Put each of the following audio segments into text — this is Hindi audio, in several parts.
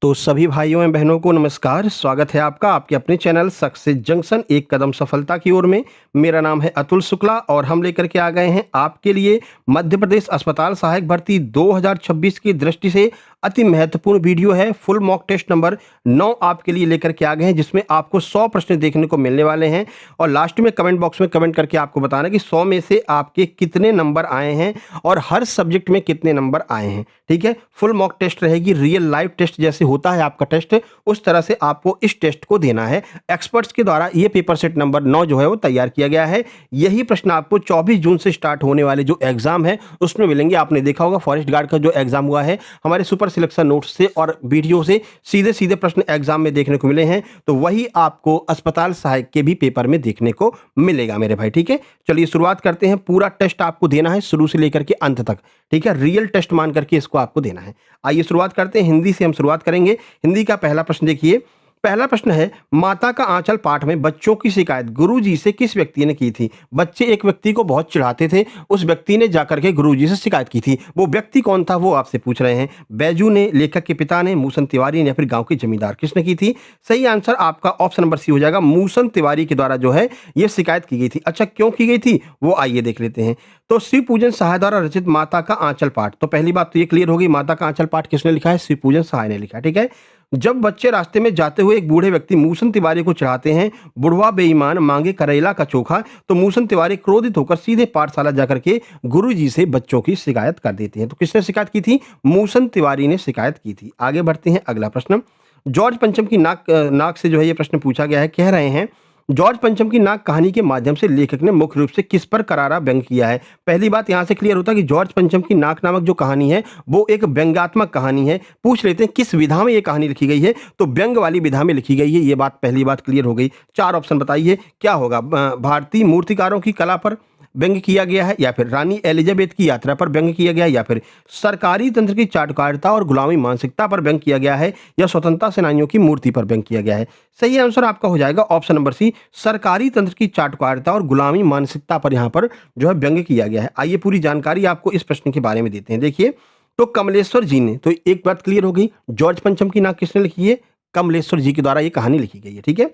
तो सभी भाइयों एवं बहनों को नमस्कार। स्वागत है आपका आपके अपने चैनल सक्सेस जंक्शन एक कदम सफलता की ओर में। मेरा नाम है अतुल शुक्ला और हम लेकर के आ गए हैं आपके लिए मध्य प्रदेश अस्पताल सहायक भर्ती 2026 की दृष्टि से अति महत्वपूर्ण वीडियो है। फुल मॉक टेस्ट नंबर 9 आपके लिए लेकर के आ गए हैं, जिसमें आपको 100 प्रश्न देखने को मिलने वाले हैं और लास्ट में कमेंट बॉक्स में कमेंट करके आपको बताना कि 100 में से आपके कितने नंबर आए हैं और हर सब्जेक्ट में कितने नंबर आए हैं। ठीक है, फुल मॉक टेस्ट रहेगी, रियल लाइव टेस्ट जैसे होता है आपका टेस्ट, उस तरह से आपको इस टेस्ट को देना है। एक्सपर्ट्स के द्वारा ये पेपर सेट नंबर 9 जो है वो तैयार किया गया है। यही प्रश्न आपको 24 जून से स्टार्ट होने वाले जो एग्जाम है उसमें मिलेंगे। आपने देखा होगा फॉरेस्ट गार्ड का जो एग्जाम हुआ है, हमारे सुपर सिलेक्शन नोट्स से और वीडियो से सीधे सीधे प्रश्न एग्जाम में देखने को मिले हैं, तो वही आपको अस्पताल सहायक के भी पेपर में देखने को मिलेगा मेरे भाई। ठीक है, चलिए शुरुआत करते हैं। पूरा टेस्ट आपको देना है शुरू से लेकर के अंत तक। ठीक है, रियल टेस्ट मान करके इसको आपको देना है। आइए शुरुआत करते हैं। हिंदी से हम शुरुआत करेंगे। हिंदी का पहला प्रश्न देखिए। पहला प्रश्न है, माता का आंचल पाठ में बच्चों की शिकायत गुरुजी से किस व्यक्ति ने की थी? बच्चे एक व्यक्ति को बहुत चिढ़ाते थे, उस व्यक्ति ने जाकर के गुरुजी से शिकायत की थी। वो व्यक्ति कौन था वो आपसे पूछ रहे हैं। बैजू ने, लेखक के पिता ने, मूसन तिवारी ने या फिर गांव के जमींदार, किसने की थी? सही आंसर आपका ऑप्शन नंबर सी हो जाएगा। मूसन तिवारी के द्वारा जो है ये शिकायत की गई थी। अच्छा, क्यों की गई थी वो आइए देख लेते हैं। तो शिव पूजन सहाय द्वारा रचित माता का आंचल पाठ, तो पहली बात तो ये क्लियर होगी, माता का आंचल पाठ किसने लिखा है? शिव पूजन सहाय ने लिखा। ठीक है, जब बच्चे रास्ते में जाते हुए एक बूढ़े व्यक्ति मूसन तिवारी को चढ़ाते हैं, बुढ़वा बेईमान मांगे करेला का चोखा, तो मूसन तिवारी क्रोधित होकर सीधे पाठशाला जाकर के गुरुजी से बच्चों की शिकायत कर देते हैं। तो किसने शिकायत की थी? मूसन तिवारी ने शिकायत की थी। आगे बढ़ते हैं, अगला प्रश्न। जॉर्ज पंचम की नाक से जो है ये प्रश्न पूछा गया है। कह रहे हैं जॉर्ज पंचम की नाक कहानी के माध्यम से लेखक ने मुख्य रूप से किस पर करारा व्यंग किया है? पहली बात यहां से क्लियर होता है कि जॉर्ज पंचम की नाक नामक जो कहानी है वो एक व्यंग्यात्मक कहानी है। पूछ लेते हैं किस विधा में ये कहानी लिखी गई है, तो व्यंग वाली विधा में लिखी गई है। ये बात पहली बात क्लियर हो गई। 4 ऑप्शन बताइए क्या होगा? भारतीय मूर्तिकारों की कला पर व्यंग किया गया है, या फिर रानी एलिजाबेथ की यात्रा पर व्यंग किया गया है, या फिर सरकारी तंत्र की चाटुकारिता और गुलामी मानसिकता पर व्यंग किया गया है, या स्वतंत्रता सेनानियों की मूर्ति पर व्यंग किया गया है। सही आंसर आपका हो जाएगा ऑप्शन नंबर सी, सरकारी तंत्र की चाटुकारिता और गुलामी मानसिकता पर यहाँ पर जो है व्यंग किया गया है। आइए पूरी जानकारी आपको इस प्रश्न के बारे में देते हैं। देखिए, तो कमलेश्वर जी ने, तो एक बात क्लियर हो गई, जॉर्ज पंचम की नाक किसने लिखी है? कमलेश्वर जी के द्वारा ये कहानी लिखी गई है। ठीक है,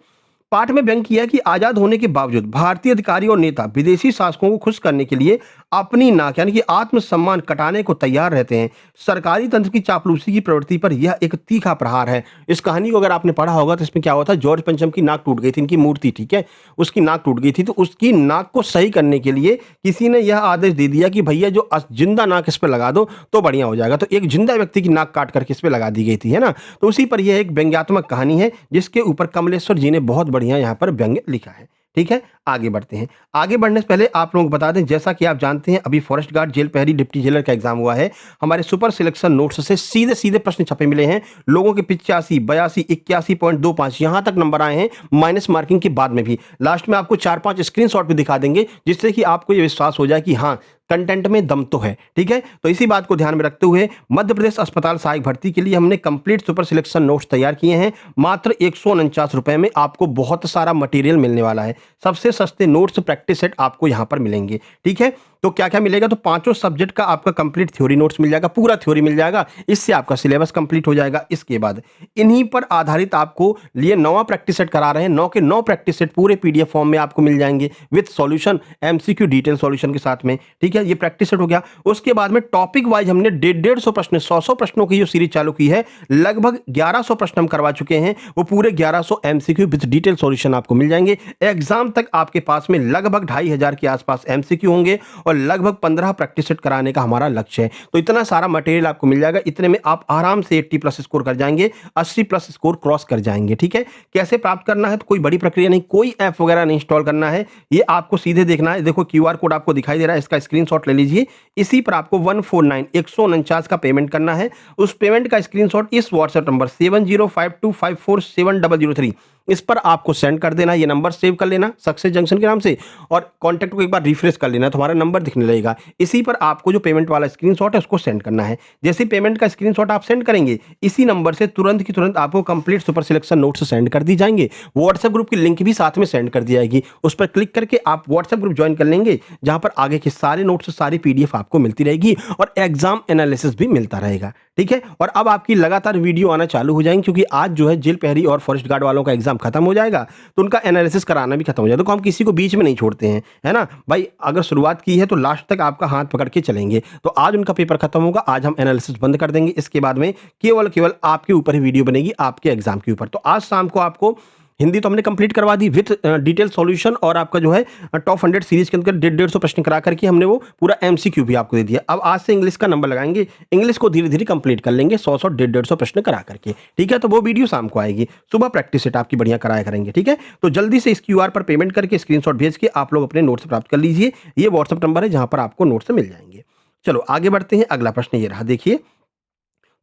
पाठ में व्यंग किया कि आजाद होने के बावजूद भारतीय अधिकारी और नेता विदेशी शासकों को खुश करने के लिए अपनी नाक यानी कि आत्मसम्मान कटाने को तैयार रहते हैं। सरकारी तंत्र की चापलूसी की प्रवृत्ति पर यह एक तीखा प्रहार है। इस कहानी को अगर आपने पढ़ा होगा तो इसमें क्या हुआ था, जॉर्ज पंचम की नाक टूट गई थी, इनकी मूर्ति, ठीक है, उसकी नाक टूट गई थी, तो उसकी नाक को सही करने के लिए किसी ने यह आदेश दे दिया कि भैया जो जिंदा नाक इस पर लगा दो तो बढ़िया हो जाएगा। तो एक जिंदा व्यक्ति की नाक काट करके इस पर लगा दी गई थी, है ना। तो उसी पर यह एक व्यंग्यात्मक कहानी है जिसके ऊपर कमलेश्वर जी ने बहुत बढ़िया यहाँ पर व्यंग लिखा है। ठीक है, आगे बढ़ते हैं। आगे बढ़ने से पहले आप लोगों को बता दें, जैसा कि आप जानते हैं अभी फॉरेस्ट गार्ड, जेल प्रहरी, डिप्टी जेलर का एग्जाम हुआ है। हमारे सुपर सिलेक्शन नोट्स से सीधे सीधे प्रश्न छपे मिले हैं। लोगों के 85, 82, 81.25 यहां तक नंबर आए हैं, माइनस मार्किंग के बाद में भी। लास्ट में आपको 4-5 स्क्रीनशॉट भी दिखा देंगे जिससे कि आपको यह विश्वास हो जाए कि हाँ, कंटेंट में दम तो है। ठीक है, तो इसी बात को ध्यान में रखते हुए मध्य प्रदेश अस्पताल सहायक भर्ती के लिए हमने कंप्लीट सुपर सिलेक्शन नोट्स तैयार किए हैं। मात्र 149 रुपए में आपको बहुत सारा मटेरियल मिलने वाला है। सबसे सस्ते नोट्स, प्रैक्टिस सेट आपको यहां पर मिलेंगे। ठीक है, तो क्या क्या मिलेगा? तो 5 सब्जेक्ट का आपका कंप्लीट थ्योरी नोट्स मिल जाएगा, पूरा थ्योरी मिल जाएगा, इससे आपका सिलेबस कंप्लीट हो जाएगा। इसके बाद इन्हीं पर आधारित आपको लिए 9 प्रैक्टिस सेट करा रहे हैं। 9 के 9 प्रैक्टिस सेट पूरे पीडीएफ फॉर्म में आपको मिल जाएंगे with solution, MCQ detail solution के साथ में। ठीक है, ये प्रैक्टिस सेट हो गया। उसके बाद में टॉपिक वाइज हमने 150 प्रश्न, 100 प्रश्नों की जो सीरीज चालू की है, लगभग 1100 प्रश्न हम करवा चुके हैं। वो पूरे 1100 एमसीक्यू विद डिटेल सॉल्यूशन आपको मिल जाएंगे। एग्जाम तक आपके पास में लगभग 2500 के आसपास एमसीक्यू होंगे और लगभग 15 प्रैक्टिस सेट कराने का हमारा लक्ष्य है। तो इतना सारा मटेरियल आपको मिल जाएगा। इतने में आप आराम से 80+ स्कोर कर जाएंगे, 80+ स्कोर क्रॉस कर जाएंगे। ठीक है, कैसे प्राप्त करना है? तो कोई बड़ी प्रक्रिया नहीं, कोई ऐप वगैरह नहीं इंस्टॉल करना है, ये आपको सीधे देखना है। देखो क्यूआर कोड आपको दिखाई दे रहा है, इसका स्क्रीनशॉट ले लीजिए। इसी पर आपको 149 का पेमेंट करना है। उस पेमेंट का स्क्रीनशॉट इस व्हाट्सएप नंबर 7052547003 इस पर आपको सेंड कर देना, ये नंबर सेव कर लेना सक्सेस जंक्शन के नाम से, और कॉन्टैक्ट को एक बार रिफ्रेश कर लेना, तुम्हारा नंबर दिखने लगेगा। इसी पर आपको जो पेमेंट वाला स्क्रीनशॉट है उसको सेंड करना है। जैसे पेमेंट का स्क्रीनशॉट आप सेंड करेंगे, इसी नंबर से तुरंत की तुरंत आपको complete super selection notes send कर दी जाएंगे। व्हाट्सएप ग्रुप की लिंक भी साथ में सेंड कर दी जाएगी, उस पर क्लिक करके आप व्हाट्सएप ग्रुप ज्वाइन कर लेंगे, जहां पर आगे के सारे नोट्स, सारी पीडीएफ आपको मिलती रहेगी और एग्जाम एनालिसिस भी मिलता रहेगा। ठीक है, और अब आपकी लगातार वीडियो आना चालू हो जाएंगी, क्योंकि आज जो है जेल पहरी और फॉरेस्ट गार्ड वालों का एग्जाम खत्म हो जाएगा, तो उनका एनालिसिस कराना भी खत्म हो जाएगा। तो हम किसी को बीच में नहीं छोड़ते हैं, है ना भाई। अगर शुरुआत की है तो लास्ट तक आपका हाथ पकड़ के चलेंगे। तो आज उनका पेपर खत्म होगा, आज हम एनालिसिस बंद कर देंगे। इसके बाद में केवल आपके ऊपर ही वीडियो बनेगी, आपके एग्जाम के ऊपर। तो आज शाम को आपको हिंदी तो हमने कंप्लीट करवा दी विथ डिटेल सॉल्यूशन, और आपका जो है टॉप 100 सीरीज के अंदर 150 प्रश्न करा करके हमने वो पूरा एमसीक्यू भी आपको दे दिया। अब आज से इंग्लिश का नंबर लगाएंगे, इंग्लिश को धीरे धीरे कंप्लीट कर लेंगे 100 150 प्रश्न करा करके। ठीक है, तो वो वीडियो शाम को आएगी, सुबह प्रैक्टिस सेट आपकी बढ़िया कराया करेंगे। ठीक है, तो जल्दी से इस क्यूआर पर पेमेंट करके स्क्रीनशॉट भेज के आप लोग अपने नोट्स प्राप्त कर लीजिए। ये व्हाट्सएप नंबर है जहां पर आपको नोट्स मिल जाएंगे। चलो आगे बढ़ते हैं, अगला प्रश्न ये रहा, देखिए।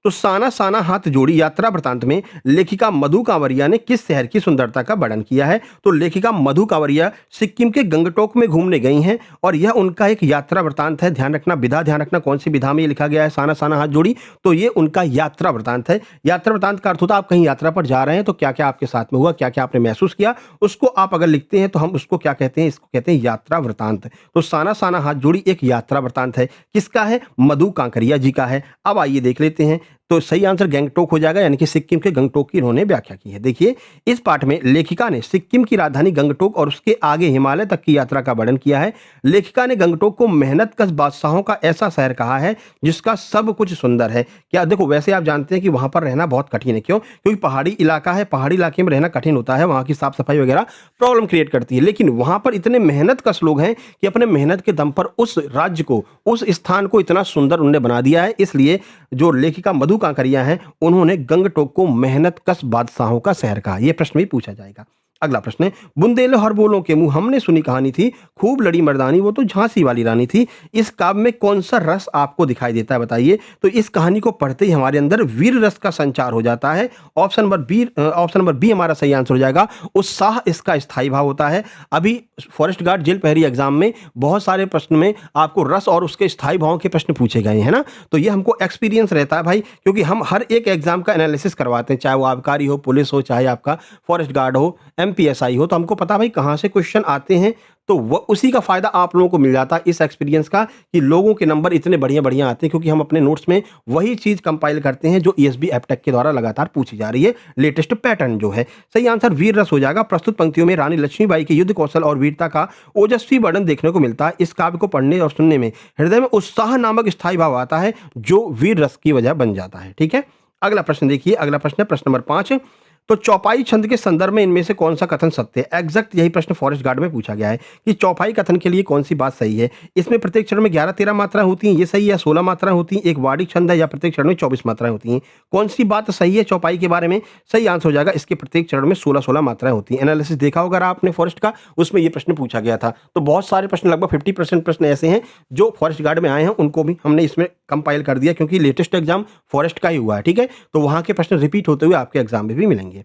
तो साना साना हाथ जोड़ी यात्रा वृतांत में लेखिका मधु कांवरिया ने किस शहर की सुंदरता का वर्णन किया है? तो लेखिका मधु कांवरिया सिक्किम के गंगटोक में घूमने गई हैं, और यह उनका एक यात्रा वृतांत है। ध्यान रखना, विधा ध्यान रखना, कौन सी विधा में ये लिखा गया है साना साना हाथ जोड़ी, तो ये उनका यात्रा वृतांत है। यात्रा वृतांत का अर्थ होता है आप कहीं यात्रा पर जा रहे हैं तो क्या क्या आपके साथ में हुआ, क्या क्या आपने महसूस किया, उसको आप अगर लिखते हैं तो हम उसको क्या कहते हैं, इसको कहते हैं यात्रा वृतांत। तो साना साना हाथ जोड़ी एक यात्रा वृतांत है। किसका है? मधु कांकरिया जी का है। अब आइए देख लेते हैं, तो सही आंसर गंगटोक हो जाएगा, यानी कि सिक्किम के गंगटोक की इन्होंने व्याख्या की है। देखिए, इस पाठ में लेखिका ने सिक्किम की राजधानी गंगटोक और उसके आगे हिमालय तक की यात्रा का वर्णन किया है। लेखिका ने गंगटोक को मेहनतकश बादशाहों का ऐसा शहर कहा है जिसका सब कुछ सुंदर है। क्या देखो, वैसे आप जानते हैं कि वहां पर रहना बहुत कठिन है। क्यों? क्योंकि पहाड़ी इलाका है, पहाड़ी इलाके में रहना कठिन होता है, वहां की साफ सफाई वगैरह प्रॉब्लम क्रिएट करती है। लेकिन वहां पर इतने मेहनतकश लोग हैं कि अपने मेहनत के दम पर उस राज्य को, उस स्थान को इतना सुंदर उन्होंने बना दिया है। इसलिए जो लेखिका मधु कांकरिया हैं, उन्होंने गंगटोक को मेहनतकश बादशाहों का शहर कहा। यह प्रश्न भी पूछा जाएगा। अगला प्रश्न है, बुंदेले हर बोलों के मुंह हमने सुनी कहानी थी, खूब लड़ी मर्दानी वो तो झांसी वाली रानी थी। इस काव्य में कौन सा रस आपको दिखाई देता है, बताइए। तो इस कहानी को पढ़ते ही हमारे अंदर वीर रस का संचार हो जाता है। ऑप्शन नंबर बी हमारा सही आंसर हो जाएगा। उत्साह इसका स्थायी भाव होता है। अभी फॉरेस्ट गार्ड जेल पहरी एग्जाम में बहुत सारे प्रश्न में आपको रस और उसके स्थायी भाव के प्रश्न पूछे गए हैं ना, तो ये हमको एक्सपीरियंस रहता है भाई, क्योंकि हम हर एक एग्जाम का एनालिसिस करवाते हैं, चाहे वो आबकारी हो, पुलिस हो, चाहे आपका फॉरेस्ट गार्ड हो, एमपीएसआई हो, तो हमको पता भाई कहाँ से क्वेश्चन आते हैं। तो वह उसी का फायदा आप लोगों को मिल जाता है इस एक्सपीरियंस का, कि लोगों के नंबर इतने बढ़िया बढ़िया आते हैं, क्योंकि हम अपने नोट्स में वही चीज कंपाइल करते हैं जो ईएसबी एपटेक के द्वारा लगातार पूछी जा रही है, लेटेस्ट पैटर्न जो है। सही आंसर वीर रस हो जाएगा। प्रस्तुत पंक्तियों में रानी लक्ष्मीबाई के युद्ध कौशल और वीरता का ओजस्वी वर्णन देखने को मिलता है। इस काव्य को पढ़ने और सुनने में हृदय में उत्साह नामक स्थायी भाव आता है, जो वीर रस की वजह बन जाता है। ठीक है, अगला प्रश्न देखिए। अगला प्रश्न है प्रश्न नंबर 5। तो चौपाई छंद के संदर्भ में इनमें से कौन सा कथन सत्य है? एग्जैक्ट यही प्रश्न फॉरेस्ट गार्ड में पूछा गया है कि चौपाई कथन के लिए कौन सी बात सही है। इसमें प्रत्येक चरण में 11-13 मात्राएं होती हैं, ये सही है। 16 मात्राएं होती हैं, एक वार्डिक छंद है, या प्रत्येक चरण में 24 मात्राएं होती हैं। कौन सी बात सही है चौपाई के बारे में? सही आंसर हो जाएगा, इसके प्रत्येक चरण में 16-16 मात्राएं होती हैं। एनालिसिस देखा होगा आपने फॉरेस्ट का, उसमें ये प्रश्न पूछा गया था। तो बहुत सारे प्रश्न, लगभग 50% प्रश्न ऐसे हैं जो फॉरेस्ट गार्ड में आए हैं, उनको भी हमने इसमें कंपाइल कर दिया, क्योंकि लेटेस्ट एग्जाम फॉरेस्ट का ही हुआ है। ठीक है, तो वहां के प्रश्न रिपीट होते हुए आपके एग्जाम में भी मिलेंगे।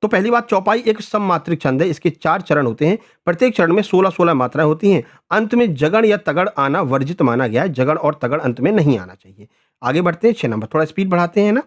तो पहली बात, चौपाई एक सममात्रिक छंद है। इसके 4 चरण होते हैं, प्रत्येक चरण में 16-16 मात्राएं होती हैं। अंत में जगड़ या तगड़ आना वर्जित माना गया है, जगड़ और तगड़ अंत में नहीं आना चाहिए। आगे बढ़ते हैं 6 नंबर, थोड़ा स्पीड बढ़ाते हैं ना।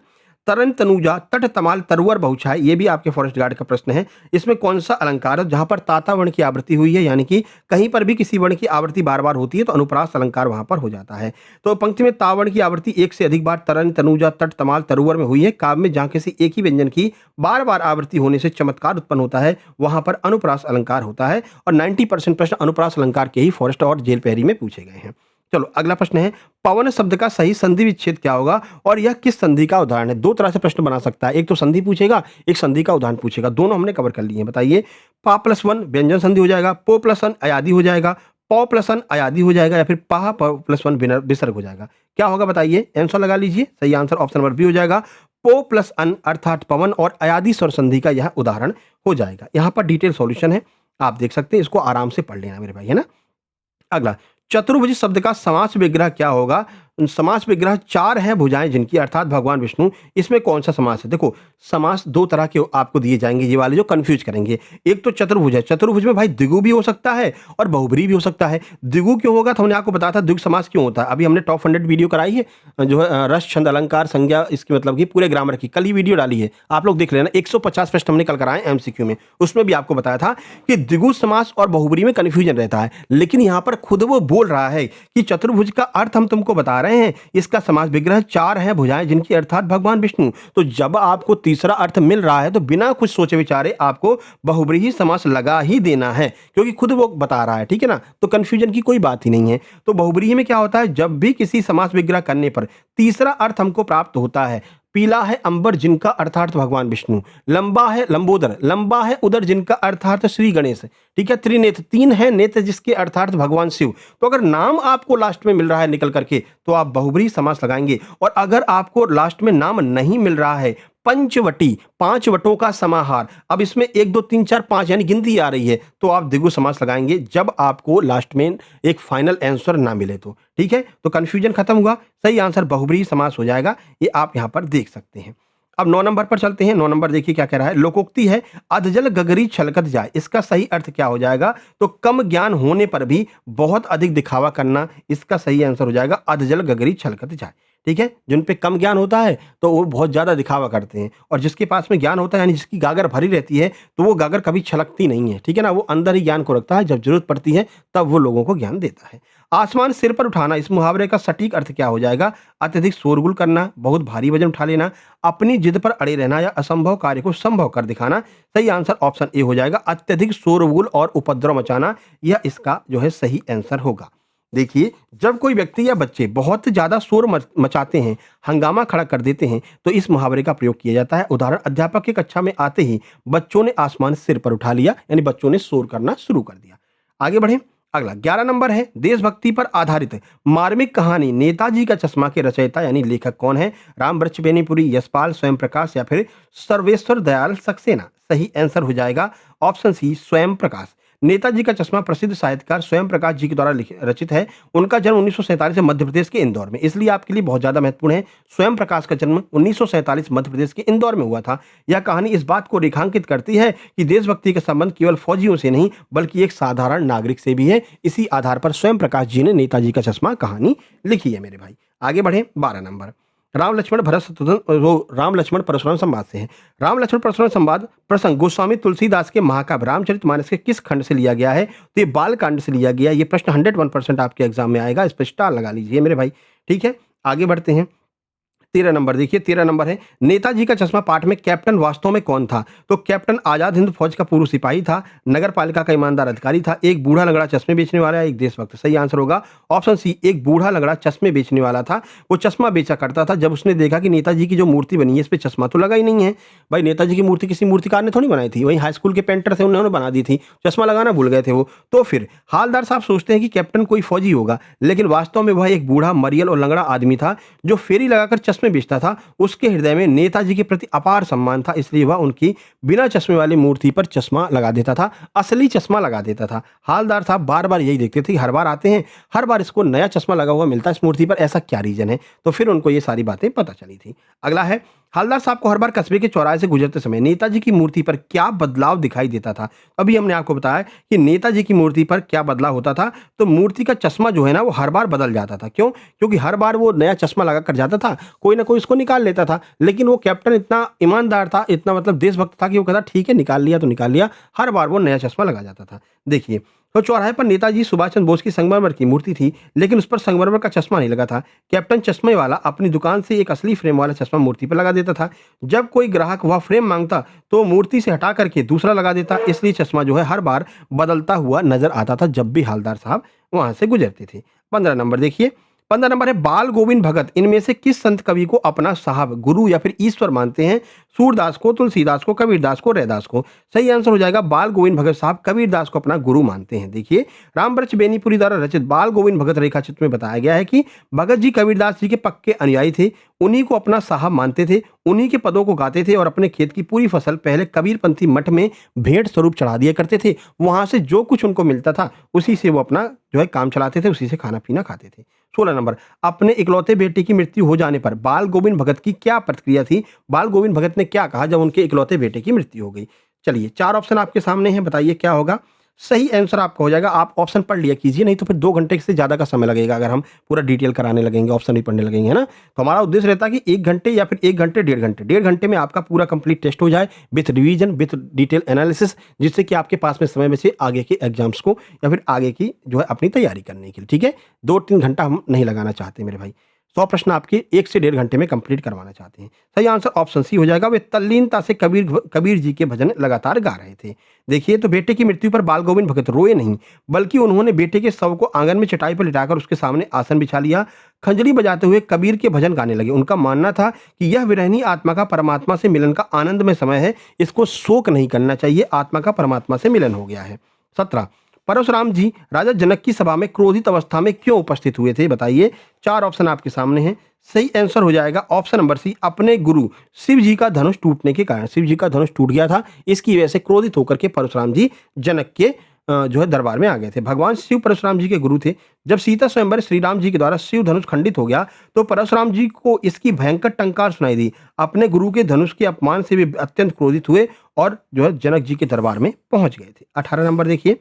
तरन तनुजा तट तमाल तरुवर बहुछाय, ये भी आपके फॉरेस्ट गार्ड का प्रश्न है। इसमें कौन सा अलंकार है जहां पर ताता वर्ण की आवृत्ति हुई है, यानी कि कहीं पर भी किसी वर्ण की आवृत्ति बार बार होती है तो अनुप्रास अलंकार वहां पर हो जाता है। तो पंक्ति में ता वर्ण की आवृत्ति एक से अधिक बार तरन तनुजा तट तमाल तरुवर में हुई है। काव्य में जहां किसी एक ही व्यंजन की बार बार आवृत्ति होने से चमत्कार उत्पन्न होता है, वहां पर अनुप्रास अलंकार होता है। और 90% प्रश्न अनुप्रास अलंकार के ही फॉरेस्ट और जेल पहरी में पूछे गए हैं। चलो अगला प्रश्न है, पवन शब्द का सही संधि विच्छेद क्या होगा और यह किस संधि का उदाहरण है? 2 तरह से प्रश्न बना सकता है, एक तो संधि पूछेगा, एक संधि का उदाहरण पूछेगा। दोनों हमने कवर कर लिए हैं। बताइए, पा प्लस 1 व्यंजन संधि हो जाएगा, पो प्लस 1 अयादि हो जाएगा, पौ प्लस 1 अयादि हो जाएगा, या फिर पा प्लस 1 विसर्ग हो जाएगा। क्या होगा बताइए, आंसर लगा लीजिए। सही आंसर ऑप्शन नंबर बी हो जाएगा। पो प्लस अन अर्थात पवन और अयादि स्वर संधि का यह उदाहरण हो जाएगा। यहाँ पर डिटेल सॉल्यूशन है, आप देख सकते हैं, इसको आराम से पढ़ लेना मेरे भाई, है ना। अगला, चतुर्भुज शब्द का समास विग्रह क्या होगा? समास विग्रह 4 हैं भुजाएं जिनकी अर्थात भगवान विष्णु, इसमें कौन सा समास है? देखो समास दो तरह के आपको दिए जाएंगे, ये वाले जो कंफ्यूज करेंगे। एक तो चतुर्भुज है, चतुर्भुज में भाई द्विगु भी हो सकता है और बहुब्री भी हो सकता है। द्विगु क्यों होगा तो हमने आपको बताया था द्विगु समास क्यों होता है, अभी हमने टॉप 100 वीडियो कराई है जो है रस छंद अलंकार संज्ञा, इसकी मतलब की पूरे ग्रामर की, कल ही वीडियो डाली है, आप लोग देख लेना। 150 प्रश्न हमने कल कराए एमसीक्यू में, उसमें भी आपको बताया था कि द्विगु समास और बहुब्री में कन्फ्यूजन रहता है, लेकिन यहाँ पर खुद वो बोल रहा है कि चतुर्भुज का अर्थ हम तुमको बता रहे हैं, इसका समास विग्रह 4 है भुजाएं जिनकी अर्थात भगवान विष्णु। तो जब आपको तीसरा अर्थ मिल रहा है तो बिना कुछ सोचे विचारे आपको बहुब्रीही समास लगा ही देना है, क्योंकि खुद वो बता रहा है, ठीक है ना। तो कंफ्यूजन की कोई बात ही नहीं है। तो बहुब्रीही में क्या होता है, जब भी किसी समास विग्रह करने पर तीसरा अर्थ हमको प्राप्त होता है। पीला है अंबर जिनका अर्थार्थ भगवान विष्णु, लंबा है लंबोदर, लंबा है उदर जिनका अर्थार्थ श्री गणेश, ठीक है। त्रिनेत्र, तीन है नेत्र जिसके अर्थार्थ भगवान शिव। तो अगर नाम आपको लास्ट में मिल रहा है निकल करके तो आप बहुब्रीही समास लगाएंगे, और अगर आपको लास्ट में नाम नहीं मिल रहा है, पंचवटी, 5 वटों का समाहार, अब इसमें 1 2 3 4 5 यानी गिनती आ रही है, तो आप द्विगु समास लगाएंगे जब आपको लास्ट में एक फाइनल आंसर ना मिले तो, ठीक है। तो कंफ्यूजन खत्म हुआ, सही आंसर बहुब्रीही समास हो जाएगा, ये आप यहां पर देख सकते हैं। अब 9 नंबर पर चलते हैं। 9 नंबर देखिए क्या कह रहा है, लोकोक्ति है अधजल गगरी छलकत जाए, इसका सही अर्थ क्या हो जाएगा? तो कम ज्ञान होने पर भी बहुत अधिक दिखावा करना, इसका सही आंसर हो जाएगा अधजल गगरी छलकत जाए, ठीक है। जिन पे कम ज्ञान होता है तो वो बहुत ज्यादा दिखावा करते हैं, और जिसके पास में ज्ञान होता है यानी जिसकी गागर भरी रहती है तो वो गागर कभी छलकती नहीं है, ठीक है ना। वो अंदर ही ज्ञान को रखता है, जब जरूरत पड़ती है तब वो लोगों को ज्ञान देता है। आसमान सिर पर उठाना, इस मुहावरे का सटीक अर्थ क्या हो जाएगा? अत्यधिक शोरगुल करना, बहुत भारी वजन उठा लेना, अपनी जिद पर अड़े रहना या असंभव कार्य को संभव कर दिखाना। सही आंसर ऑप्शन ए हो जाएगा, अत्यधिक शोरगुल और उपद्रव मचाना, यह इसका जो है सही आंसर होगा। देखिए जब कोई व्यक्ति या बच्चे बहुत ज्यादा शोर मचाते हैं, हंगामा खड़ा कर देते हैं, तो इस मुहावरे का प्रयोग किया जाता है। उदाहरण, अध्यापक की कक्षा में आते ही बच्चों ने आसमान सिर पर उठा लिया, यानी बच्चों ने शोर करना शुरू कर दिया। आगे बढ़े, अगला 11 नंबर है, देशभक्ति पर आधारित मार्मिक कहानी नेताजी का चश्मा के रचयिता यानी लेखक कौन है? राम वृक्षबेनीपुरी, यशपाल, स्वयं प्रकाश या फिर सर्वेश्वर दयाल सक्सेना। सही आंसर हो जाएगा ऑप्शन सी, स्वयं प्रकाश। नेताजी का चश्मा प्रसिद्ध साहित्यकार स्वयं प्रकाश जी के द्वारा रचित है। उनका जन्म 1947 में मध्य प्रदेश के इंदौर में, इसलिए आपके लिए बहुत ज्यादा महत्वपूर्ण है। स्वयं प्रकाश का जन्म 1947 मध्य प्रदेश के इंदौर में हुआ था। यह कहानी इस बात को रेखांकित करती है कि देशभक्ति का संबंध केवल फौजियों से नहीं बल्कि एक साधारण नागरिक से भी है। इसी आधार पर स्वयं प्रकाश जी ने नेताजी का चश्मा कहानी लिखी है मेरे भाई। आगे बढ़े, 12 नंबर, राम लक्ष्मण भरत शत्रुघ्न, राम लक्ष्मण परशुराम संवाद से है। राम लक्ष्मण परशुराम संवाद प्रसंग गोस्वामी तुलसीदास के महाकाव्य रामचरितमानस के किस खंड से लिया गया है? तो ये बाल कांड से लिया गया। ये प्रश्न 101% आपके एग्जाम में आएगा, इस पर स्टार लगा लीजिए मेरे भाई, ठीक है। आगे बढ़ते हैं, 13 नंबर देखिए, 13 नंबर है, नेताजी का चश्मा पाठ में कैप्टन वास्तव में कौन था? तो कैप्टन आजाद हिंद फौज का पूर्व सिपाही था, नगर पालिका का ईमानदार अधिकारी था, एक बूढ़ा लंगड़ा चश्मे बेचने वाला, एक देशभक्त। सही आंसर होगा ऑप्शन सी, एक बूढ़ा लंगड़ा चश्मे बेचने वाला था। वो चश्मा बेचा करता था, जब उसने देखा कि नेताजी की जो मूर्ति बनी है इस पर चश्मा तो लगा ही नहीं है। भाई नेताजी की मूर्ति किसी मूर्तिकार ने थोड़ी बनाई थी, वही हाई स्कूल के पेंटर थे उन्होंने बना दी थी, चश्मा लगाना भूल गए थे वो। तो फिर हालदार साहब सोचते हैं कि कैप्टन कोई फौजी होगा, लेकिन वास्तव में वह एक बूढ़ा मरियल और लंगड़ा आदमी था जो फेरी लगाकर चश्मे बेचता था। उसके हृदय में नेताजी के प्रति अपार सम्मान था, इसलिए वह उनकी बिना चश्मे वाली मूर्ति पर चश्मा लगा देता था, असली चश्मा लगा देता था। हालदार साहब बार बार यही देखते थे, हर बार आते हैं हर बार इसको नया चश्मा लगा हुआ मिलता है इस मूर्ति पर, ऐसा क्या रीजन है? तो फिर उनको ये सारी बातें पता चली थी। अगला है, हालदार साहब को हर बार कस्बे के चौराहे से गुजरते समय नेताजी की मूर्ति पर क्या बदलाव दिखाई देता था? अभी हमने आपको बताया कि नेताजी की मूर्ति पर क्या बदलाव होता था। तो मूर्ति का चश्मा जो है ना वो हर बार बदल जाता था। क्यों? क्योंकि हर बार वो नया चश्मा लगा कर जाता था, कोई ना कोई इसको निकाल लेता था। लेकिन वो कैप्टन इतना ईमानदार था, इतना मतलब देशभक्त था कि वो कहता ठीक है निकाल लिया तो निकाल लिया, हर बार वो नया चश्मा लगा जाता था। देखिए तो चौराहे पर नेताजी सुभाष चंद्र बोस की संगमरमर की मूर्ति थी, लेकिन उस पर संगमरमर का चश्मा नहीं लगा था। कैप्टन चश्मे वाला अपनी दुकान से एक असली फ्रेम वाला चश्मा मूर्ति पर लगा देता था। जब कोई ग्राहक वह फ्रेम मांगता तो मूर्ति से हटा करके दूसरा लगा देता, इसलिए चश्मा जो है हर बार बदलता हुआ नजर आता था जब भी हालदार साहब वहां से गुजरते थे। 15 नंबर देखिए, 15 नंबर है, बाल गोविंद भगत इनमें से किस संत कवि को अपना साहब, गुरु या फिर ईश्वर मानते हैं? सूरदास को, तुलसीदास को, कबीरदास को, रैदास को। सही आंसर हो जाएगा बाल गोविंद भगत साहब कबीरदास को अपना गुरु मानते हैं। देखिए रामवृक्ष बेनीपुरी द्वारा रचित बाल गोविंद भगत रेखाचित्र में बताया गया है कि भगत जी कबीरदास जी के पक्के अनुयायी थे, उन्हीं को अपना साहब मानते थे, उन्हीं के पदों को गाते थे और अपने खेत की पूरी फसल पहले कबीरपंथी मठ में भेंट स्वरूप चढ़ा दिया करते थे। वहां से जो कुछ उनको मिलता था उसी से वो अपना जो है काम चलाते थे, उसी से खाना पीना खाते थे। 16 नंबर, अपने इकलौते बेटे की मृत्यु हो जाने पर बाल गोविंद भगत की क्या प्रतिक्रिया थी? बाल गोविंद भगत ने क्या कहा जब उनके इकलौते बेटे की मृत्यु हो गई? चलिए 4 ऑप्शन आपके सामने हैं, बताइए क्या होगा? सही आंसर आपका हो जाएगा, आप ऑप्शन पढ़ लिया कीजिए, नहीं तो फिर 2 घंटे से ज़्यादा का समय लगेगा अगर हम पूरा डिटेल कराने लगेंगे, ऑप्शन भी पढ़ने लगेंगे, है ना? तो हमारा उद्देश्य रहता है कि 1 घंटे या फिर 1 घंटे, डेढ़ घंटे में आपका पूरा कंप्लीट टेस्ट हो जाए with revision, with detail analysis, जिससे कि आपके पास में समय में से आगे के एग्जाम्स को या फिर आगे की जो है अपनी तैयारी करने के लिए, ठीक है? 2-3 घंटा हम नहीं लगाना चाहते मेरे भाई। 100 प्रश्न आपके 1 से डेढ़ घंटे में कंप्लीट करवाना चाहते हैं। सही आंसर ऑप्शन सी हो जाएगा। वे तल्लीनता से कबीर जी के भजन लगातार गा रहे थे। देखिए तो बेटे की मृत्यु पर बाल गोविंद भगत रोए नहीं, बल्कि उन्होंने बेटे के शव को आंगन में चटाई पर लिटाकर उसके सामने आसन बिछा लिया, खंजरी बजाते हुए कबीर के भजन गाने लगे। उनका मानना था कि यह विरहनी आत्मा का परमात्मा से मिलन का आनंदमय समय है, इसको शोक नहीं करना चाहिए, आत्मा का परमात्मा से मिलन हो गया है। 17, परशुराम जी राजा जनक की सभा में क्रोधित अवस्था में क्यों उपस्थित हुए थे? बताइए। 4 ऑप्शन आपके सामने हैं। सही आंसर हो जाएगा ऑप्शन नंबर सी, अपने गुरु शिव जी का धनुष टूटने के कारण। शिव जी का धनुष टूट गया था, इसकी वजह से क्रोधित होकर के परशुराम जी जनक के जो है दरबार में आ गए थे। भगवान शिव परशुराम जी के गुरु थे। जब सीता स्वयंवर श्री राम जी के द्वारा शिव धनुष खंडित हो गया तो परशुराम जी को इसकी भयंकर टंकार सुनाई दी। अपने गुरु के धनुष के अपमान से वे अत्यंत क्रोधित हुए और जो है जनक जी के दरबार में पहुंच गए थे। 18 नंबर देखिए,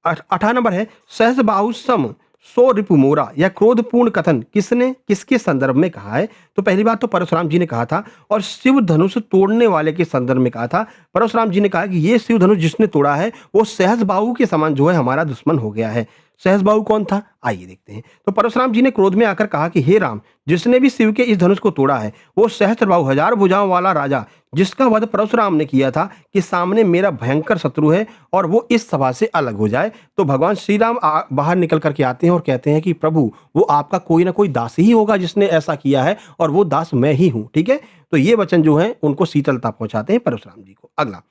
18 नंबर है, सहस बाहु सम सो रिपु मोरा, यह क्रोधपूर्ण कथन किसने किसके संदर्भ में कहा है? तो पहली बात तो परशुराम जी ने कहा था और शिव धनुष तोड़ने वाले के संदर्भ में कहा था। परशुराम जी ने कहा कि ये शिव धनुष जिसने तोड़ा है वो सहस बाहु के समान जो है हमारा दुश्मन हो गया है। सहस बाहु कौन था? आइए देखते हैं। तो परशुराम जी ने क्रोध में आकर कहा कि हे राम, जिसने भी शिव के इस धनुष को तोड़ा है वो सहस्त्रबाहु 1000 भुजाओं वाला राजा जिसका वध परशुराम ने किया था कि सामने मेरा भयंकर शत्रु है और वो इस सभा से अलग हो जाए। तो भगवान श्री राम बाहर निकल करके आते हैं और कहते हैं कि प्रभु वो आपका कोई ना कोई दास ही होगा जिसने ऐसा किया है और वो दास मैं ही हूं। ठीक है, तो ये वचन जो है उनको शीतलता पहुंचाते हैं परशुराम जी को। अगला,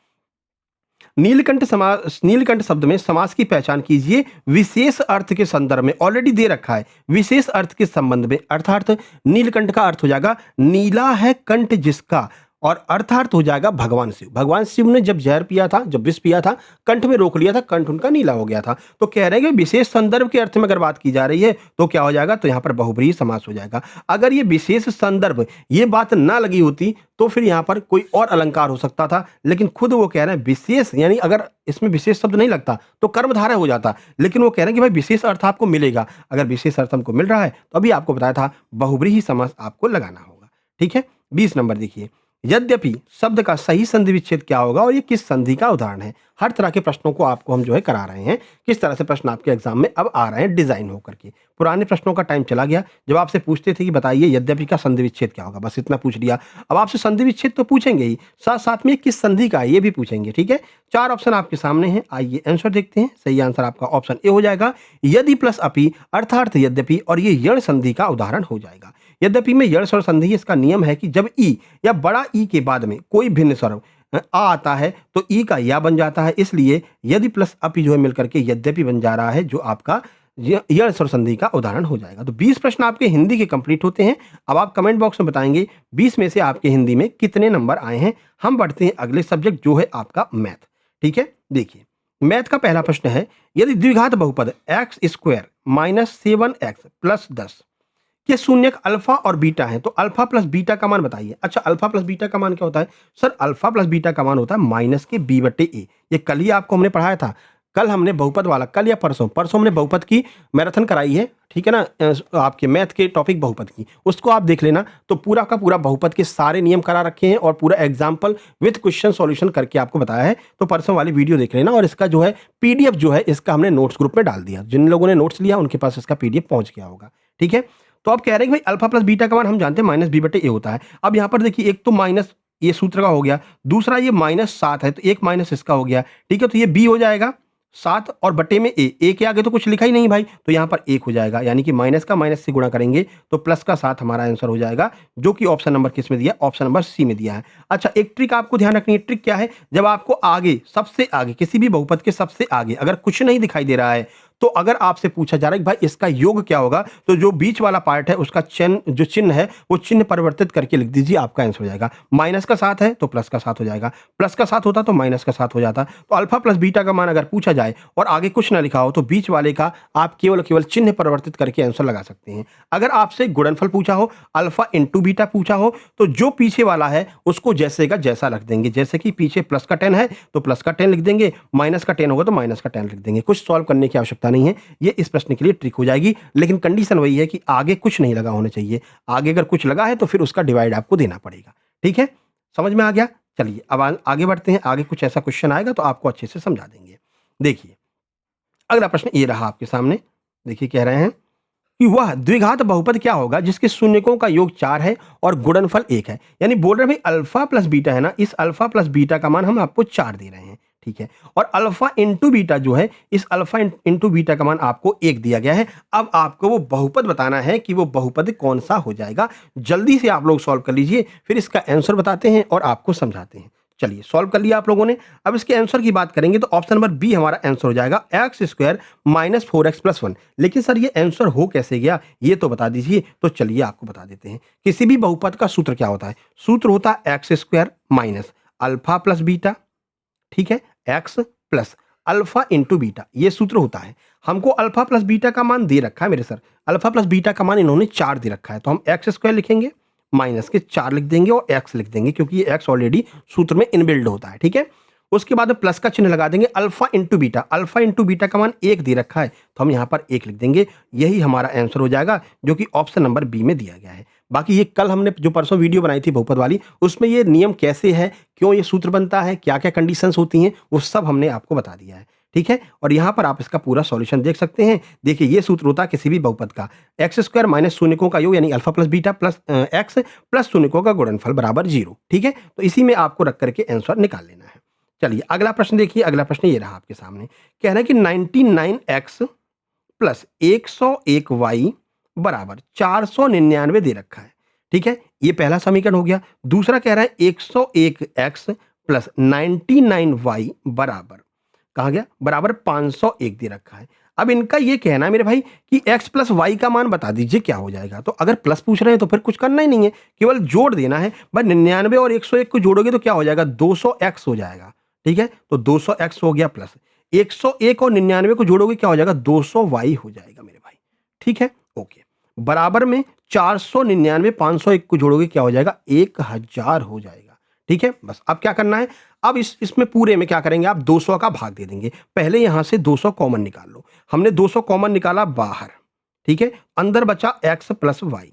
नीलकंठ शब्द में समास की पहचान कीजिए विशेष अर्थ के संदर्भ में। ऑलरेडी दे रखा है विशेष अर्थ के संबंध में। अर्थात नीलकंठ का अर्थ हो जाएगा नीला है कंठ जिसका, और अर्थार्थ हो जाएगा भगवान शिव। भगवान शिव ने जब जहर पिया था, जब विष पिया था, कंठ में रोक लिया था, कंठ उनका नीला हो गया था। तो कह रहे हैं कि विशेष संदर्भ के अर्थ में अगर बात की जा रही है तो क्या हो जाएगा? तो यहाँ पर बहुब्रीहि समास हो जाएगा। अगर ये विशेष संदर्भ ये बात ना लगी होती तो फिर यहाँ पर कोई और अलंकार हो सकता था, लेकिन खुद वो कह रहे हैं विशेष, यानी अगर इसमें विशेष शब्द नहीं लगता तो कर्मधारय हो जाता, लेकिन वो कह रहे हैं कि भाई विशेष अर्थ आपको मिलेगा। अगर विशेष अर्थ हमको मिल रहा है तो अभी आपको बताया था बहुब्रीहि समास आपको लगाना होगा। ठीक है, 20 नंबर देखिए, यद्यपि शब्द का सही संधि विच्छेद क्या होगा और ये किस संधि का उदाहरण है? हर तरह के प्रश्नों को आपको हम जो है करा रहे हैं, किस तरह से प्रश्न आपके एग्जाम में अब आ रहे हैं डिजाइन होकर के। पुराने प्रश्नों का टाइम चला गया जब आपसे पूछते थे कि बताइए यद्यपि का संधि विच्छेद क्या होगा, बस इतना पूछ लिया। अब आपसे संधि विच्छेद तो पूछेंगे ही, साथ साथ में किस संधि का है ये भी पूछेंगे। ठीक है, 4 ऑप्शन आपके सामने हैं, आइए आंसर देखते हैं। सही आंसर आपका ऑप्शन ए हो जाएगा, यदि प्लस अपि अर्थात यद्यपि, और ये यण संधि का उदाहरण हो जाएगा। यद्यपि में यण स्वर संधि, इसका नियम है कि जब ई या बड़ा ई के बाद में कोई भिन्न स्वर आ आता है तो ई का या बन जाता है, इसलिए यदि प्लस अपि जो है मिलकर के यद्यपि बन जा रहा है, जो आपका यण स्वर संधि का उदाहरण हो जाएगा। तो 20 प्रश्न आपके हिंदी के कंप्लीट होते हैं। अब आप कमेंट बॉक्स में बताएंगे 20 में से आपके हिंदी में कितने नंबर आए हैं। हम बढ़ते हैं अगले सब्जेक्ट जो है आपका मैथ। ठीक है, देखिए मैथ का पहला प्रश्न है, यदि द्विघात बहुपद x square minus 7x plus 10 के शून्यक अल्फा और बीटा है तो अल्फा प्लस बीटा का मान बताइए। अच्छा, अल्फा प्लस बीटा का मान क्या होता है? सर अल्फा प्लस बीटा का मान होता है माइनस के बी बटे ए। ये कल ही आपको हमने पढ़ाया था, कल हमने बहुपद वाला, कल या परसों हमने बहुपद की मैराथन कराई है। ठीक है ना, आपके मैथ के टॉपिक बहुपद की, उसको आप देख लेना। तो पूरा का पूरा बहुपद के सारे नियम करा रखे हैं और पूरा एग्जाम्पल विथ क्वेश्चन सॉल्यूशन करके आपको बताया है। तो परसों वाली वीडियो देख लेना, और इसका जो है पीडीएफ जो है इसका हमने नोट्स ग्रुप में डाल दिया। जिन लोगों ने नोट्स लिया उनके पास इसका पीडीएफ पहुंच गया होगा। ठीक है, तो आप कह रहे हैं कि भाई अल्फा प्लस बीटा का मान हम जानते हैं माइनस बी बटे ए होता है। अब यहाँ पर देखिए, एक तो माइनस ये सूत्र का हो गया, दूसरा ये -7 है तो एक माइनस इसका हो गया। ठीक है, तो ये बी हो जाएगा 7 और बटे में ए के आगे तो कुछ लिखा ही नहीं भाई, तो यहाँ पर 1 हो जाएगा, यानी कि माइनस का माइनस से गुणा करेंगे तो प्लस का 7 हमारा आंसर हो जाएगा, जो कि ऑप्शन नंबर किस में दिया? ऑप्शन नंबर सी में दिया है। अच्छा, एक ट्रिक आपको ध्यान रखनी है। ट्रिक क्या है? जब आपको आगे, सबसे आगे, किसी भी बहुपद के सबसे आगे अगर कुछ नहीं दिखाई दे रहा है तो अगर आपसे पूछा जा रहा है कि भाई इसका योग क्या होगा, तो जो बीच वाला पार्ट है उसका जो चिन्ह है वो चिन्ह परिवर्तित करके लिख दीजिए, आपका आंसर हो जाएगा। माइनस का साथ है तो प्लस का साथ हो जाएगा, प्लस का साथ होता तो माइनस का साथ हो जाता। तो अल्फा प्लस बीटा का मान अगर पूछा जाए और आगे कुछ ना लिखा हो तो बीच वाले का आप केवल चिन्ह परिवर्तित करके आंसर लगा सकते हैं। अगर आपसे गुणनफल पूछा हो, अल्फा इंटू बीटा पूछा हो, तो जो पीछे वाला है उसको जैसे का जैसा रख देंगे। जैसे कि पीछे प्लस का 10 है तो प्लस का 10 लिख देंगे, माइनस का 10 होगा तो माइनस का 10 लिख देंगे। कुछ सॉल्व करने की आवश्यकता नहीं है, ये इस प्रश्न के लिए ट्रिक हो जाएगी। लेकिन कंडीशन वही है कि आगे कुछ नहीं लगा होना चाहिए। आगे अगर कुछ लगा है तो फिर उसका डिवाइड आपको देना पड़ेगा। ठीक है, समझ में आ गया? चलिए अब आगे बढ़ते हैं। आगे कुछ ऐसा क्वेश्चन आएगा तो आपको अच्छे से समझा देंगे। देखिए अगला प्रश्न ये रहा आपके सामने। देखिए कह रहे हैं कि वह द्विघात बहुपद क्या होगा जिसके शून्यकों का योग 4 है और गुणनफल 1 है। यानी बोल रहे हैं भाई अल्फा प्लस बीटा है ना, इस अल्फा प्लस बीटा का मान हम आपको 4 दे रहे हैं। ठीक है, और अल्फा इंटू बीटा जो है, इस अल्फा इंटू बीटा का मान आपको 1 दिया गया है। अब आपको वो बहुपद बताना है कि वो बहुपद कौन सा हो जाएगा। जल्दी से आप लोग सॉल्व कर लीजिए, फिर इसका आंसर बताते हैं और आपको समझाते हैं। चलिए सॉल्व कर लिया आप लोगों ने। अब इसके आंसर की बात करेंगे तो ऑप्शन नंबर बी हमारा आंसर हो जाएगा x square minus 4x plus 1। लेकिन सर ये आंसर हो कैसे गया ये तो बता दीजिए। तो चलिए आपको बता देते हैं। किसी भी बहुपद का सूत्र क्या होता है? सूत्र होता है x square minus alpha plus beta, ठीक है, x plus alpha into beta, ये सूत्र होता है। हमको अल्फा प्लस बीटा का मान दे रखा है मेरे सर, अल्फा प्लस बीटा का मान इन्होंने 4 दे रखा है, तो हम एक्स स्क्वायर लिखेंगे, माइनस के 4 लिख देंगे और एक्स लिख देंगे क्योंकि ये एक्स ऑलरेडी सूत्र में इनबिल्ड होता है। ठीक है, उसके बाद में प्लस का चिन्ह लगा देंगे। Alpha into beta, alpha into beta का मान 1 दे रखा है तो हम यहाँ पर 1 लिख देंगे। यही हमारा आंसर हो जाएगा जो कि ऑप्शन नंबर बी में दिया गया है। बाकी ये कल हमने जो परसों वीडियो बनाई थी बहुपद वाली, उसमें ये नियम कैसे है, क्यों ये सूत्र बनता है, क्या क्या कंडीशंस होती हैं, वो सब हमने आपको बता दिया है। ठीक है, और यहाँ पर आप इसका पूरा सॉल्यूशन देख सकते हैं। देखिए ये सूत्र होता है किसी भी बहुपद का, एक्स स्क्वायर माइनस शून्यकों का योग यानी alpha plus beta plus x plus शून्यकों का गुणनफल बराबर 0। ठीक है, तो इसी में आपको रख करके आंसर निकाल लेना है। चलिए अगला प्रश्न देखिए। अगला प्रश्न ये रहा आपके सामने। कह रहा है कि 99x प्लस 101y बराबर 499 दे रखा है। ठीक है, ये पहला समीकरण हो गया। दूसरा कह रहा है 101x प्लस 99y बराबर, कहा गया, बराबर 501 दे रखा है। अब इनका ये कहना है मेरे भाई कि x प्लस वाई का मान बता दीजिए क्या हो जाएगा। तो अगर प्लस पूछ रहे हैं तो फिर कुछ करना ही नहीं है, केवल जोड़ देना है। भाई 99 और 101 को जोड़ोगे तो क्या हो जाएगा? 200x हो जाएगा। ठीक है, तो 200x हो गया, प्लस 101 और 99 को जोड़ोगे क्या हो जाएगा? 200y हो जाएगा मेरे भाई। ठीक है, ओके, बराबर में 499 501 को जोड़ोगे क्या हो जाएगा? 1000 हो जाएगा। ठीक है, बस अब क्या करना है, अब इसमें पूरे में क्या करेंगे आप? 200 का भाग दे देंगे। पहले यहां से 200 कॉमन निकाल लो। हमने 200 कॉमन निकाला बाहर, ठीक है, अंदर बचा x प्लस वाई।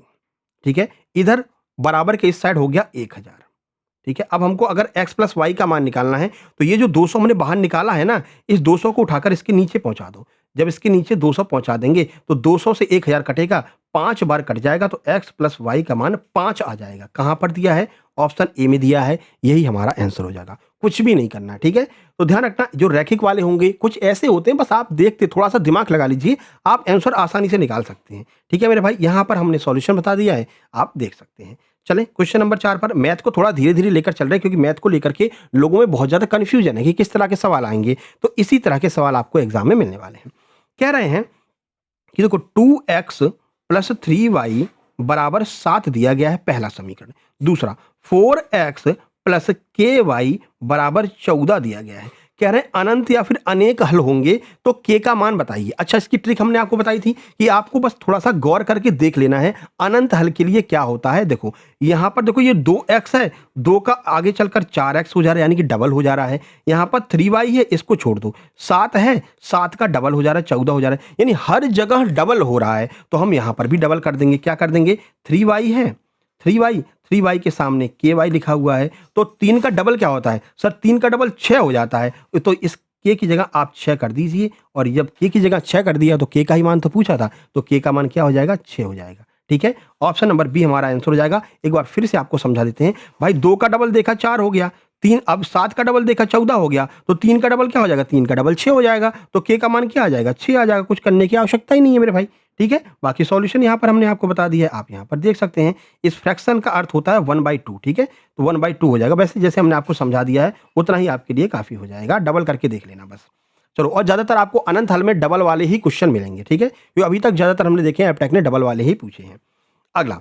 ठीक है, इधर बराबर के इस साइड हो गया 1000। ठीक है, अब हमको अगर x प्लस वाई का मान निकालना है तो ये जो 200 हमने बाहर निकाला है ना, इस 200 को उठाकर इसके नीचे पहुंचा दो। जब इसके नीचे 200 पहुंचा देंगे तो 200 से 1000 कटेगा, 5 बार कट जाएगा तो x प्लस वाई का मान 5 आ जाएगा। कहां पर दिया है? ऑप्शन ए में दिया है। यही हमारा आंसर हो जाएगा, कुछ भी नहीं करना है। ठीक है, तो ध्यान रखना, जो रैखिक वाले होंगे कुछ ऐसे होते हैं, बस आप देखते थोड़ा सा दिमाग लगा लीजिए, आप आंसर आसानी से निकाल सकते हैं। ठीक है मेरे भाई, यहां पर हमने सॉल्यूशन बता दिया है, आप देख सकते हैं। चलें क्वेश्चन नंबर 4 पर। मैथ को थोड़ा धीरे धीरे लेकर चल रहे हैं क्योंकि मैथ को लेकर के लोगों में बहुत ज्यादा कंफ्यूजन है कि किस तरह के सवाल आएंगे। तो इसी तरह के सवाल आपको एग्जाम में मिलने वाले हैं। कह रहे हैं कि देखो 2x प्लस 3y बराबर 7 दिया गया है, पहला समीकरण। दूसरा 4x प्लस ky बराबर 14 दिया गया है। कह रहे हैं अनंत या फिर अनेक हल होंगे तो k का मान बताइए। अच्छा, इसकी ट्रिक हमने आपको बताई थी कि आपको बस थोड़ा सा गौर करके देख लेना है अनंत हल के लिए क्या होता है। देखो यहां पर देखो ये 2x है, 2 का आगे चलकर 4x हो जा रहा है यानी कि डबल हो जा रहा है। यहां पर 3y है, इसको छोड़ दो, 7 है, 7 का डबल हो जा रहा है, 14 हो जा रहा है, यानी हर जगह डबल हो रहा है। तो हम यहां पर भी डबल कर देंगे। क्या कर देंगे? 3y है, 3y के सामने ky लिखा हुआ है, तो 3 का डबल क्या होता है सर? 3 का डबल 6 हो जाता है। तो इस k की जगह आप 6 कर दीजिए, और जब k की जगह 6 कर दिया तो k का ही मान तो पूछा था, तो k का मान क्या हो जाएगा? 6 हो जाएगा। ठीक है, ऑप्शन नंबर बी हमारा आंसर हो जाएगा। एक बार फिर से आपको समझा देते हैं। भाई 2 का डबल देखा 4 हो गया, 3 अब 7 का डबल देखा 14 हो गया, तो 3 का डबल क्या हो जाएगा? 3 का डबल 6 हो जाएगा। तो k का मान क्या आ जाएगा? 6 आ जाएगा। कुछ करने की आवश्यकता ही नहीं है मेरे भाई। ठीक है, बाकी सॉल्यूशन यहाँ पर हमने आपको बता दिया है, आप यहाँ पर देख सकते हैं। इस फ्रैक्शन का अर्थ होता है 1/2। ठीक है, तो 1/2 हो जाएगा। वैसे जैसे हमने आपको समझा दिया है उतना ही आपके लिए काफी हो जाएगा, डबल करके देख लेना बस। चलो, और ज़्यादातर आपको अनंत हल में डबल वाले ही क्वेश्चन मिलेंगे, ठीक है, क्योंकि अभी तक ज़्यादातर हमने देखे हैं एप्टेक ने डबल वाले ही पूछे हैं। अगला,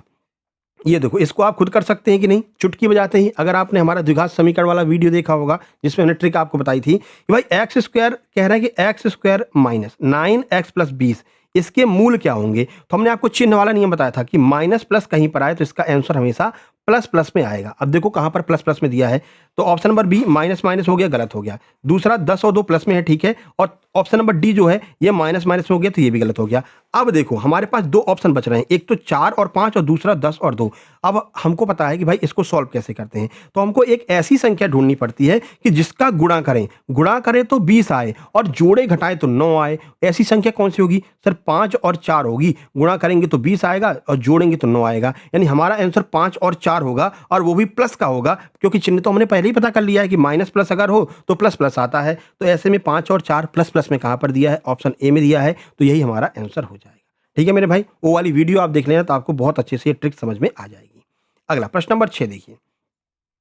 ये देखो, इसको आप खुद कर सकते हैं कि नहीं, चुटकी बजाते ही। अगर आपने हमारा द्विघात समीकरण वाला वीडियो देखा होगा जिसमें हमने ट्रिक आपको बताई थी कि भाई एक्स स्क्वायर कह रहा है कि x square minus 9x plus 20 इसके मूल क्या होंगे। तो हमने आपको चिन्ह वाला नियम बताया था कि माइनस प्लस कहीं पर आए तो इसका आंसर हमेशा प्लस प्लस में आएगा। अब देखो कहां पर प्लस प्लस में दिया है, तो option number B minus minus हो गया, गलत हो गया। दूसरा 10 और 2 प्लस में है, ठीक है, और ऑप्शन नंबर डी जो है ये माइनस माइनस हो गया, तो ये भी गलत हो गया। अब देखो हमारे पास दो ऑप्शन बच रहे हैं, एक तो 4 और 5 और दूसरा 10 और 2। अब हमको पता है कि भाई इसको सॉल्व कैसे करते हैं, तो हमको एक ऐसी संख्या ढूंढनी पड़ती है कि जिसका गुणा करें तो 20 आए और जोड़े घटाएं तो 9 आए। ऐसी संख्या कौन सी होगी सर, 5 और 4 होगी, गुणा करेंगे तो 20 आएगा और जोड़ेंगे तो 9 आएगा, यानी हमारा आंसर 5 और 4 होगा, और वो भी प्लस का होगा, क्योंकि चिन्ह तो हमने पहले ही पता कर लिया है कि माइनस प्लस अगर हो तो प्लस प्लस आता है। तो ऐसे में 5 और 4 प्लस प्लस में कहां पर दिया है, ऑप्शन ए में दिया है, तो यही हमारा आंसर हो जाएगा। ठीक है मेरे भाई, वो वाली वीडियो आप देख लेना तो आपको बहुत अच्छे से ये ट्रिक समझ में आ जाएगी। अगला प्रश्न नंबर 6 देखिए,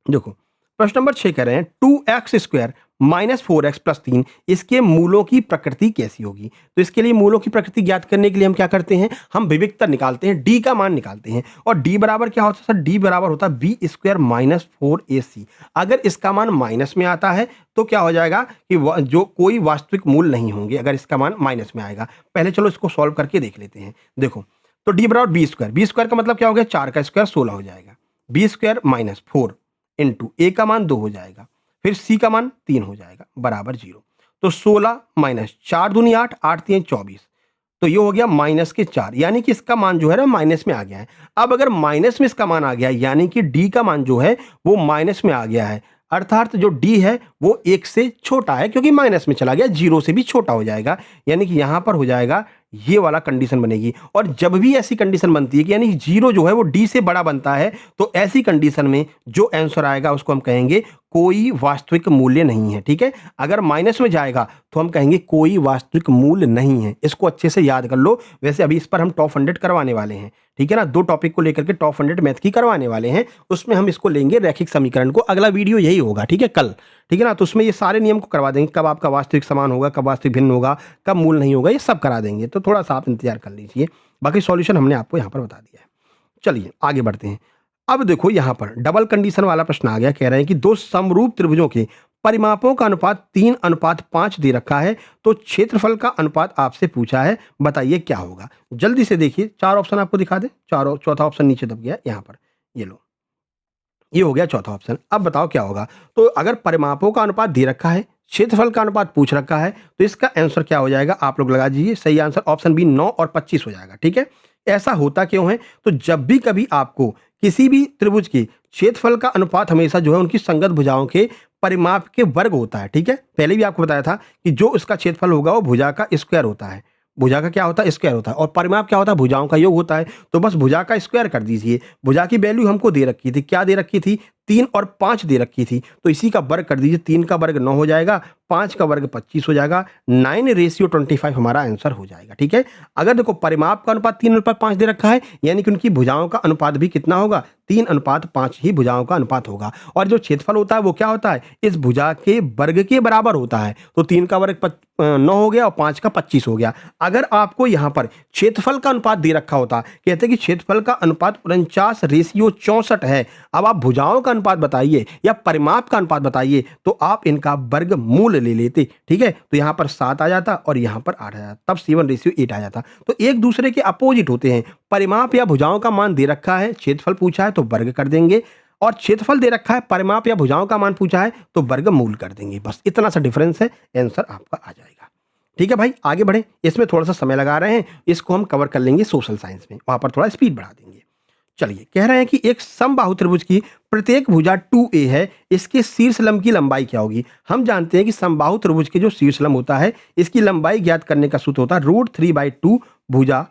देखो प्रश्न नंबर 6 कह रहे हैं 2x square minus 4x plus 3 इसके मूलों की प्रकृति कैसी होगी। तो इसके लिए मूलों की प्रकृति ज्ञात करने के लिए हम क्या करते हैं, हम विविक्तर निकालते हैं, डी का मान निकालते हैं, और डी बराबर क्या होता है सर, डी बराबर होता है बी स्क्वायर माइनस 4ac। अगर इसका मान माइनस में आता है तो क्या हो जाएगा कि जो कोई वास्तविक मूल नहीं होंगे अगर इसका मान माइनस में आएगा। पहले चलो इसको सॉल्व करके देख लेते हैं। देखो तो डी बराबर बी स्क्वायर का मतलब क्या हो गया, 4 का स्क्वायर 16 हो जाएगा, बी स्क्वायर माइनस 4 इंटू ए का मान 2 हो जाएगा, फिर सी का मान 3 हो जाएगा बराबर 0। तो 16 माइनस 4 दूनी 8, 8 3 24, तो ये हो गया माइनस के 4, यानी कि इसका मान जो है ना माइनस में आ गया है। अब अगर माइनस में इसका मान आ गया यानी कि डी का मान जो है वो माइनस में आ गया है, अर्थात जो डी है वो 1 से छोटा है, क्योंकि माइनस में चला गया, 0 से भी छोटा हो जाएगा, यानी कि यहां पर हो जाएगा ये वाला कंडीशन बनेगी। और जब भी ऐसी कंडीशन बनती है कि यानी 0 जो है वो डी से बड़ा बनता है, तो ऐसी कंडीशन में जो आंसर आएगा उसको हम कहेंगे कोई वास्तविक मूल्य नहीं है। ठीक है, अगर माइनस में जाएगा तो हम कहेंगे कोई वास्तविक मूल्य नहीं है। इसको अच्छे से याद कर लो। वैसे अभी इस पर हम टॉप 100 करवाने वाले हैं, ठीक है ना, 2 टॉपिक को लेकर के टॉप 100 मैथ की करवाने वाले हैं, उसमें हम इसको लेंगे रैखिक समीकरण को। अगला वीडियो यही होगा, ठीक है, कल, ठीक है ना, तो उसमें ये सारे नियम को करवा देंगे, कब आपका वास्तविक समान होगा, कब वास्तविक भिन्न होगा, कब मूल नहीं होगा, ये सब करा देंगे। तो थोड़ा सा आप इंतजार कर लीजिए, बाकी सॉल्यूशन हमने आपको यहाँ पर बता दिया है। चलिए आगे बढ़ते हैं। अब देखो यहाँ पर डबल कंडीशन वाला प्रश्न आ गया, कह रहे हैं कि दो समरूप त्रिभुजों के परिमापों का अनुपात 3:5 दे रखा है, तो क्षेत्रफल का अनुपात आपसे पूछा है, बताइए क्या होगा। जल्दी से देखिए, 4 ऑप्शन आपको दिखा दे, चारों, चौथा ऑप्शन नीचे दब गया यहाँ पर, ये लो, ये हो गया चौथा ऑप्शन। अब बताओ क्या होगा। तो अगर परिमापों का अनुपात दे रखा है, क्षेत्रफल का अनुपात पूछ रखा है, तो इसका आंसर क्या हो जाएगा, आप लोग लगा दीजिए। सही आंसर ऑप्शन बी 9 और 25 हो जाएगा। ठीक है, ऐसा होता क्यों है, तो जब भी कभी आपको किसी भी त्रिभुज के क्षेत्रफल का अनुपात हमेशा जो है उनकी संगत भुजाओं के परिमाप के वर्ग होता है। ठीक है, पहले भी आपको बताया था कि जो उसका क्षेत्रफल होगा वो भुजा का स्क्वायर होता है। भुजा का क्या होता है, स्क्वायर होता है, और परिमाप क्या होता है, भुजाओं का योग होता है। तो बस भुजा का स्क्वायर कर दीजिए। भुजा की वैल्यू हमको दे रखी थी, क्या दे रखी थी, 3 और 5 दे रखी थी, तो इसी का वर्ग कर दीजिए। 3 का वर्ग 9 हो जाएगा, 5 का वर्ग 25 हो जाएगा, 9:25 हमारा आंसर हो जाएगा। ठीक है, अगर देखो परिमाप का अनुपात 3:5 दे रखा है, यानी कि उनकी भुजाओं का अनुपात भी कितना होगा, 3:5 ही भुजाओं का अनुपात होगा। और जो क्षेत्रफल होता है वो क्या होता है, इस भुजा के वर्ग के बराबर होता है। तो 3 का वर्ग 9 हो गया और 5 का 25 हो गया। अगर आपको यहाँ पर क्षेत्रफल का अनुपात दे रखा होता, कहते हैं कि क्षेत्रफल का अनुपात 49:64 है, अब आप भुजाओं का अनुपात बताइए या परिमाप का अनुपात बताइए, तो आप इनका वर्ग मूल ले लेते। ठीक है, तो यहाँ पर 7 आ जाता और यहाँ पर 8 आ जाता, तब 7:8 आ जाता। तो एक दूसरे के अपोजिट होते हैं। परिमाप या भुजाओं का मान दे रखा है, क्षेत्रफल पूछा है तो वर्ग कर देंगे, और क्षेत्रफल दे रखा है, परिमाप या भुजाओं का मान पूछा है तो वर्ग मूल कर देंगे। बस इतना सा डिफरेंस है, आंसर आपका आ जाएगा। ठीक है भाई, आगे बढ़े। इसमें थोड़ा सा समय लगा रहे हैं, इसको हम कवर कर लेंगे सोशल साइंस में, वहां पर थोड़ा स्पीड बढ़ा देंगे। चलिए, कह रहे हैं कि एक समबाहु त्रिभुज की प्रत्येक भुजा 2a है, इसके शीर्ष लंब की लंबाई क्या होगी। हम जानते हैं कि समबाहु त्रिभुज के जो शीर्ष लंब होता है, इसकी लंबाई ज्ञात करने का सूत्र होता है √3/2 भुजा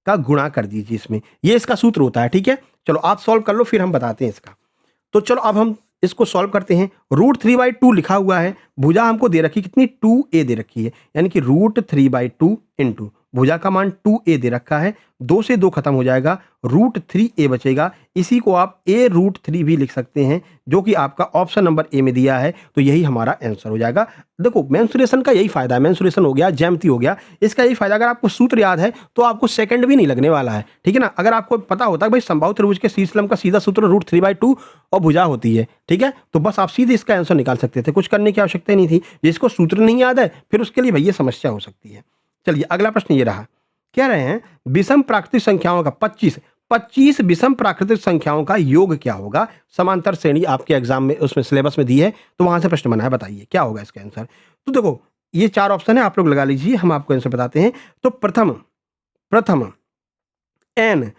का गुणा कर दीजिए इसमें, ये इसका सूत्र होता है। ठीक है, चलो आप सॉल्व कर लो, फिर हम बताते हैं इसका। तो चलो अब हम इसको सॉल्व करते हैं। √3/2 लिखा हुआ है, भुजा हमको दे रखी कितनी, 2a दे रखी है, यानी कि √3/2 इंटू भुजा का मान 2a दे रखा है, 2 से 2 खत्म हो जाएगा, √3a बचेगा। इसी को आप a√3 भी लिख सकते हैं, जो कि आपका ऑप्शन नंबर ए में दिया है। तो यही हमारा आंसर हो जाएगा। देखो मेंसुरेशन का यही फायदा है, मेंसुरेशन हो गया, ज्यामिति हो गया, इसका यही फायदा, अगर आपको सूत्र याद है तो आपको सेकंड भी नहीं लगने वाला है, ठीक है ना। अगर आपको पता होता है भाई समबाहु त्रिभुज के शीर्ष लंब का सीधा सूत्र √3/2 और भुजा होती है, ठीक है, तो बस आप सीधे इसका आंसर निकाल सकते थे, कुछ करने की आवश्यकता नहीं थी। जिसको सूत्र नहीं याद है फिर उसके लिए भैया समस्या हो सकती है। चलिए अगला प्रश्न ये रहा, कह रहे हैं विषम प्राकृतिक संख्याओं का 25 विषम प्राकृतिक संख्याओं का योग क्या होगा। समांतर श्रेणी आपके एग्जाम में उसमें सिलेबस में दी है, तो वहां से प्रश्न बना है, बताइए क्या होगा इसका आंसर। तो देखो ये 4 ऑप्शन है, आप लोग लगा लीजिए, हम आपको आंसर बताते हैं। तो प्रथम n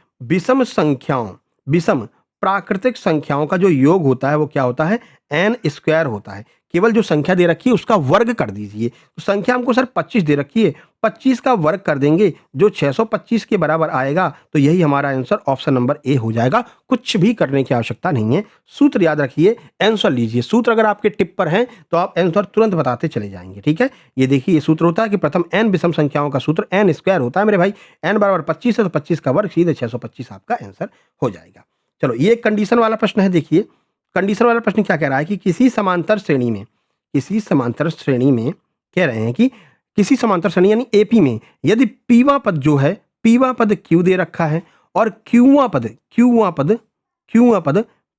विषम प्राकृतिक संख्याओं का जो योग होता है वो क्या होता है, n² होता है। केवल जो संख्या दे रखी है उसका वर्ग कर दीजिए। तो संख्या हमको सर 25 दे रखी है, 25 का वर्ग कर देंगे जो 625 के बराबर आएगा। तो यही हमारा आंसर ऑप्शन नंबर ए हो जाएगा। कुछ भी करने की आवश्यकता नहीं है, सूत्र याद रखिए, आंसर लीजिए। सूत्र अगर आपके टिप पर हैं तो आप आंसर तुरंत बताते चले जाएंगे, ठीक है। ये देखिए ये सूत्र होता है कि प्रथम n विषम संख्याओं का सूत्र n² होता है मेरे भाई, n बराबर 25 है तो 25 का वर्ग सीधे 625 आपका आंसर हो जाएगा। चलो ये एक कंडीशन वाला प्रश्न है। देखिए कंडीशन वाला प्रश्न क्या कह रहा है कि किसी समांतर श्रेणी में कह रहे हैं कि किसी समांतर श्रेणी यानी एपी में यदि पीवा पद जो है, पीवा पद क्यू दे रखा है और क्यूवा पद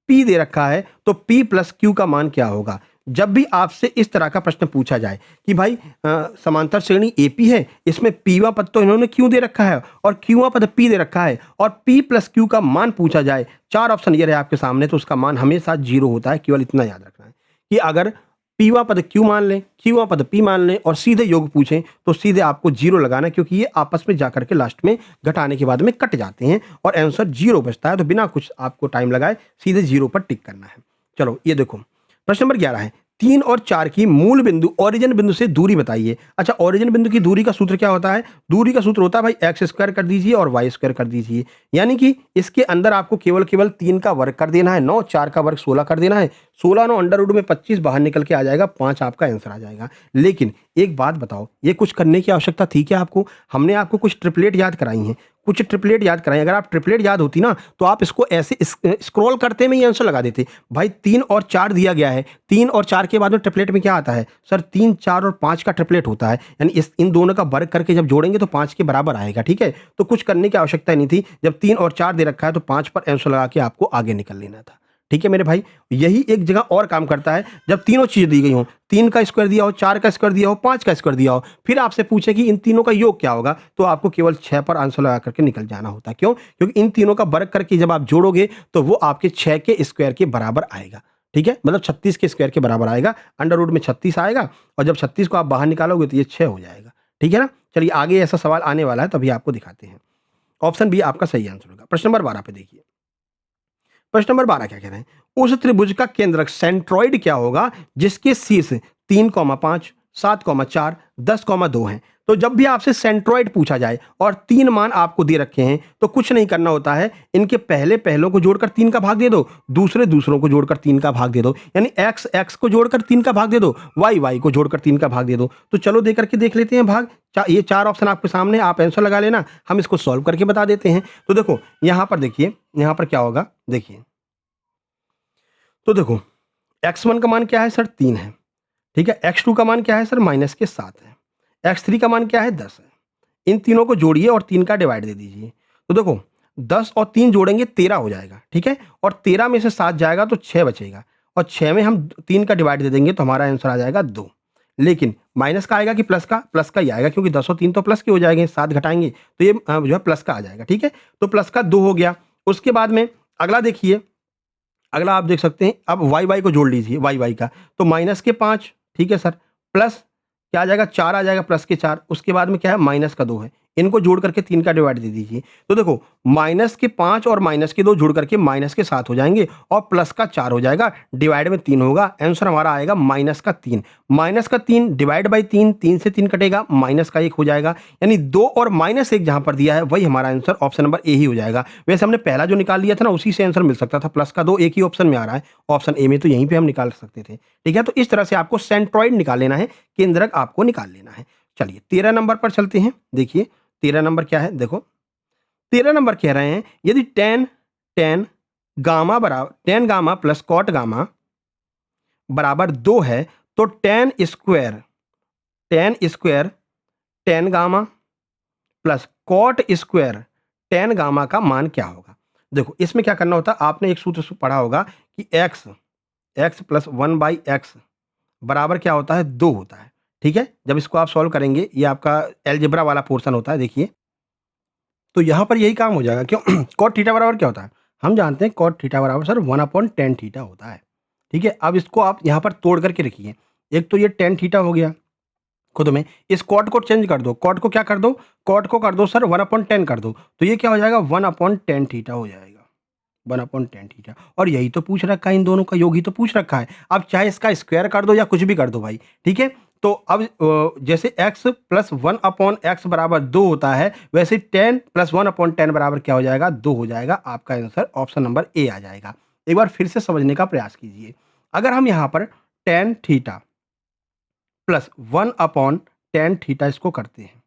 पी दे रखा है, तो पी प्लस क्यू का मान क्या होगा। जब भी आपसे इस तरह का प्रश्न पूछा जाए कि भाई समांतर श्रेणी एपी है, इसमें पीवा पद तो इन्होंने क्यू दे रखा है और क्यूवा पद पी दे रखा है, और पी प्लस क्यू का मान पूछा जाए, 4 ऑप्शन ये रहे आपके सामने, तो उसका मान हमेशा 0 होता है। केवल इतना याद रखना है कि अगर पीवा पद क्यू मान लें, क्यूवा पद पी मान लें और सीधे योग पूछें तो सीधे आपको 0 लगाना है, क्योंकि ये आपस में जाकर के लास्ट में घटाने के बाद में कट जाते हैं और आंसर 0 बचता है। तो बिना कुछ आपको टाइम लगाए सीधे 0 पर टिक करना है। चलो ये देखो प्रश्न नंबर 11 है, 3 और 4 की मूल बिंदु ओरिजिन बिंदु से दूरी बताइए। अच्छा ओरिजिन बिंदु की दूरी का सूत्र क्या होता है, दूरी का सूत्र होता है भाई x² कर दीजिए और y² कर दीजिए। यानी कि इसके अंदर आपको केवल 3 का वर्ग कर देना है, 9, 4 का वर्ग 16 कर देना है, 16 9 अंडर में 25 बाहर निकल के आ जाएगा, 5 आपका आंसर आ जाएगा। लेकिन एक बात बताओ, ये कुछ करने की आवश्यकता थी क्या आपको। हमने आपको कुछ ट्रिपलेट याद कराई हैं, कुछ ट्रिपलेट याद कराई। अगर आप ट्रिपलेट याद होती ना तो आप इसको ऐसे स्क्रॉल करते में ही आंसर लगा देते। भाई 3 और 4 दिया गया है, 3 और 4 के बाद में ट्रिपलेट में क्या आता है सर, 3 4 और 5 का ट्रिपलेट होता है, यानी इन दोनों का वर्ग करके जब जोड़ेंगे तो 5 के बराबर आएगा, ठीक है। तो कुछ करने की आवश्यकता नहीं थी, जब 3 और 4 दे रखा है तो 5 पर आंसर लगा के आपको आगे निकल लेना था, ठीक है मेरे भाई। यही एक जगह और काम करता है, जब तीनों चीजें दी गई हो, 3 का स्क्वायर दिया हो, 4 का स्क्वायर दिया हो, 5 का स्क्वायर दिया हो, फिर आपसे पूछे कि इन तीनों का योग क्या होगा, तो आपको केवल 6 पर आंसर लगा करके निकल जाना होता है। क्यों, क्योंकि इन तीनों का वर्ग करके जब आप जोड़ोगे तो वो आपके 6 के स्क्वायर के बराबर आएगा, ठीक है, मतलब 36 के स्क्वायर के बराबर आएगा। अंडर रूट में 36 आएगा और जब 36 को आप बाहर निकालोगे तो ये 6 हो जाएगा, ठीक है ना। चलिए आगे ऐसा सवाल आने वाला है, तभी आपको दिखाते हैं। ऑप्शन बी आपका सही आंसर होगा। प्रश्न नंबर 12 पे देखिए, प्रश्न नंबर 12 क्या कह रहे हैं, उस त्रिभुज का केंद्रक सेंट्रॉइड क्या होगा जिसके शीर्ष 3,5 7,4 10,2 हैं। तो जब भी आपसे सेंट्रॉइड पूछा जाए और 3 मान आपको दे रखे हैं तो कुछ नहीं करना होता है, इनके पहले पहलों को जोड़कर 3 का भाग दे दो, दूसरे दूसरों को जोड़कर 3 का भाग दे दो, यानी x x को जोड़कर 3 का भाग दे दो, y y को जोड़कर 3 का भाग दे दो। तो चलो देकर के देख लेते हैं भाग। ये 4 ऑप्शन आपके सामने, आप आंसर लगा लेना, हम इसको सॉल्व करके बता देते हैं। तो देखो यहां पर देखिए, यहां पर क्या होगा देखिए, तो देखो x1 का मान क्या है सर 3 है, ठीक है, x2 का मान क्या है सर -7 है, x3 का मान क्या है 10 है। इन तीनों को जोड़िए और 3 का डिवाइड दे दीजिए। तो देखो 10 और 3 जोड़ेंगे 13 हो जाएगा, ठीक है, और 13 में से 7 जाएगा तो 6 बचेगा, और 6 में हम 3 का डिवाइड दे देंगे तो हमारा आंसर आ जाएगा 2। लेकिन माइनस का आएगा कि प्लस का, प्लस का ही आएगा, क्योंकि 10 और 3 तो प्लस के हो जाएंगे, 7 घटाएंगे तो ये जो है प्लस का आ जाएगा, ठीक है। तो प्लस का 2 हो गया। उसके बाद में अगला देखिए, अगला आप देख सकते हैं, अब वाई वाई को जोड़ लीजिए, वाई वाई का, तो -5, ठीक है सर, प्लस क्या आ जाएगा 4 आ जाएगा, प्लस के 4, उसके बाद में क्या है -2 है, इनको जोड़ करके 3 का डिवाइड दे दीजिए। तो देखो -5 और -2 जोड़ करके -7 हो जाएंगे और प्लस का 4 हो जाएगा, डिवाइड में 3 होगा, आंसर हमारा आएगा -3 डिवाइड बाई 3, 3 से 3 कटेगा, -1 हो जाएगा, यानी 2 और -1 जहां पर दिया है वही हमारा आंसर ऑप्शन नंबर ए ही हो जाएगा। वैसे हमने पहला जो निकाल लिया था ना उसी से आंसर मिल सकता था, +2 एक ही ऑप्शन में आ रहा है, ऑप्शन ए में, तो यहीं पे हम निकाल सकते थे, ठीक है। तो इस तरह से आपको सेंट्रॉइड निकाल लेना है, केंद्रक आपको निकाल लेना है। चलिए 13 नंबर पर चलते हैं। देखिए 13 नंबर क्या है देखो, 13 नंबर कह रहे हैं यदि tan gamma plus cot gamma बराबर 2 है तो tan square ten gamma plus cot square ten gamma का मान क्या होगा। देखो इसमें क्या करना होता है, आपने एक सूत्र पढ़ा होगा कि एक्स प्लस 1/x बराबर क्या होता है, 2 होता है। ठीक है, जब इसको आप सॉल्व करेंगे, ये आपका अलजेब्रा वाला पोर्शन होता है, देखिए तो यहाँ पर यही काम हो जाएगा। क्यों? कॉट थीटा बराबर क्या होता है, हम जानते हैं कॉट थीटा बराबर सर 1/tan थीटा होता है। ठीक है, अब इसको आप यहाँ पर तोड़ करके रखिए, एक तो ये tan थीटा हो गया खुद में, इस कॉट को चेंज कर दो, कॉट को क्या कर दो, कॉट को कर दो सर 1/tan कर दो, तो ये क्या हो जाएगा 1/tan थीटा हो जाएगा, 1/tan थीटा। और यही तो पूछ रखा है, इन दोनों का योग ही तो पूछ रखा है। अब चाहे इसका स्क्वायर कर दो या कुछ भी कर दो भाई, ठीक है। तो अब जैसे x प्लस 1/x बराबर 2 होता है, वैसे 10 प्लस 1/10 बराबर क्या हो जाएगा, 2 हो जाएगा। आपका आंसर ऑप्शन नंबर ए आ जाएगा। एक बार फिर से समझने का प्रयास कीजिए। अगर हम यहाँ पर tan theta plus 1/tan theta इसको करते हैं,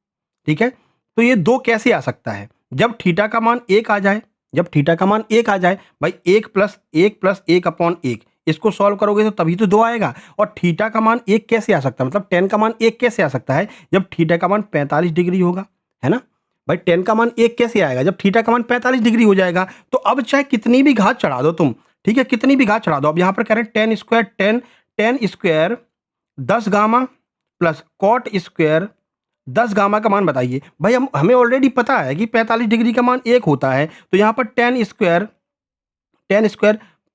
ठीक है, तो ये 2 कैसे आ सकता है, जब थीटा का मान 1 आ जाए, जब थीटा का मान 1 आ जाए भाई, 1 प्लस 1/1 इसको सॉल्व करोगे तो तभी तो 2 आएगा। और थीटा का मान 1 कैसे आ सकता है, मतलब tan का मान 1 कैसे आ सकता है, जब थीटा का मान 45 डिग्री होगा, है ना भाई। tan का मान 1 कैसे आएगा, जब थीटा का मान 45 डिग्री हो जाएगा। तो अब चाहे कितनी भी घात चढ़ा दो तुम, ठीक है, कितनी भी घात चढ़ा दो। अब यहाँ पर कह रहे हैं tan square 10 gamma plus cot square 10 gamma का मान बताइए। भाई हमें ऑलरेडी पता है कि 45 डिग्री का मान 1 होता है, तो यहाँ पर tan स्क्वायर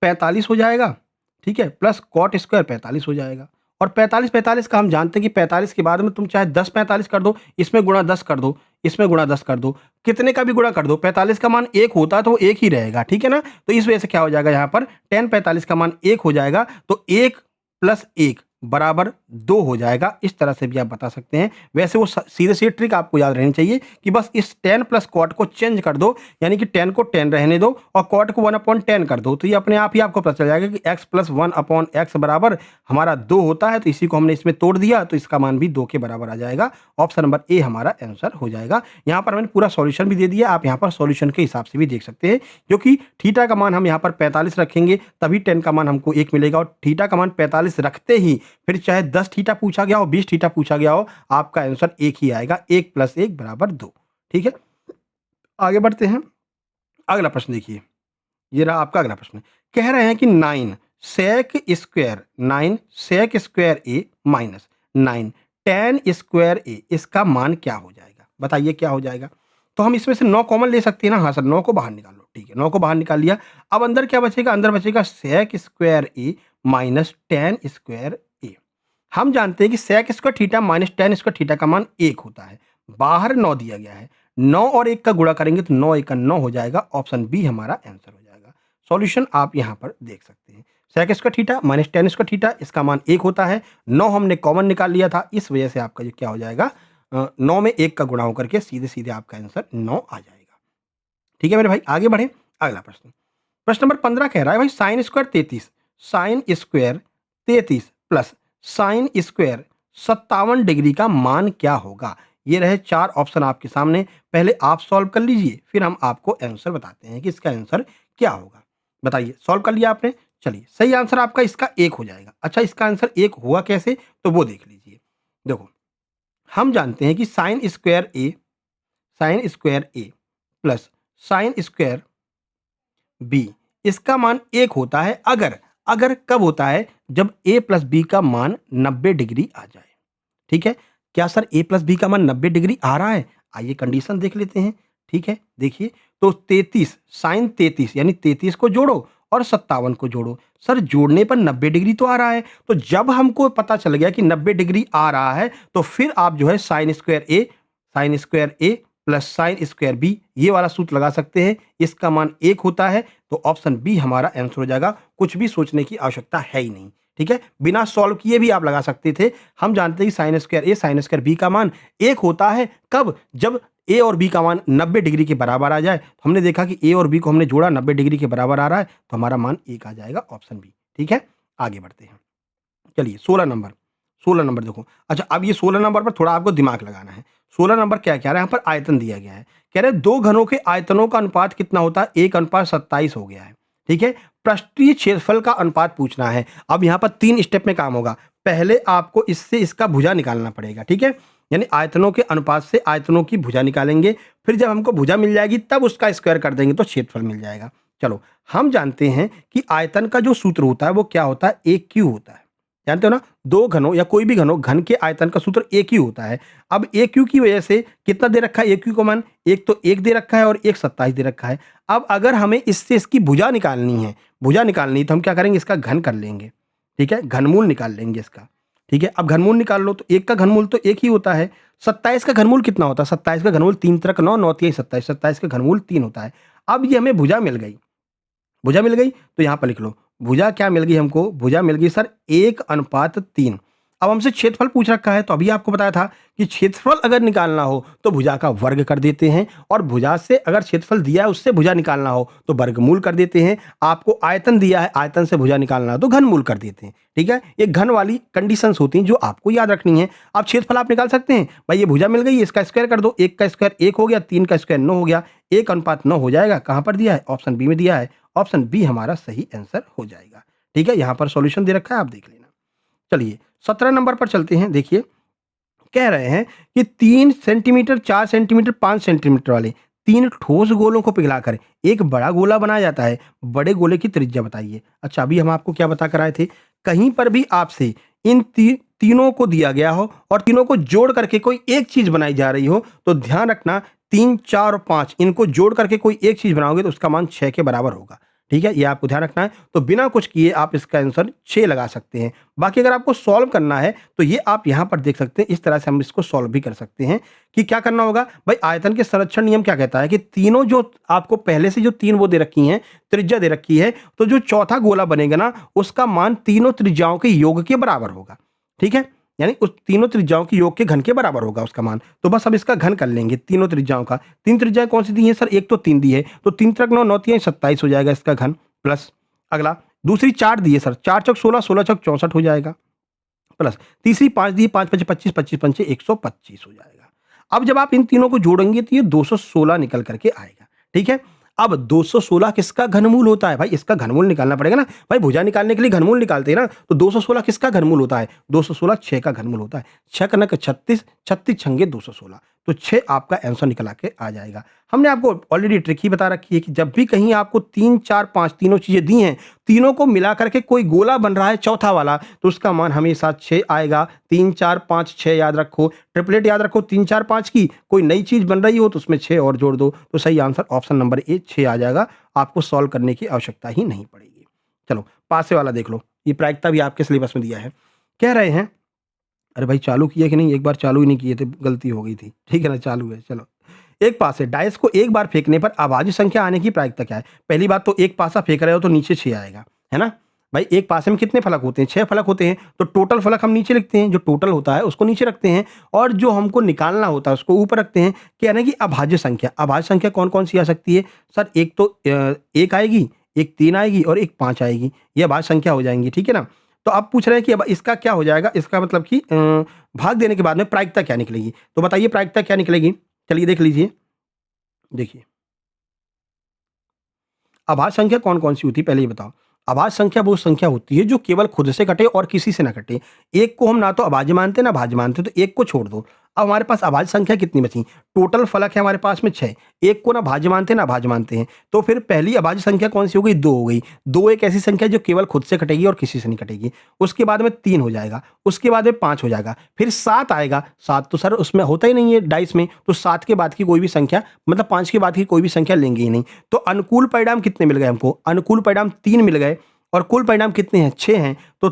45 हो जाएगा, ठीक है, प्लस कॉट स्क्वायर 45 हो जाएगा। और 45 का हम जानते हैं कि 45 के बाद में तुम चाहे 10 45 कर दो, इसमें गुणा 10 कर दो, इसमें गुणा 10 कर दो, कितने का भी गुणा कर दो, 45 का मान 1 होता है तो वो 1 ही रहेगा, ठीक है ना। तो इस वजह से क्या हो जाएगा, यहाँ पर tan 45 का मान 1 हो जाएगा, तो 1 प्लस 1 बराबर 2 हो जाएगा। इस तरह से भी आप बता सकते हैं। वैसे वो सीधे सीधे ट्रिक आपको याद रहनी चाहिए कि बस इस tan प्लस कॉट को चेंज कर दो, यानी कि tan को tan रहने दो और कॉट को 1/tan कर दो, तो ये अपने आप ही आपको पता चल जाएगा कि x प्लस 1/x बराबर हमारा 2 होता है। तो इसी को हमने इसमें तोड़ दिया, तो इसका मान भी 2 के बराबर आ जाएगा। ऑप्शन नंबर ए हमारा आंसर हो जाएगा। यहाँ पर मैंने पूरा सॉल्यूशन भी दे दिया, आप यहाँ पर सॉल्यूशन के हिसाब से भी देख सकते हैं, क्योंकि थीटा का मान हम यहाँ पर 45 रखेंगे तभी tan का मान हमको 1 मिलेगा, और थीटा का मान 45 रखते ही फिर चाहे 10 थीटा पूछा गया हो, 20 थीटा पूछा गया हो, आपका आंसर 1 ही आएगा, 1 प्लस 1 बराबर 2। ठीक है, आगे बढ़ते हैं। अगला प्रश्न देखिए, ये रहा आपका अगला प्रश्न। कह रहे हैं कि 9 sec स्क्वायर ए माइनस 9 tan स्क्वायर ए, इसका मान क्या हो जाएगा, बताइए क्या हो जाएगा। तो हम इसमें से 9 कॉमन ले सकते हैं ना, हाँ सर 9 को बाहर निकाल लो, ठीक है 9 को बाहर निकाल लिया। अब अंदर क्या बचेगा, अंदर बचेगा sec स्क्वायर ए माइनस tan स्क्वायर ए। हम जानते हैं कि sec square theta minus tan square theta का मान 1 होता है, बाहर 9 दिया गया है, 9 और 1 का गुणा करेंगे तो 9 1 9 हो जाएगा। ऑप्शन बी हमारा आंसर हो जाएगा। सॉल्यूशन आप यहाँ पर देख सकते हैं, sec square theta minus tan square theta, इसका मान 1 होता है, 9 हमने कॉमन निकाल लिया था, इस वजह से आपका जो क्या हो जाएगा, 9 में 1 का गुणा होकर के सीधे सीधे आपका आंसर 9 आ जाएगा। ठीक है मेरे भाई, आगे बढ़े। अगला प्रश्न, प्रश्न नंबर 15 कह रहा है भाई sine square 33 plus sine square 57 degree का मान क्या होगा। ये रहे 4 ऑप्शन आपके सामने, पहले आप सॉल्व कर लीजिए, फिर हम आपको आंसर बताते हैं कि इसका आंसर क्या होगा। बताइए, सॉल्व कर लिया आपने, चलिए सही आंसर आपका इसका 1 हो जाएगा। अच्छा, इसका आंसर 1 हुआ कैसे, तो वो देख लीजिए। देखो हम जानते हैं कि साइन स्क्वायर ए प्लस साइन स्क्वायर बी, इसका मान 1 होता है अगर, कब होता है, जब a प्लस बी का मान 90 डिग्री आ जाए। ठीक है, क्या सर a प्लस बी का मान 90 डिग्री आ रहा है, आइए कंडीशन देख लेते हैं। ठीक है, देखिए तो 33 साइन 33 यानी 33 को जोड़ो और 57 को जोड़ो, सर जोड़ने पर 90 डिग्री तो आ रहा है। तो जब हमको पता चल गया कि 90 डिग्री आ रहा है, तो फिर आप जो है साइन स्क्वायर ए प्लस साइन स्क्वायर बी, ये वाला सूत्र लगा सकते हैं, इसका मान 1 होता है, तो ऑप्शन बी हमारा आंसर हो जाएगा। कुछ भी सोचने की आवश्यकता है ही नहीं, ठीक है, बिना सॉल्व किए भी आप लगा सकते थे। हम जानते हैं कि साइन स्क्वायर बी का मान 1 होता है, कब, जब ए और बी का मान 90 डिग्री के बराबर आ जाए। तो हमने देखा कि ए और बी को हमने जोड़ा, 90 डिग्री के बराबर आ रहा है, तो हमारा मान 1 आ जाएगा, ऑप्शन बी। ठीक है, आगे बढ़ते हैं। चलिए 16 नंबर देखो। अच्छा, अब ये 16 नंबर पर थोड़ा आपको दिमाग लगाना है। 16 नंबर क्या कह रहा है, यहाँ पर आयतन दिया गया है। कह रहे हैं दो घनों के आयतनों का अनुपात कितना होता है, 1:27 हो गया है। ठीक है, पृष्ठीय क्षेत्रफल का अनुपात पूछना है। अब यहाँ पर 3 स्टेप में काम होगा। पहले आपको इससे इसका भुजा निकालना पड़ेगा। ठीक है, यानी आयतनों के अनुपात से आयतनों की भुजा निकालेंगे, फिर जब हमको भुजा मिल जाएगी तब उसका स्क्वायर कर देंगे तो क्षेत्रफल मिल जाएगा। चलो, हम जानते हैं कि आयतन का जो सूत्र होता है वो क्या होता है, एक क्यू होता है। जानते हो ना, दो घनों या कोई भी घन के आयतन का सूत्र एक ही होता है। अब एक क्यू की वजह से कितना दे रखा है, एक क्यू का मान एक तो एक दे रखा है और एक 27 दे रखा है। अब अगर हमें इससे इसकी भुजा निकालनी है, तो हम क्या करेंगे, इसका घन कर लेंगे। ठीक है, घनमूल निकाल लेंगे इसका। ठीक है, अब घनमूल निकाल लो तो एक का घनमूल तो एक ही होता है। 27 का घनमूल कितना होता है, 27 का घनमूल 3 त्रिक 9, 9 तिहाई 27, 27 का घनमूल 3 होता है। अब ये हमें भुजा मिल गई, तो यहाँ पर लिख लो भुजा क्या मिल गई हमको, भुजा मिल गई सर 1:3। अब हमसे क्षेत्रफल पूछ रखा है, तो अभी आपको बताया था कि क्षेत्रफल अगर निकालना हो तो भुजा का वर्ग कर देते हैं, और भुजा से अगर क्षेत्रफल दिया है उससे भुजा निकालना हो तो वर्गमूल कर देते हैं। आपको आयतन दिया है, आयतन से भुजा निकालना हो तो घनमूल कर देते हैं। ठीक है, ये घन वाली कंडीशंस होती हैं जो आपको याद रखनी है। अब क्षेत्रफल आप निकाल सकते हैं, भाई ये भुजा मिल गई, इसका स्क्वायर कर दो, 1 का स्क्वायर 1 हो गया, 3 का स्क्वायर 9 हो गया, 1:9 हो जाएगा। कहाँ पर दिया है, ऑप्शन बी में दिया है। ऑप्शन बी हमारा सही आंसर हो जाएगा। ठीक है, यहाँ पर सॉल्यूशन दे रखा है, आप देख लेना। चलिए 17 नंबर पर चलते हैं। देखिए, कह रहे हैं कि 3 सेंटीमीटर, 4 सेंटीमीटर, 5 सेंटीमीटर वाले 3 ठोस गोलों को पिघलाकर एक बड़ा गोला बनाया जाता है। बड़े गोले की त्रिज्या बताइए। अच्छा, अभी हम आपको क्या बता कर आए थे, कहीं पर भी आपसे इन तीनों को दिया गया हो और तीनों को जोड़ करके कोई एक चीज बनाई जा रही हो तो ध्यान रखना 3, 4 और 5 इनको जोड़ करके कोई एक चीज बनाओगे तो उसका मान 6 के बराबर होगा। ठीक है, ये आपको ध्यान रखना है। तो बिना कुछ किए आप इसका आंसर 6 लगा सकते हैं। बाकी अगर आपको सॉल्व करना है तो ये आप यहाँ पर देख सकते हैं, इस तरह से हम इसको सॉल्व भी कर सकते हैं कि क्या करना होगा। भाई आयतन के संरक्षण नियम क्या कहता है कि तीनों जो आपको पहले से जो 3 वो दे रखी हैं, त्रिज्या दे रखी है, तो जो चौथा गोला बनेगा ना उसका मान तीनों त्रिज्याओं के योग के बराबर होगा। ठीक है, यानी उस तीनों त्रिज्याओं के योग के घन के बराबर होगा उसका मान। तो बस अब इसका घन कर लेंगे तीनों त्रिज्याओं का। 3 त्रिज्याएं कौन सी दी हैं सर, एक तो 3 दी है, तो 3 त्रिक 9, 9 तिहाई 27 हो जाएगा इसका घन। प्लस अगला दूसरी 4 दी है सर, 4 चौक 16, 16 चौक 64 हो जाएगा। प्लस तीसरी 5 दी है, 5 5 25, 25 पंचे 125 हो जाएगा। अब जब आप इन तीनों को जोड़ेंगे तो ये 216 निकल करके आएगा। ठीक है, अब 216 किसका घनमूल होता है, भाई इसका घनमूल निकालना पड़ेगा ना। भाई भुजा निकालने के लिए घनमूल निकालते हैं ना, तो 216 किसका घनमूल होता है, 216 6 का घनमूल होता है। 6 का 36, 36 छंगे 216, तो 6 आपका आंसर निकला के आ जाएगा। हमने आपको ऑलरेडी ट्रिक ही बता रखी है कि जब भी कहीं आपको 3, 4, 5 तीनों चीजें दी हैं, तीनों को मिला करके कोई गोला बन रहा है चौथा वाला, तो उसका मान हमेशा 6 आएगा। 3, 4, 5, 6 याद रखो, ट्रिपलेट याद रखो 3, 4, 5 की। कोई नई चीज बन रही हो तो उसमें 6 और जोड़ दो, तो सही आंसर ऑप्शन नंबर ए 6 आ जाएगा। आपको सॉल्व करने की आवश्यकता ही नहीं पड़ेगी। चलो पासे वाला देख लो, ये प्रायिकता भी आपके सिलेबस में दिया है। कह रहे हैं, अरे भाई चालू किया कि नहीं, एक बार चालू ही नहीं किए थे, गलती हो गई थी। ठीक है ना, चालू है। चलो, एक पासे डाइस को एक बार फेंकने पर अभाज्य संख्या आने की प्रायिकता क्या है। पहली बात तो एक पासा फेंक रहे हो तो नीचे 6 आएगा, है ना। भाई एक पासे में कितने फलक होते हैं, 6 फलक होते हैं, तो टोटल फलक हम नीचे लिखते हैं, जो टोटल होता है उसको नीचे रखते हैं, और जो हमको निकालना होता है उसको ऊपर रखते हैं। क्या है कि अभाज्य संख्या कौन कौन सी आ सकती है सर, एक तो 1 आएगी, एक 3 आएगी और एक 5 आएगी, ये अभाज्य संख्या हो जाएंगी। ठीक है ना, तो अब पूछ रहे हैं कि अब इसका क्या हो जाएगा, इसका मतलब कि भाग देने के बाद में प्रायिकता क्या निकलेगी। तो बताइए प्रायिकता क्या निकलेगी, चलिए देख लीजिए। देखिए, अभाज्य संख्या कौन कौन सी होती है पहले ये बताओ। अभाज्य संख्या वो संख्या होती है जो केवल खुद से कटे और किसी से ना कटे। एक को हम ना तो अभाज्य मानते ना भाज्य मानते, तो एक को छोड़ दो। अब हमारे पास अभाज्य संख्या कितनी बची, टोटल फलक है हमारे पास में 6, एक को ना भाज्य मानते ना भाज्य मानते हैं, तो फिर पहली अभाज्य संख्या कौन सी हो गई, 2 हो गई। 2 एक ऐसी संख्या जो केवल खुद से कटेगी और किसी से नहीं कटेगी। उसके बाद में 3 हो जाएगा, उसके बाद में 5 हो जाएगा, फिर 7 आएगा। 7 तो सर उसमें होता ही नहीं है डाइस में, तो 7 के बाद की कोई भी संख्या, मतलब 5 के बाद की कोई भी संख्या लेंगे ही नहीं। तो अनुकूल परिणाम कितने मिल गए हमको, अनुकूल परिणाम 3 मिल गए, और कुल परिणाम कितने हैं, 6 हैं, तो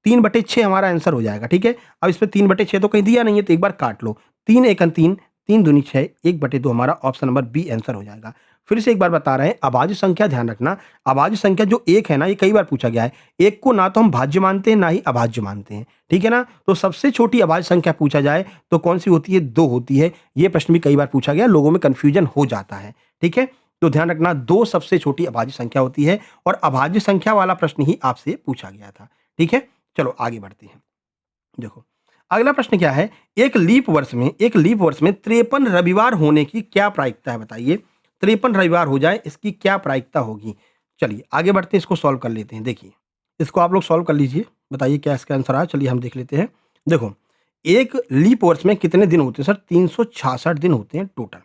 3/6 हमारा आंसर हो जाएगा। ठीक है, अब इसमें 3/6 तो कहीं दिया नहीं है, तो एक बार काट लो। 3 एकन 3, 3 दूनी 6, 1/2 हमारा ऑप्शन नंबर बी आंसर हो जाएगा। फिर से एक बार बता रहे हैं, अभाज्य संख्या ध्यान रखना, अभाज्य संख्या जो 1 है ना, ये कई बार पूछा गया है। 1 को ना तो हम भाज्य मानते हैं ना ही अभाज्य मानते हैं। ठीक है ना, तो सबसे छोटी अभाज्य संख्या पूछा जाए तो कौन सी होती है, 2 होती है। ये प्रश्न भी कई बार पूछा गया, लोगों में कंफ्यूजन हो जाता है। ठीक है, तो ध्यान रखना 2 सबसे छोटी अभाज्य संख्या होती है, और अभाज्य संख्या वाला प्रश्न ही आपसे पूछा गया था। ठीक है, चलो आगे बढ़ते हैं। देखो, अगला प्रश्न क्या है, एक लीप वर्ष में 53 रविवार होने की क्या प्रायिकता है बताइए। 53 रविवार हो जाए इसकी क्या प्रायिकता होगी। चलिए आगे बढ़ते हैं, इसको सॉल्व कर लेते हैं। देखिए इसको आप लोग सॉल्व कर लीजिए, बताइए क्या इसका आंसर आया। चलिए हम देख लेते हैं। देखो एक लीप वर्ष में कितने दिन होते हैं सर, 366 दिन होते हैं टोटल।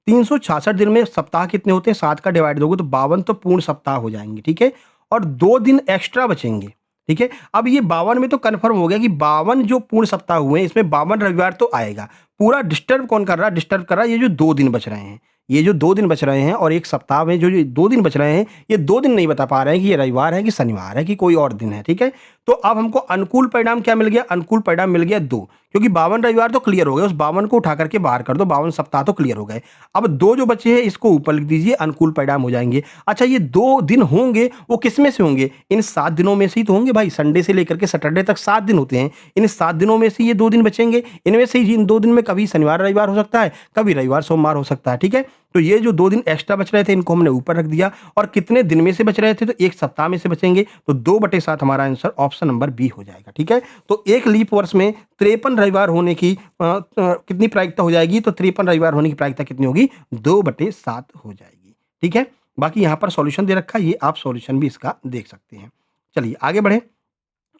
366 दिन में सप्ताह कितने होते हैं, 7 का डिवाइड दोगे तो 52 तो पूर्ण सप्ताह हो जाएंगे, ठीक है। और 2 दिन एक्स्ट्रा बचेंगे, ठीक है। अब ये 52 में तो कन्फर्म हो गया कि 52 जो पूर्ण सप्ताह हुए हैं इसमें 52 रविवार तो आएगा। पूरा डिस्टर्ब कौन कर रहा है, डिस्टर्ब कर रहा है ये जो 2 दिन बच रहे हैं। ये जो 2 दिन बच रहे हैं और एक सप्ताह में जो ये 2 दिन बच रहे हैं, ये 2 दिन नहीं बता पा रहे हैं कि ये रविवार है कि शनिवार है कि कोई और दिन है, ठीक है। तो अब हमको अनुकूल परिणाम क्या मिल गया, अनुकूल परिणाम मिल गया 2, क्योंकि 52 रविवार तो क्लियर हो गए, उस 52 को उठा करके बाहर कर दो, 52 सप्ताह तो क्लियर हो गए। अब 2 जो बचे हैं इसको ऊपर लिख दीजिए, अनुकूल परिणाम हो जाएंगे। अच्छा ये 2 दिन होंगे वो किसमें से होंगे, इन 7 दिनों में से ही तो होंगे भाई। संडे से लेकर के सैटरडे तक 7 दिन होते हैं, इन 7 दिनों में से ये 2 दिन बचेंगे। इनमें से इन 2 दिन में कभी शनिवार रविवार हो सकता है, कभी रविवार सोमवार हो सकता है, ठीक है। तो ये जो 2 दिन एक्स्ट्रा बच रहे थे इनको हमने ऊपर रख दिया। और कितने दिन में से बच रहे थे, तो एक सप्ताह में से बचेंगे। तो 2/7 हमारा आंसर ऑप्शन नंबर बी हो जाएगा, ठीक है। तो एक लीप वर्ष में 53 रविवार होने की कितनी प्रायिकता हो जाएगी, तो 53 रविवार होने की प्रायिकता कितनी होगी, 2/7 हो जाएगी, ठीक है। बाकी यहाँ पर सॉल्यूशन दे रखा है, ये आप सॉल्यूशन भी इसका देख सकते हैं। चलिए आगे बढ़े।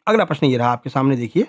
अगला प्रश्न ये रहा आपके सामने, देखिए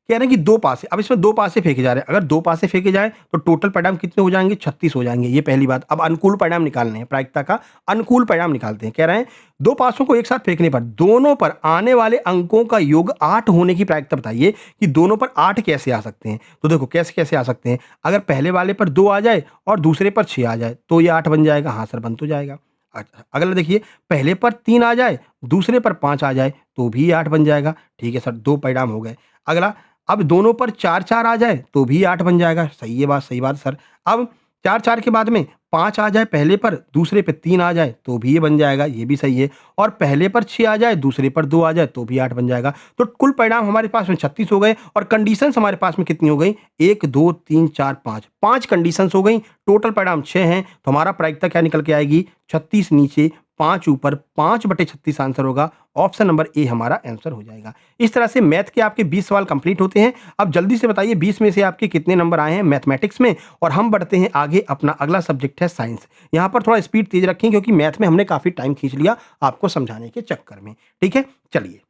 कह रहे हैं कि 2 पासे, अब इसमें 2 पासे फेंके जा रहे हैं। अगर 2 पासे फेंके जाए तो टोटल परिणाम कितने हो जाएंगे, 36 हो जाएंगे। ये पहली बात। अब अनुकूल परिणाम निकालने हैं, प्रायिकता का अनुकूल परिणाम निकालते हैं। कह रहे हैं 2 पासों को एक साथ फेंकने पर दोनों पर आने वाले अंकों का योग 8 होने की प्रायिकता बताइए कि दोनों पर 8 कैसे आ सकते हैं। तो देखो कैसे कैसे आ सकते हैं, अगर पहले वाले पर 2 आ जाए और दूसरे पर 6 आ जाए तो ये 8 बन जाएगा। हाँ सर बन तो जाएगा। अच्छा अगला देखिए, पहले पर 3 आ जाए दूसरे पर 5 आ जाए तो भी 8 बन जाएगा, ठीक है सर। 2 परिणाम हो गए। अगला, अब दोनों पर 4-4 आ जाए तो भी 8 बन जाएगा। सही है बात, सही बात सर। अब 4-4 के बाद में 5 आ जाए पहले पर, दूसरे पे 3 आ जाए तो भी ये बन जाएगा, ये भी सही है। और पहले पर 6 आ जाए दूसरे पर 2 आ जाए तो भी 8 बन जाएगा। तो कुल परिणाम हमारे पास में 36 हो गए। और कंडीशंस हमारे पास में कितनी हो गई, 1 2 3 4 5, 5 कंडीशंस हो गई। टोटल परिणाम 6 हैं। तो हमारा प्रायिकता क्या निकल के आएगी, 36 नीचे 5 ऊपर, 5/36 आंसर होगा। ऑप्शन नंबर ए हमारा आंसर हो जाएगा। इस तरह से मैथ के आपके 20 सवाल कंप्लीट होते हैं। अब जल्दी से बताइए 20 में से आपके कितने नंबर आए हैं मैथमेटिक्स में। और हम बढ़ते हैं आगे, अपना अगला सब्जेक्ट है साइंस। यहाँ पर थोड़ा स्पीड तेज रखें क्योंकि मैथ में हमने काफी टाइम खींच लिया आपको समझाने के चक्कर में, ठीक है। चलिए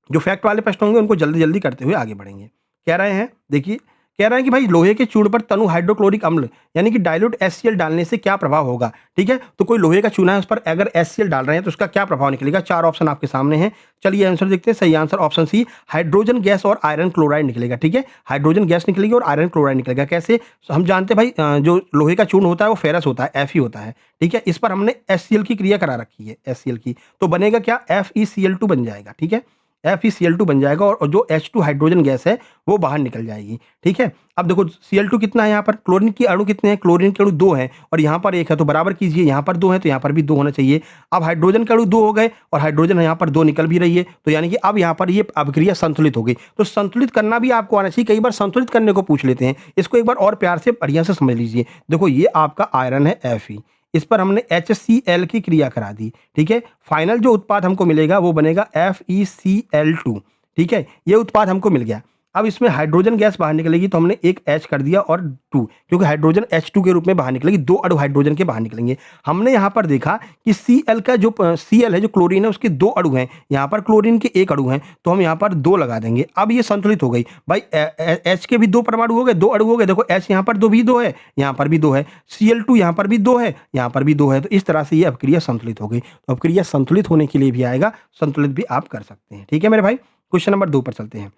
जो फैक्ट वाले प्रश्न होंगे उनको जल्दी जल्दी करते हुए आगे बढ़ेंगे। कह रहे हैं, देखिए कह रहे हैं कि भाई लोहे के चूर्ण पर तनु हाइड्रोक्लोरिक अम्ल यानी कि डाइल्यूट HCl डालने से क्या प्रभाव होगा, ठीक है। तो कोई लोहे का चूना है उस पर अगर HCl डाल रहे हैं तो उसका क्या प्रभाव निकलेगा। 4 ऑप्शन आपके सामने हैं। चलिए आंसर देखते हैं। सही answer option C, hydrogen gas और आयरन क्लोराइड निकलेगा, ठीक है। हाइड्रोजन गैस निकलेगी और आयरन क्लोराइड निकलेगा। कैसे, हम जानते हैं भाई जो लोहे का चूर्ण होता है वो फेरस होता है, Fe होता है, ठीक है। इस पर हमने HCl की क्रिया करा रखी है, HCl की, तो बनेगा क्या, FeCl2 बन जाएगा, ठीक है। FeCl2 बन जाएगा और जो H2 हाइड्रोजन गैस है वो बाहर निकल जाएगी, ठीक है। अब देखो Cl2 कितना है यहाँ पर, क्लोरीन की अणु कितने हैं, क्लोरीन के अणु 2 हैं और यहाँ पर 1 है, तो बराबर कीजिए। यहाँ पर 2 है तो यहाँ पर भी 2 होना चाहिए। अब हाइड्रोजन के अणु 2 हो गए और हाइड्रोजन यहाँ पर 2 निकल भी रही है, तो यानी कि अब यहाँ पर ये अभिक्रिया संतुलित हो गई। तो संतुलित करना भी आपको आना चाहिए। कई बार संतुलित करने को पूछ लेते हैं, इसको एक बार और प्यार से बढ़िया से समझ लीजिए। देखो ये आपका आयरन है Fe, इस पर हमने HCl की क्रिया करा दी, ठीक है। फाइनल जो उत्पाद हमको मिलेगा वो बनेगा FeCl2, ठीक है। ये उत्पाद हमको मिल गया। अब इसमें हाइड्रोजन गैस बाहर निकलेगी तो हमने एक H कर दिया और 2, क्योंकि हाइड्रोजन H2 के रूप में बाहर निकलेगी, 2 अणु हाइड्रोजन के बाहर निकलेंगे। हमने यहाँ पर देखा कि Cl का जो Cl है, जो क्लोरीन है, उसके 2 अणु हैं। यहाँ पर क्लोरीन के 1 अणु हैं, तो हम यहाँ पर 2 लगा देंगे। अब ये संतुलित हो गई भाई। H के भी 2 परमाणु हो गए, 2 अणु हो गए। देखो H यहाँ पर 2 है, यहाँ पर भी 2 है, Cl2 यहाँ पर भी 2 है, यहाँ पर भी 2 है। तो इस तरह से ये अपक्रिया संतुलित हो गई। तो अपक्रिया संतुलित होने के लिए भी आएगा, संतुलित भी आप कर सकते हैं, ठीक है मेरे भाई। क्वेश्चन नंबर 2 पर चलते हैं।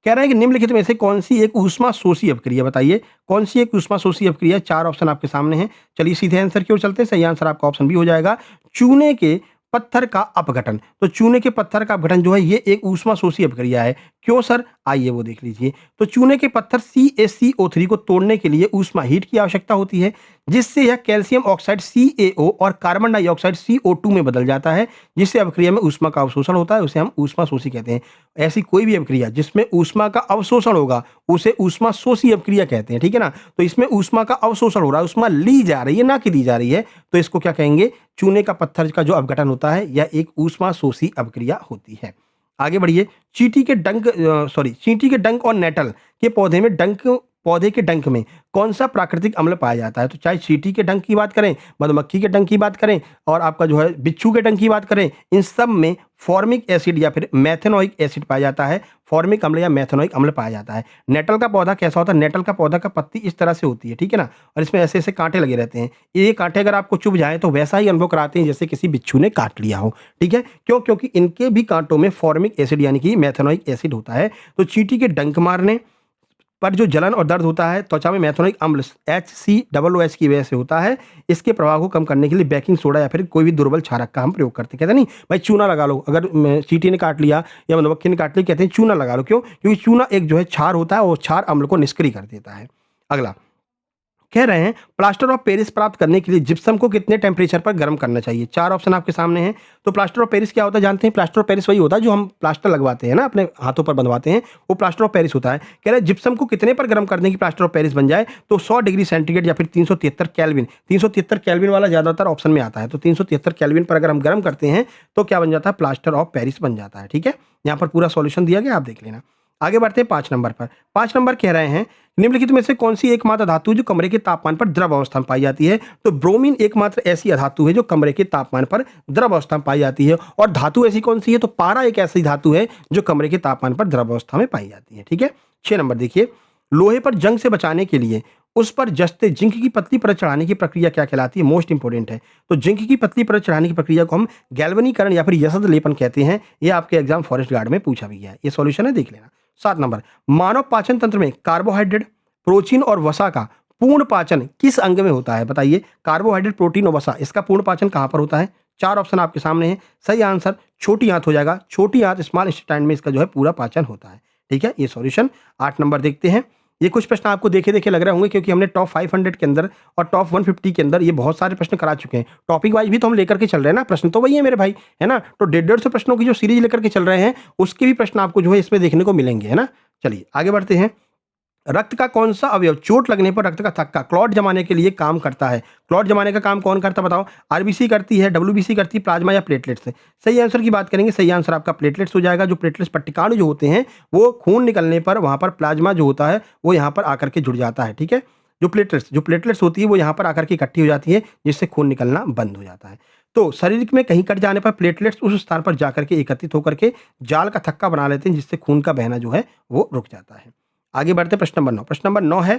कह रहे हैं कि निम्नलिखित में से कौन सी एक ऊष्मा शोषी अपक्रिया, बताइए कौन सी एक ऊष्मा शोषी अपक्रिया। 4 ऑप्शन आपके सामने हैं। चलिए सीधे आंसर की ओर चलते हैं। सही आंसर आपका ऑप्शन बी हो जाएगा, चूने के पत्थर का अपघटन। तो चूने के पत्थर का अपघटन जो है ये एक ऊष्मा शोषी अपक्रिया है। क्यों सर, आइए वो देख लीजिए। तो चूने के पत्थर CaCO3 को तोड़ने के लिए ऊष्मा हीट की आवश्यकता होती है, जिससे यह कैल्शियम ऑक्साइड CaO और कार्बन डाइऑक्साइड CO2 में बदल जाता है, जिससे अपक्रिया में ऊष्मा का अवशोषण होता है, उसे हम ऊष्मा शोषी कहते हैं। ऐसी कोई भी अपक्रिया जिसमें ऊष्मा का अवशोषण होगा उसे ऊष्मा शोषी अपक्रिया कहते हैं, ठीक है ना। तो इसमें ऊष्मा का अवशोषण हो रहा है, ऊष्मा ली जा रही है ना कि दी जा रही है, तो इसको क्या कहेंगे, चूने का पत्थर का जो अपघटन होता है यह एक ऊष्मा शोषी अपक्रिया होती है। आगे बढ़िए। चींटी के डंक और नेटल के पौधे के डंक में कौन सा प्राकृतिक अम्ल पाया जाता है? तो चाहे चींटी के डंक की बात करें, मधुमक्खी के डंक की बात करें और आपका जो है बिच्छू के डंक की बात करें, इन सब में फॉर्मिक एसिड या फिर मेथनोइक एसिड पाया जाता है, फॉर्मिक अम्ल या मेथनोइक अम्ल पाया जाता है। नेटल का पौधा कैसा होता है? नेटल का पौधा का पत्ती इस तरह से होती है, ठीक है ना, और इसमें ऐसे ऐसे कांटे लगे रहते हैं। ये कांटे अगर आपको चुभ जाए तो वैसा ही अनुभव कराते हैं जैसे किसी बिच्छू ने काट लिया हो, ठीक है। क्यों? क्योंकि इनके भी कांटों में फॉर्मिक एसिड यानी कि मेथनोइक एसिड होता है। तो चींटी के डंक मारने पर जो जलन और दर्द होता है त्वचा में मेथनोइक अम्ल HCOOH की वजह से होता है। इसके प्रभाव को कम करने के लिए बेकिंग सोडा या फिर कोई भी दुर्बल क्षारक का हम प्रयोग करते हैं। कहते नहीं भाई चूना लगा लो, अगर चींटी ने काट लिया या मधुमक्खी ने काट लिया, कहते हैं चूना लगा लो। क्यों? क्योंकि चूना एक जो है क्षार होता है और क्षार अम्ल को निष्क्रिय कर देता है। अगला कह रहे हैं प्लास्टर ऑफ पेरिस प्राप्त करने के लिए जिप्सम को कितने टेम्परेचर पर गर्म करना चाहिए? 4 ऑप्शन आपके सामने हैं। तो प्लास्टर ऑफ पेरिस क्या होता है जानते हैं? प्लास्टर ऑफ पेरिस वही होता है जो हम प्लास्टर लगवाते हैं ना, अपने हाथों पर बंधवाते हैं, वो प्लास्टर ऑफ पेरिस होता है। कह रहे हैं जिप्सम को कितने पर गर्म करने की प्लास्टर ऑफ पेरिस बन जाए? तो 100 डिग्री सेंटीग्रेड या फिर 373 केल्विन। 373 केल्विन वाला ज्यादातर ऑप्शन में आता है, तो 373 केल्विन पर अगर हम गर्म करते हैं तो क्या बन जाता है? प्लास्टर ऑफ पेरिस बन जाता है, ठीक है। यहाँ पर पूरा सॉल्यूशन दिया गया, आप देख लेना। आगे बढ़ते हैं 5 नंबर पर। 5 नंबर कह रहे हैं निम्नलिखित में से कौन सी एकमात्र धातु है जो कमरे के तापमान पर द्रव अवस्था में पाई जाती है? तो ब्रोमीन एकमात्र ऐसी धातु है जो कमरे के तापमान पर द्रव अवस्था में पाई जाती है। और धातु ऐसी कौन सी है? तो पारा एक ऐसी धातु है जो कमरे के तापमान पर द्रव अवस्था में पाई जाती है, ठीक है। 6 नंबर देखिए, लोहे पर जंग से बचाने के लिए उस पर जस्ते जिंक की पतली परत चढ़ाने की प्रक्रिया क्या कहलाती है? मोस्ट इंपोर्टेंट है। तो जिंक की पतली परत चढ़ाने की प्रक्रिया को हम गैल्वनीकरण या फिर यसद लेपन कहते हैं। ये आपके एग्जाम फॉरेस्ट गार्ड में पूछा भी गया है, ये सॉल्यूशन है, देख लेना। 7 नंबर, मानव पाचन तंत्र में कार्बोहाइड्रेट, प्रोटीन और वसा का पूर्ण पाचन किस अंग में होता है? बताइए, कार्बोहाइड्रेट, प्रोटीन और वसा, इसका पूर्ण पाचन कहां पर होता है? 4 ऑप्शन आपके सामने हैं। सही आंसर छोटी आंत हो जाएगा। छोटी आंत, स्मॉल इंटेस्टाइन में इसका जो है पूरा पाचन होता है, ठीक है। ये सॉल्यूशन। 8 नंबर देखते हैं। ये कुछ प्रश्न आपको देखे देखे लग रहे होंगे क्योंकि हमने टॉप 500 के अंदर और टॉप 150 के अंदर ये बहुत सारे प्रश्न करा चुके हैं। टॉपिक वाइज भी तो हम लेकर के चल रहे हैं ना, प्रश्न तो वही है मेरे भाई, है ना। तो 150 प्रश्नों की जो सीरीज लेकर के चल रहे हैं उसके भी प्रश्न आपको जो है इसमें देखने को मिलेंगे, है ना। चलिए आगे बढ़ते हैं। रक्त का कौन सा अवयव चोट लगने पर रक्त का थक्का क्लॉट जमाने के लिए काम करता है? क्लॉट जमाने का काम कौन करता है बताओ? आरबीसी करती है, डब्ल्यूबीसी करती है, प्लाज्मा या प्लेटलेट्स से? सही आंसर की बात करेंगे, सही आंसर आपका प्लेटलेट्स हो जाएगा। जो प्लेटलेट्स पट्टिकाणु जो होते हैं वो खून निकलने पर वहां पर प्लाज्मा जो होता है वो यहाँ पर आकर के जुड़ जाता है, ठीक है। जो प्लेटलेट्स होती है वो यहाँ पर आकर के इकट्ठी हो जाती है जिससे खून निकलना बंद हो जाता है। तो शरीर में कहीं कट जाने पर प्लेटलेट्स उस स्थान पर जाकर के एकत्रित होकर के जाल का थक्का बना लेते हैं जिससे खून का बहना जो है वो रुक जाता है। आगे बढ़ते प्रश्न नंबर 9। प्रश्न नंबर 9 है,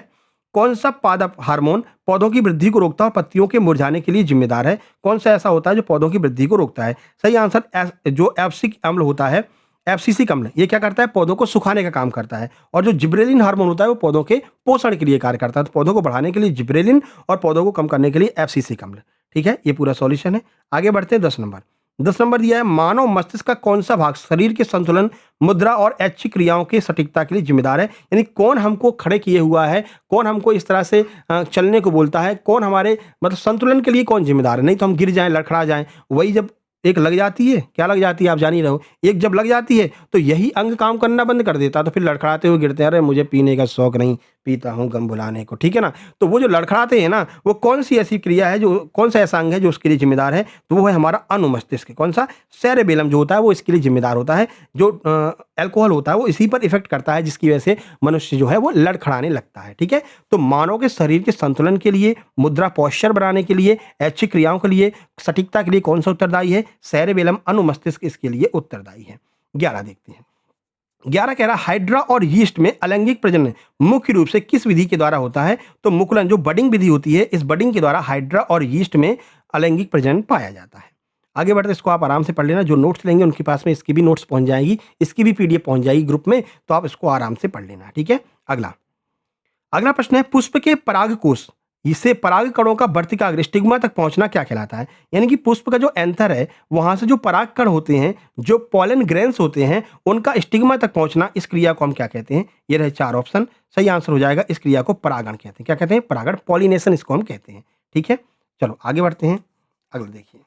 कौन सा पादप हार्मोन पौधों की वृद्धि को रोकता है और पत्तियों के मुरझाने के लिए जिम्मेदार है? कौन सा ऐसा होता है जो पौधों की वृद्धि को रोकता है? सही आंसर जो एब्सिक अम्ल होता है, एब्सिसिक अम्ल, ये क्या करता है? पौधों को सुखाने का काम करता है। और जो जिब्रेलिन हार्मोन होता है वो पौधों के पोषण के लिए कार्य करता है। तो पौधों को बढ़ाने के लिए जिब्रेलिन और पौधों को कम करने के लिए एब्सिसिक अम्ल, ठीक है। ये पूरा सॉल्यूशन है। आगे बढ़ते हैं 10 नंबर। 10 नंबर दिया है, मानव मस्तिष्क का कौन सा भाग शरीर के संतुलन, मुद्रा और ऐच्छिक क्रियाओं की सटीकता के लिए जिम्मेदार है? यानी कौन हमको खड़े किए हुआ है, कौन हमको इस तरह से चलने को बोलता है, कौन हमारे मतलब संतुलन के लिए कौन जिम्मेदार है? नहीं तो हम गिर जाएं, लड़खड़ा जाएं। वही जब एक लग जाती है, क्या लग जाती है आप जान ही रहे हो, एक जब लग जाती है तो यही अंग काम करना बंद कर देता है, तो फिर लड़खड़ाते हुए गिरते हैं, अरे मुझे पीने का शौक नहीं, पीता हूँ गम भुलाने को, ठीक है ना। तो वो जो लड़खड़ाते हैं ना, वो कौन सी ऐसी क्रिया है, जो कौन सा ऐसा अंग है जो उसके लिए जिम्मेदार है? तो वो है हमारा अनुमस्तिष्क। कौन सा? सेरेबेलम जो होता है वो इसके लिए जिम्मेदार होता है। जो अल्कोहल होता है वो इसी पर इफेक्ट करता है जिसकी वजह से मनुष्य जो है वो लड़खड़ाने लगता है, ठीक है। तो मानव के शरीर के संतुलन के लिए, मुद्रा पोस्चर बनाने के लिए, ऐच्छिक क्रियाओं के लिए, सटीकता के लिए कौन सा उत्तरदायी है? सेरेबेलम अनुमस्तिष्क इसके लिए उत्तरदायी है। 11 देखते हैं। 11 कह रहा है, हाइड्रा और यीस्ट में अलैंगिक प्रजनन मुख्य रूप से किस विधि के द्वारा होता है? तो मुकुलन, जो बडिंग विधि होती है, इस बडिंग के द्वारा हाइड्रा और यीस्ट में अलैंगिक प्रजनन पाया जाता है। आगे बढ़ते, इसको आप आराम से पढ़ लेना। जो नोट्स लेंगे उनके पास में इसकी भी नोट्स पहुंच जाएगी, इसकी भी पीडीएफ पहुंच जाएगी ग्रुप में, तो आप इसको आराम से पढ़ लेना, ठीक है। अगला प्रश्न है, पुष्प के परागकोश इससे पराग कणों का वर्तिकाग्र स्टिग्मा तक पहुंचना क्या कहलाता है? यानी कि पुष्प का जो एंथर है वहां से जो पराग कण होते हैं, जो पॉलन ग्रेन्स होते हैं, उनका स्टिग्मा तक पहुंचना, इस क्रिया को हम क्या कहते हैं? ये रहे 4 ऑप्शन। सही आंसर हो जाएगा, इस क्रिया को परागण कहते हैं। क्या कहते हैं? परागण, पॉलिनेशन इसको हम कहते हैं, ठीक है। चलो आगे बढ़ते हैं। अगला देखिए,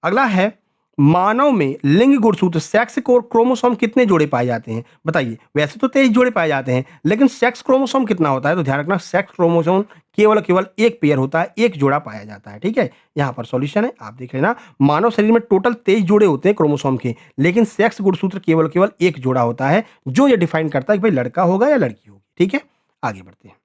अगला है, मानव में लिंग गुणसूत्र सेक्स क्रोमोसोम कितने जोड़े पाए जाते हैं? बताइए। वैसे तो 23 जोड़े पाए जाते हैं, लेकिन सेक्स क्रोमोसोम कितना होता है? तो ध्यान रखना, सेक्स क्रोमोसोम केवल एक पेयर होता है, एक जोड़ा पाया जाता है। ठीक है, यहाँ पर सॉल्यूशन है, आप देख लेना। मानव शरीर में टोटल 23 जोड़े होते हैं क्रोमोसोम के, लेकिन सेक्स गुणसूत्र केवल एक जोड़ा होता है, जो ये डिफाइन करता है कि भाई लड़का होगा या लड़की होगी। ठीक है, आगे बढ़ते हैं।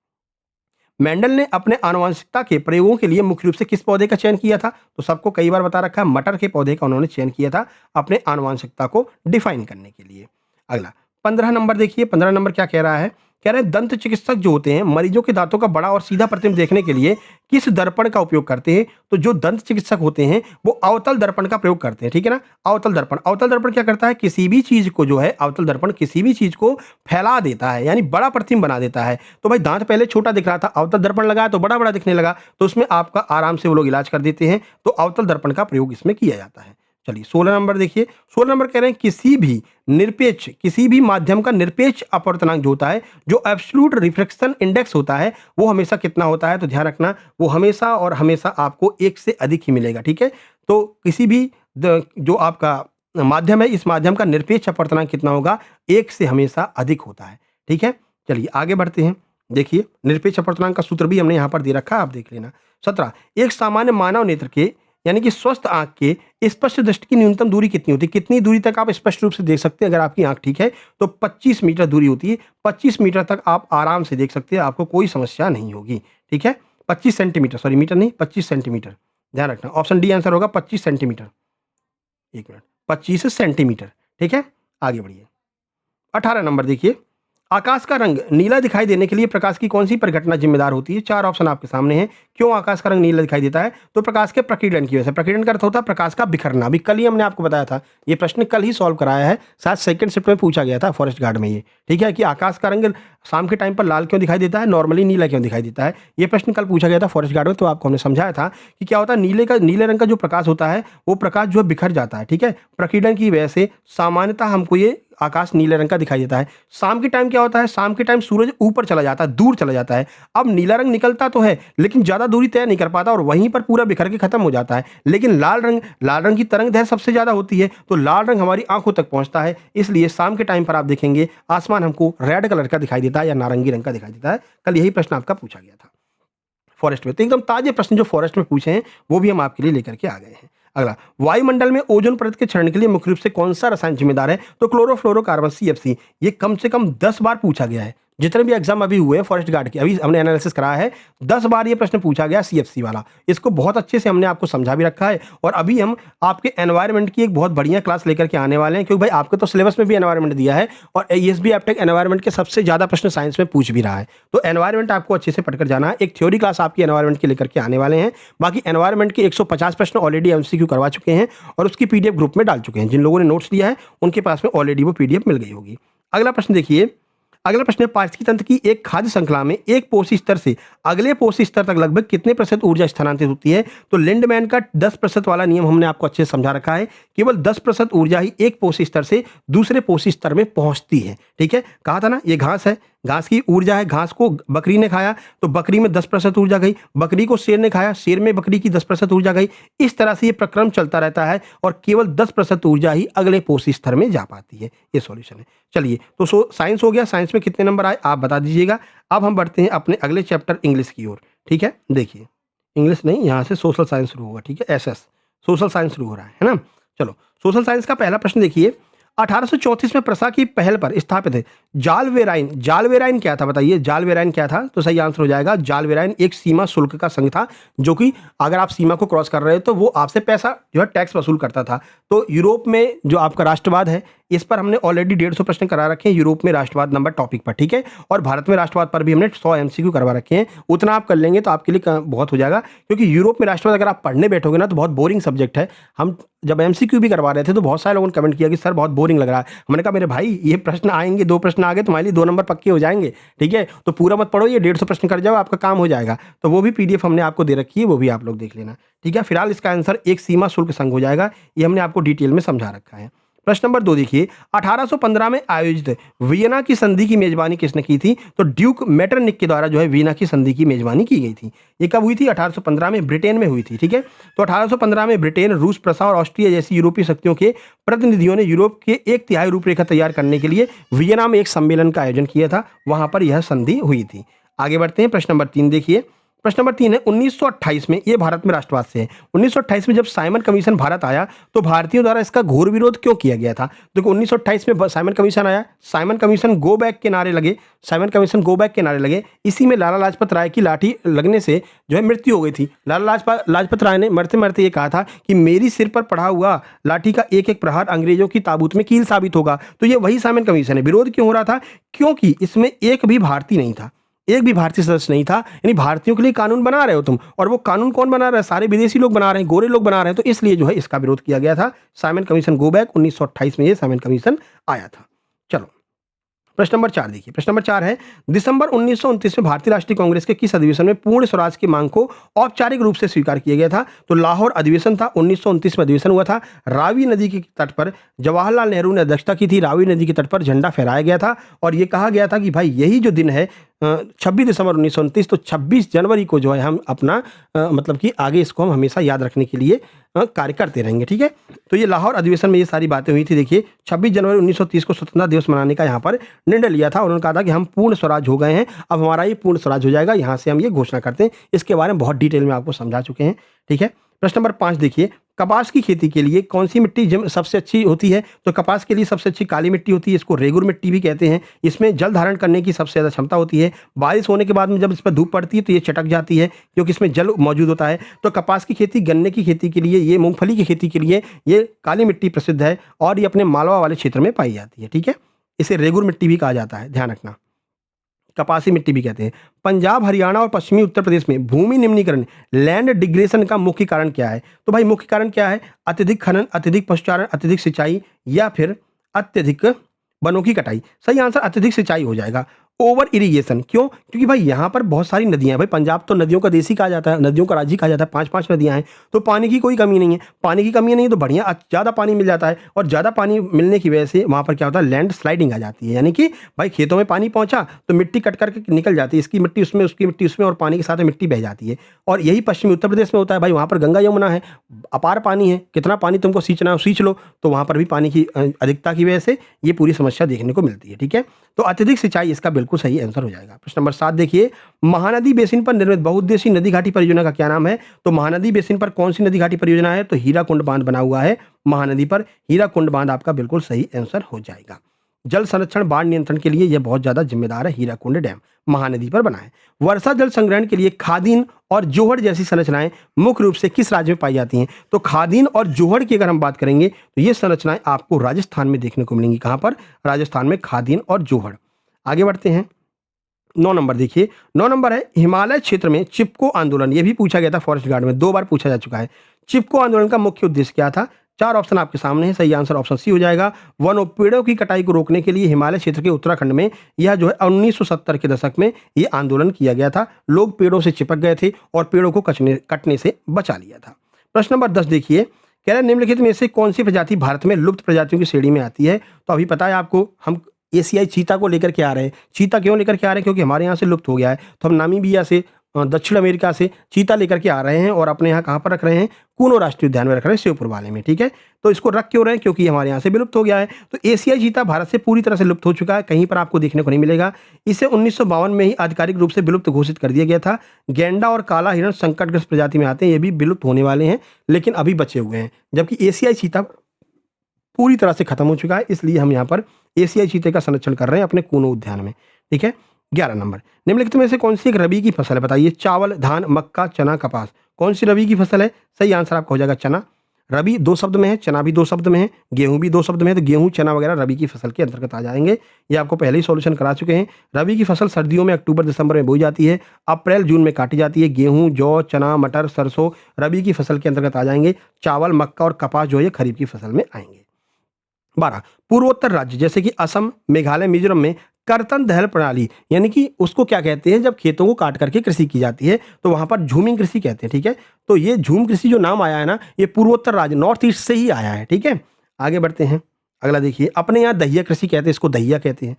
मेंडल ने अपने आनुवंशिकता के प्रयोगों के लिए मुख्य रूप से किस पौधे का चयन किया था? तो सबको कई बार बता रखा है, मटर के पौधे का उन्होंने चयन किया था अपने आनुवंशिकता को डिफाइन करने के लिए। अगला 15 नंबर देखिए, 15 नंबर क्या कह रहा है? कह रहे हैं दंत चिकित्सक जो होते हैं मरीजों के दांतों का बड़ा और सीधा प्रतिबिंब देखने के लिए किस दर्पण का उपयोग करते हैं? तो जो दंत चिकित्सक होते हैं वो अवतल दर्पण का प्रयोग करते हैं। ठीक है ना, अवतल दर्पण क्या करता है? किसी भी चीज को जो है, अवतल दर्पण किसी भी चीज को फैला देता है, यानी बड़ा प्रतिबिंब बना देता है। तो भाई दांत पहले छोटा दिख रहा था, अवतल दर्पण लगाया तो बड़ा बड़ा दिखने लगा, तो उसमें आपका आराम से वो लोग इलाज कर देते हैं। तो अवतल दर्पण का प्रयोग इसमें किया जाता है। चलिए 16 नंबर देखिए, 16 नंबर कह रहे हैं किसी भी माध्यम का निरपेक्ष अपवर्तनांक जो होता है, जो एब्सोल्यूट रिफ्रैक्शन इंडेक्स होता है, वो हमेशा कितना होता है? तो ध्यान रखना, वो हमेशा और हमेशा आपको 1 से अधिक ही मिलेगा। ठीक है, तो किसी भी जो आपका माध्यम है, इस माध्यम का निरपेक्ष अपवर्तनांक कितना होगा? 1 से हमेशा अधिक होता है। ठीक है, चलिए आगे बढ़ते हैं। देखिए निरपेक्ष अपवर्तनांक का सूत्र भी हमने यहाँ पर दे रखा है, आप देख लेना। 17, एक सामान्य मानव नेत्र के यानी कि स्वस्थ आंख के स्पष्ट दृष्टि की न्यूनतम दूरी कितनी होती है? कितनी दूरी तक आप स्पष्ट रूप से देख सकते हैं? अगर आपकी आंख ठीक है तो 25 मीटर दूरी होती है। 25 मीटर तक आप आराम से देख सकते हैं, आपको कोई समस्या नहीं होगी। ठीक है, 25 सेंटीमीटर, सॉरी मीटर नहीं, 25 सेंटीमीटर, ध्यान रखना। ऑप्शन डी आंसर होगा 25 सेंटीमीटर। 1 minute, 25 centimetre. ठीक है, आगे बढ़िए। 18 नंबर देखिए, आकाश का रंग नीला दिखाई देने के लिए प्रकाश की कौन सी परिघटना जिम्मेदार होती है? 4 ऑप्शन आपके सामने हैं। क्यों आकाश का रंग नीला दिखाई देता है? तो प्रकाश के प्रकीर्णन की वजह से। प्रकीर्णन का अर्थ होता है प्रकाश का बिखरना। अभी कल ही हमने आपको बताया था, ये प्रश्न कल ही सॉल्व कराया है, शायद सेकंड शिफ्ट में पूछा गया था फॉरेस्ट गार्ड में ये। ठीक है, कि आकाश का रंग शाम के टाइम पर लाल क्यों दिखाई देता है, नॉर्मली नीला क्यों दिखाई देता है? ये प्रश्न कल पूछा गया था फॉरेस्ट गार्ड में, तो आपको हमने समझाया था कि क्या होता है, नीले रंग का जो प्रकाश होता है वो प्रकाश जो है बिखर जाता है। ठीक है, प्रकीर्णन की वजह से सामान्यतः हमको ये आकाश नीले रंग का दिखाई देता है। शाम के टाइम क्या होता है? शाम के टाइम सूरज ऊपर चला जाता है, दूर चला जाता है। अब नीला रंग निकलता तो है, लेकिन ज्यादा दूरी तय नहीं कर पाता और वहीं पर पूरा बिखर के खत्म हो जाता है। लेकिन लाल रंग की तरंग दैर्घ्य सबसे ज्यादा होती है, तो लाल रंग हमारी आंखों तक पहुंचता है। इसलिए शाम के टाइम पर आप देखेंगे आसमान हमको रेड कलर का दिखाई देता है या नारंगी रंग का दिखाई देता है। कल यही प्रश्न आपका पूछा गया था फॉरेस्ट में। तो एकदम ताजे प्रश्न जो फॉरेस्ट में पूछे हैं वो भी हम आपके लिए लेकर के आ गए हैं। अगला, वायुमंडल में ओजोन परत के क्षरण के लिए मुख्य रूप से कौन सा रसायन जिम्मेदार है? तो क्लोरोफ्लोरोकार्बन, CFC। ये कम से कम 10 बार पूछा गया है। जितने भी एग्जाम अभी हुए हैं फॉरेस्ट गार्ड के, अभी हमने एनालिसिस कराया है, 10 बार ये प्रश्न पूछा गया CFC वाला। इसको बहुत अच्छे से हमने आपको समझा भी रखा है, और अभी हम आपके एनवायरनमेंट की एक बहुत बढ़िया क्लास लेकर के आने वाले हैं, क्योंकि भाई आपके तो सिलेबस में भी एनवायरनमेंट दिया है, और ESB एप्टेक एनवायरनमेंट के सबसे ज्यादा प्रश्न साइंस में पूछ भी रहा है। तो एनवायरनमेंट आपको अच्छे से पढ़कर जाना है। एक थ्योरी क्लास आपकी एनवायरनमेंट की लेकर के आने वाले हैं। बाकी एनवायरनमेंट के 150 प्रश्न ऑलरेडी MCQ करवा चुके हैं और उसकी PDF ग्रुप में डाल चुके हैं। जिन लोगों ने नोट्स लिया है उनके पास में ऑलरेडी वो PDF मिल गई होगी। अगला प्रश्न देखिए, अगला प्रश्न है, पारिस्थितिकी तंत्र की एक खाद्य श्रृंखला में एक पोषी स्तर से अगले पोषी स्तर तक लगभग कितने प्रतिशत ऊर्जा स्थानांतरित होती है? तो लिंडमैन का 10% वाला नियम हमने आपको अच्छे से समझा रखा है। केवल 10% ऊर्जा ही एक पोषी स्तर से दूसरे पोषी स्तर में पहुंचती है। ठीक है, कहा था ना, ये घास है, घास की ऊर्जा है, घास को बकरी ने खाया तो बकरी में 10% ऊर्जा गई, बकरी को शेर ने खाया, शेर में बकरी की 10% ऊर्जा गई। इस तरह से ये प्रक्रम चलता रहता है और केवल 10% ऊर्जा ही अगले पोषी स्तर में जा पाती है। ये सॉल्यूशन है। चलिए, तो साइंस हो गया। साइंस में कितने नंबर आए आप बता दीजिएगा। अब हम बढ़ते हैं अपने अगले चैप्टर इंग्लिश की ओर। ठीक है, देखिए इंग्लिश नहीं, यहाँ से सोशल साइंस शुरू होगा। ठीक है, SS सोशल साइंस शुरू हो रहा है ना। चलो, सोशल साइंस का पहला प्रश्न देखिए, 1834 में प्रसा की पहल पर स्थापित है जालवेराइन। जालवेराइन क्या था बताइए? जालवेराइन क्या था? तो सही आंसर हो जाएगा जालवेराइन एक सीमा शुल्क का संघ था, जो कि अगर आप सीमा को क्रॉस कर रहे हो तो वो आपसे पैसा जो है टैक्स वसूल करता था। तो यूरोप में जो आपका राष्ट्रवाद है, इस पर हमने ऑलरेडी 150 प्रश्न करा रखे हैं यूरोप में राष्ट्रवाद नंबर टॉपिक पर। ठीक है, और भारत में राष्ट्रवाद पर भी हमने 100 MCQ करवा रखे हैं। उतना आप कर लेंगे तो आपके लिए बहुत हो जाएगा, क्योंकि यूरोप में राष्ट्रवाद अगर आप पढ़ने बैठोगे ना तो बहुत बोरिंग सब्जेक्ट है। हम जब MCQ भी करवा रहे थे तो बहुत सारे लोगों ने कमेंट किया कि सर बहुत बोरिंग लग रहा है। हमने कहा मेरे भाई ये प्रश्न आएंगे, 2 प्रश्न आ गए तुम्हारे लिए 2 नंबर पक्के हो जाएंगे। ठीक है, तो पूरा मत पढ़ो, ये 150 प्रश्न कर जाओ, आपका काम हो जाएगा। तो वो भी PDF हमने आपको दे रखी है, वो भी आप लोग देख लेना। ठीक है, फिलहाल इसका आंसर एक सीमा शुल्क संघ हो जाएगा। ये हमने आपको डिटेल में समझा रखा है। प्रश्न नंबर 2 देखिए, 1815 में आयोजित वियना की संधि की मेजबानी किसने की थी? तो ड्यूक मेटरनिक के द्वारा जो है वियना की संधि की मेजबानी की गई थी। ये कब हुई थी? 1815 में ब्रिटेन में हुई थी। ठीक है, तो 1815 में ब्रिटेन, रूस, प्रसा और ऑस्ट्रिया जैसी यूरोपीय शक्तियों के प्रतिनिधियों ने यूरोप के 1/3 रूपरेखा तैयार करने के लिए वियना में एक सम्मेलन का आयोजन किया था। वहां पर यह संधि हुई थी। आगे बढ़ते हैं, प्रश्न नंबर 3 देखिए। प्रश्न नंबर 3 है, 1928 में, ये भारत में राष्ट्रवाद से है। 1928 में जब साइमन कमीशन भारत आया तो भारतीयों द्वारा इसका घोर विरोध क्यों किया गया था? देखो 1928 में साइमन कमीशन आया, साइमन कमीशन गो बैक के नारे लगे, साइमन कमीशन गो बैक के नारे लगे। इसी में लाला लाजपत राय की लाठी लगने से जो है मृत्यु हो गई थी। लाला लाजपत राय ने मरते मरते ये कहा था कि मेरी सिर पर पड़ा हुआ लाठी का एक एक प्रहार अंग्रेजों की ताबूत में कील साबित होगा। तो ये वही साइमन कमीशन है। विरोध क्यों हो रहा था? क्योंकि इसमें एक भी भारतीय नहीं था, एक भी भारतीय सदस्य नहीं था। यानी भारतीयों के लिए कानून बना रहे हो तुम, और वो कानून कौन बना रहा है? सारे विदेशी लोग बना रहे हैं, गोरे लोग बना रहे हैं। तो इसलिए जो है इसका विरोध किया गया था। साइमन कमीशन गो बैक, 1928 में ये साइमन कमीशन आया था। चलो प्रश्न नंबर 4 देखिए। प्रश्न नंबर 4 है, दिसंबर 1929 में भारतीय राष्ट्रीय कांग्रेस के किस अधिवेशन में पूर्ण स्वराज की मांग को औपचारिक रूप से स्वीकार किया गया था? तो लाहौर अधिवेशन था, 1929 में अधिवेशन हुआ था। रावी नदी के तट पर जवाहरलाल नेहरू ने अध्यक्षता की थी। रावी नदी के तट पर झंडा फहराया गया था और ये कहा गया था कि भाई यही जो दिन है 26 दिसंबर 1929, तो 26 जनवरी को जो है हम अपना मतलब कि आगे इसको हम हमेशा याद रखने के लिए कार्य करते रहेंगे। ठीक है, तो ये लाहौर अधिवेशन में ये सारी बातें हुई थी। देखिए 26 जनवरी 1930 को स्वतंत्रता दिवस मनाने का यहाँ पर निर्णय लिया था। उन्होंने कहा था कि हम पूर्ण स्वराज हो गए हैं, अब हमारा ये पूर्ण स्वराज हो जाएगा, यहाँ से हम ये घोषणा करते हैं। इसके बारे में बहुत डिटेल में आपको समझा चुके हैं। ठीक है, प्रश्न नंबर 5 देखिए, कपास की खेती के लिए कौन सी मिट्टी सबसे अच्छी होती है? तो कपास के लिए सबसे अच्छी काली मिट्टी होती है, इसको रेगुर मिट्टी भी कहते हैं। इसमें जल धारण करने की सबसे ज़्यादा क्षमता होती है। बारिश होने के बाद में जब इस पर धूप पड़ती है तो ये चटक जाती है क्योंकि इसमें जल मौजूद होता है। तो कपास की खेती, गन्ने की खेती के लिए, ये मूंगफली की खेती के लिए ये काली मिट्टी प्रसिद्ध है और ये अपने मालवा वाले क्षेत्र में पाई जाती है। ठीक है, इसे रेगुर मिट्टी भी कहा जाता है, ध्यान रखना। कपासी मिट्टी भी कहते हैं। पंजाब, हरियाणा और पश्चिमी उत्तर प्रदेश में भूमि निम्नीकरण, लैंड डिग्रेशन का मुख्य कारण क्या है? तो भाई मुख्य कारण क्या है? अत्यधिक खनन, अत्यधिक पशुचारण, अत्यधिक सिंचाई या फिर अत्यधिक वनों की कटाई। सही आंसर अत्यधिक सिंचाई हो जाएगा। ओवर इरिगेशन, क्यों? क्योंकि भाई यहाँ पर बहुत सारी नदियां हैं। भाई पंजाब तो नदियों का देश ही कहा जाता है, नदियों का राज्य कहा जाता है। 5-5 नदियां हैं, तो पानी की कोई कमी नहीं है। पानी की कमी नहीं है तो बढ़िया ज़्यादा पानी मिल जाता है, और ज़्यादा पानी मिलने की वजह से वहाँ पर क्या होता है? लैंड स्लाइडिंग आ जाती है। यानी कि भाई खेतों में पानी पहुंचा तो मिट्टी कट करके निकल जाती है, इसकी मिट्टी उसमें, उसकी मिट्टी उसमें, और पानी के साथ में मिट्टी बह जाती है। और यही पश्चिमी उत्तर प्रदेश में होता है। भाई वहाँ पर गंगा यमुना है, अपार पानी है, कितना पानी तुमको सींचना हो सींच लो। तो वहाँ पर भी पानी की अधिकता की वजह से ये पूरी समस्या देखने को मिलती है। ठीक है, तो अत्यधिक सिंचाई इसका बिल्कुल सही आंसर हो जाएगा। प्रश्न नंबर 7 देखिए, महानदी बेसिन पर निर्मित बहुउद्देशीय नदी घाटी परियोजना का क्या नाम है? तो महानदी बेसिन पर कौन सी नदी घाटी परियोजना है? तो हीराकुंड बांध बना हुआ है महानदी पर। हीराकुंड बांध आपका बिल्कुल सही आंसर हो जाएगा। जल संरक्षण, बाढ़ नियंत्रण के लिए यह बहुत ज्यादा जिम्मेदार है। हीराकुंड डैम महानदी पर बना है। वर्षा जल संग्रहण के लिए खादीन और जोहड़ जैसी संरचनाएं मुख्य रूप से किस राज्य में पाई जाती हैं? तो खादीन और जोहड़ की अगर हम बात करेंगे तो ये संरचनाएं आपको राजस्थान में देखने को मिलेंगी। कहां पर? राजस्थान में खादीन और जोहड़। आगे बढ़ते हैं, 9 नंबर देखिए। 9 नंबर है, हिमालय क्षेत्र में चिपको आंदोलन। ये भी पूछा गया था फॉरेस्ट गार्ड में, 2 बार पूछा जा चुका है। चिपको आंदोलन का मुख्य उद्देश्य क्या था? 4 ऑप्शन आपके सामने है, सही आंसर ऑप्शन सी हो जाएगा। वन पेड़ों की कटाई को रोकने के लिए हिमालय क्षेत्र के उत्तराखंड में यह जो है 1970 के दशक में ये आंदोलन किया गया था। लोग पेड़ों से चिपक गए थे और पेड़ों को कटने से बचा लिया था। प्रश्न नंबर 10 देखिए, कह रहे निम्नलिखित में से कौन सी प्रजाति भारत में लुप्त प्रजातियों की श्रेणी में आती है? तो अभी पता है आपको, हम एशियाई चीता को लेकर के आ रहे हैं। चीता क्यों लेकर के आ रहे हैं? क्योंकि हमारे यहाँ से लुप्त हो गया है, तो हम नामीबिया से, दक्षिण अमेरिका से चीता लेकर के आ रहे हैं और अपने यहाँ कहाँ पर रख रहे हैं? कूनो राष्ट्रीय उद्यान में रख रहे हैं, शिवपुर वाले में। ठीक है, तो इसको रख क्यों रहे हैं? क्योंकि हमारे यहाँ से विलुप्त हो गया है। तो एशियाई चीता भारत से पूरी तरह से लुप्त हो चुका है, कहीं पर आपको देखने को नहीं मिलेगा। इसे 1952 में ही आधिकारिक रूप से विलुप्त घोषित कर दिया गया था। गैंडा और काला हिरण संकटग्रस्त प्रजाति में आते हैं, ये भी विलुप्त होने वाले हैं, लेकिन अभी बचे हुए हैं। जबकि एशियाई चीता पूरी तरह से खत्म हो चुका है, इसलिए हम यहाँ पर एशियाई चीते का संरक्षण कर रहे हैं अपने कूनो उद्यान में। ठीक है, 11 नंबर, निम्नलिखित में से कौन सी एक रबी की फसल है? बताइए। चावल, धान, मक्का, चना, कपास, कौन सी रबी की फसल है? सही आंसर आपका हो जाएगा चना। रबी 2 शब्द में है, चना भी 2 शब्द में है, गेहूं भी 2 शब्द में है, तो गेहूं, चना वगैरह रबी की फसल के अंतर्गत आ जाएंगे। ये आपको पहले ही सॉल्यूशन करा चुके हैं। रबी की फसल सर्दियों में अक्टूबर दिसंबर में बोई जाती है, अप्रैल जून में काटी जाती है। गेहूं, जौ, चना, मटर, सरसों रबी की फसल के अंतर्गत आ जाएंगे। चावल, मक्का और कपास जो है खरीफ की फसल में आएंगे। 12, पूर्वोत्तर राज्य जैसे कि असम, मेघालय, मिजोरम में कर्तन दहल प्रणाली, यानी कि उसको क्या कहते हैं? जब खेतों को काट करके कृषि की जाती है तो वहां पर झूमिंग कृषि कहते हैं। ठीक है, तो ये झूम कृषि जो नाम आया है ना, ये पूर्वोत्तर राज्य, नॉर्थ ईस्ट से ही आया है। ठीक है, आगे बढ़ते हैं। अगला देखिए, अपने यहाँ दहिया कृषि कहते हैं, इसको दहिया कहते हैं।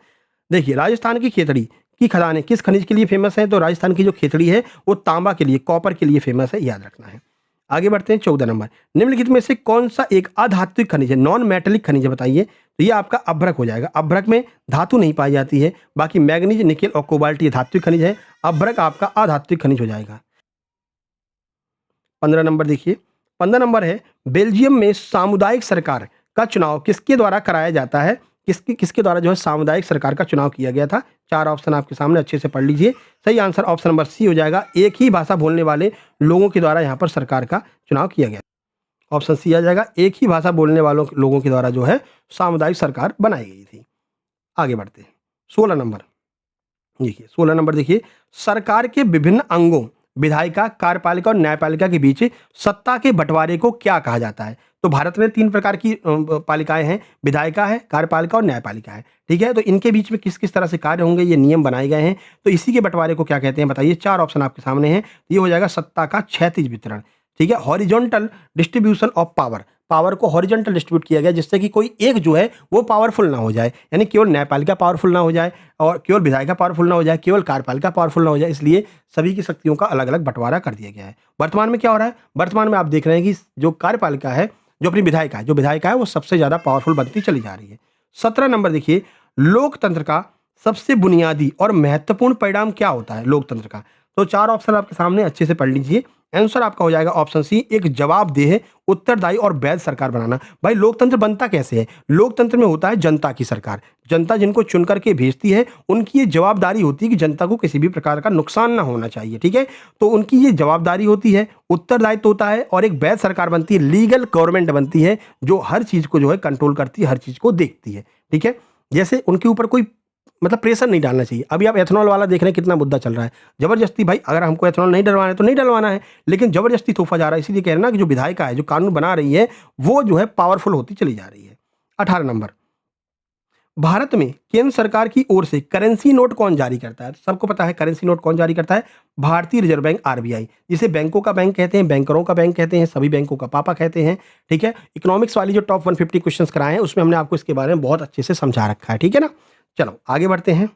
देखिए, राजस्थान की खेतड़ी की खदानें किस खनिज के लिए फेमस है? तो राजस्थान की जो खेतड़ी है वो तांबा के लिए, कॉपर के लिए फेमस है, याद रखना है। आगे बढ़ते हैं 14 नंबर, निम्नलिखित में से कौन सा एक अधात्विक खनिज है, नॉन मेटेलिक खनिज है, बताइए। तो ये आपका अभ्रक हो जाएगा। अभ्रक में धातु नहीं पाई जाती है, बाकी मैग्नीज, निकेल और कोबाल्ट ये धात्विक खनिज है। अभ्रक आपका अधात्विक खनिज हो जाएगा। 15 नंबर देखिए, 15 नंबर है, बेल्जियम में सामुदायिक सरकार का चुनाव किसके द्वारा कराया जाता है? किसके किसके द्वारा जो है सामुदायिक सरकार का चुनाव किया गया था? 4 ऑप्शन आपके सामने, अच्छे से पढ़ लीजिए। सही आंसर ऑप्शन नंबर सी हो जाएगा, एक ही भाषा बोलने वाले लोगों के द्वारा यहाँ पर सरकार का चुनाव किया गया। ऑप्शन सी आ जाएगा, एक ही भाषा बोलने वालों लोगों के द्वारा जो है सामुदायिक सरकार बनाई गई थी। आगे बढ़ते हैं 16 नंबर देखिए, 16 नंबर देखिए, सरकार के विभिन्न अंगों विधायिका, कार्यपालिका और न्यायपालिका के बीच सत्ता के बंटवारे को क्या कहा जाता है? तो भारत में 3 प्रकार की पालिकाएं हैं, विधायिका है, कार्यपालिका और न्यायपालिका है। ठीक है, तो इनके बीच में किस किस तरह से कार्य होंगे, ये नियम बनाए गए हैं। तो इसी के बंटवारे को क्या कहते हैं, बताइए। 4 ऑप्शन आपके सामने हैं, ये हो जाएगा सत्ता का क्षैतिज वितरण। ठीक है, horizontal distribution of power, power को हॉरिजॉन्टल डिस्ट्रीब्यूट किया गया जिससे कि कोई एक जो है वो पावरफुल ना हो जाए, यानी केवल न्यायपालिका पावरफुल ना हो जाए और केवल विधायिका पावरफुल ना हो जाए, केवल कार्यपालिका पावरफुल ना हो जाए, इसलिए सभी की शक्तियों का अलग अलग बंटवारा कर दिया गया है। वर्तमान में क्या हो रहा है, वर्तमान में आप देख रहे हैं कि जो कार्यपालिका है, जो अपनी विधायिका है वो सबसे ज्यादा पावरफुल बनती चली जा रही है। 17 नंबर देखिए, लोकतंत्र का सबसे बुनियादी और महत्वपूर्ण परिणाम क्या होता है लोकतंत्र का? तो 4 ऑप्शन आपके सामने, अच्छे से पढ़ लीजिए। आंसर आपका हो जाएगा ऑप्शन सी, एक जवाबदेह, उत्तरदायी और वैध सरकार बनाना। भाई लोकतंत्र बनता कैसे है? लोकतंत्र में होता है जनता की सरकार, जनता जिनको चुन करके भेजती है उनकी ये जवाबदारी होती है कि जनता को किसी भी प्रकार का नुकसान ना होना चाहिए। ठीक है, तो उनकी ये जवाबदारी होती है, उत्तरदायित्व होता है और एक वैध सरकार बनती है, लीगल गवर्नमेंट बनती है जो हर चीज को जो है कंट्रोल करती है, हर चीज को देखती है। ठीक है, जैसे उनके ऊपर कोई मतलब प्रेशर नहीं डालना चाहिए। अभी आप एथेनॉल वाला देख रहे हैं, कितना मुद्दा चल रहा है, जबरदस्ती। भाई अगर हमको एथेनॉल नहीं डलवाना है तो नहीं डलवाना है, लेकिन जबरदस्ती तोहफा जा रहा है। इसीलिए कह रहे हैं ना कि जो विधायिका है, जो कानून बना रही है, वो जो है पावरफुल होती चली जा रही है। 18 नंबर, भारत में केंद्र सरकार की ओर से करेंसी नोट कौन जारी करता है? सबको पता है करेंसी नोट कौन जारी करता है, भारतीय रिजर्व बैंक, आरबीआई, जिसे बैंकों का बैंक कहते हैं, बैंकरों का बैंक कहते हैं, सभी बैंकों का पापा कहते हैं। ठीक है, इकोनॉमिक्स वाली जो टॉप 150 क्वेश्चंस कराए हैं उसमें हमने आपको इसके बारे में बहुत अच्छे से समझा रखा है। ठीक है ना, चलो आगे बढ़ते हैं।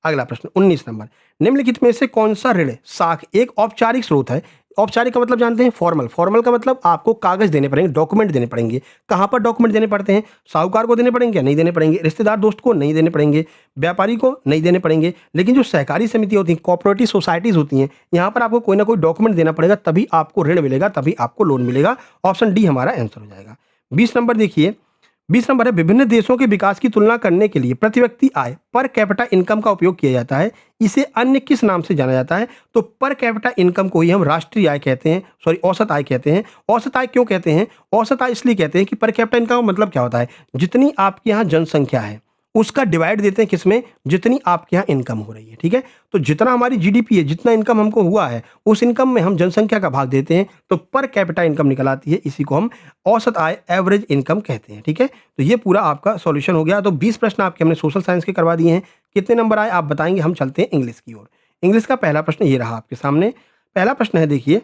अगला प्रश्न 19 नंबर, निम्नलिखित में से कौन सा ऋण साख एक औपचारिक स्रोत है? औपचारिक का मतलब जानते हैं, फॉर्मल। फॉर्मल का मतलब आपको कागज देने पड़ेंगे, डॉक्यूमेंट देने पड़ेंगे। कहां पर डॉक्यूमेंट देने पड़ते हैं? साहूकार को देने पड़ेंगे या नहीं देने पड़ेंगे? रिश्तेदार दोस्त को नहीं देने पड़ेंगे, व्यापारी को नहीं देने पड़ेंगे, लेकिन जो सहकारी समिति होती है, कोऑपरेटिव सोसाइटीज होती हैं, यहां पर आपको कोई ना कोई डॉक्यूमेंट देना पड़ेगा, तभी आपको ऋण मिलेगा, तभी आपको लोन मिलेगा। ऑप्शन डी हमारा आंसर हो जाएगा। 20 नंबर देखिए, 20 नंबर है, विभिन्न देशों के विकास की तुलना करने के लिए प्रति व्यक्ति आय, पर कैपिटा इनकम का उपयोग किया जाता है, इसे अन्य किस नाम से जाना जाता है? तो पर कैपिटा इनकम को ही हम राष्ट्रीय आय कहते हैं, सॉरी औसत आय कहते हैं। औसत आय क्यों कहते हैं? औसत आय इसलिए कहते हैं कि पर कैपिटा इनकम का मतलब क्या होता है, जितनी आपके यहाँ जनसंख्या है उसका डिवाइड देते हैं किसमें, जितनी आपके यहाँ इनकम हो रही है। ठीक है, तो जितना हमारी जीडीपी है, जितना इनकम हमको हुआ है, उस इनकम में हम जनसंख्या का भाग देते हैं, तो पर कैपिटा इनकम निकल आती है, इसी को हम औसत आय, एवरेज इनकम कहते हैं। ठीक है, तो ये पूरा आपका सॉल्यूशन हो गया। तो 20 प्रश्न आपके हमने सोशल साइंस के करवा दिए हैं। कितने नंबर आए आप बताएंगे? हम चलते हैं इंग्लिश की ओर। इंग्लिश का पहला प्रश्न ये रहा आपके सामने। पहला प्रश्न है, देखिए,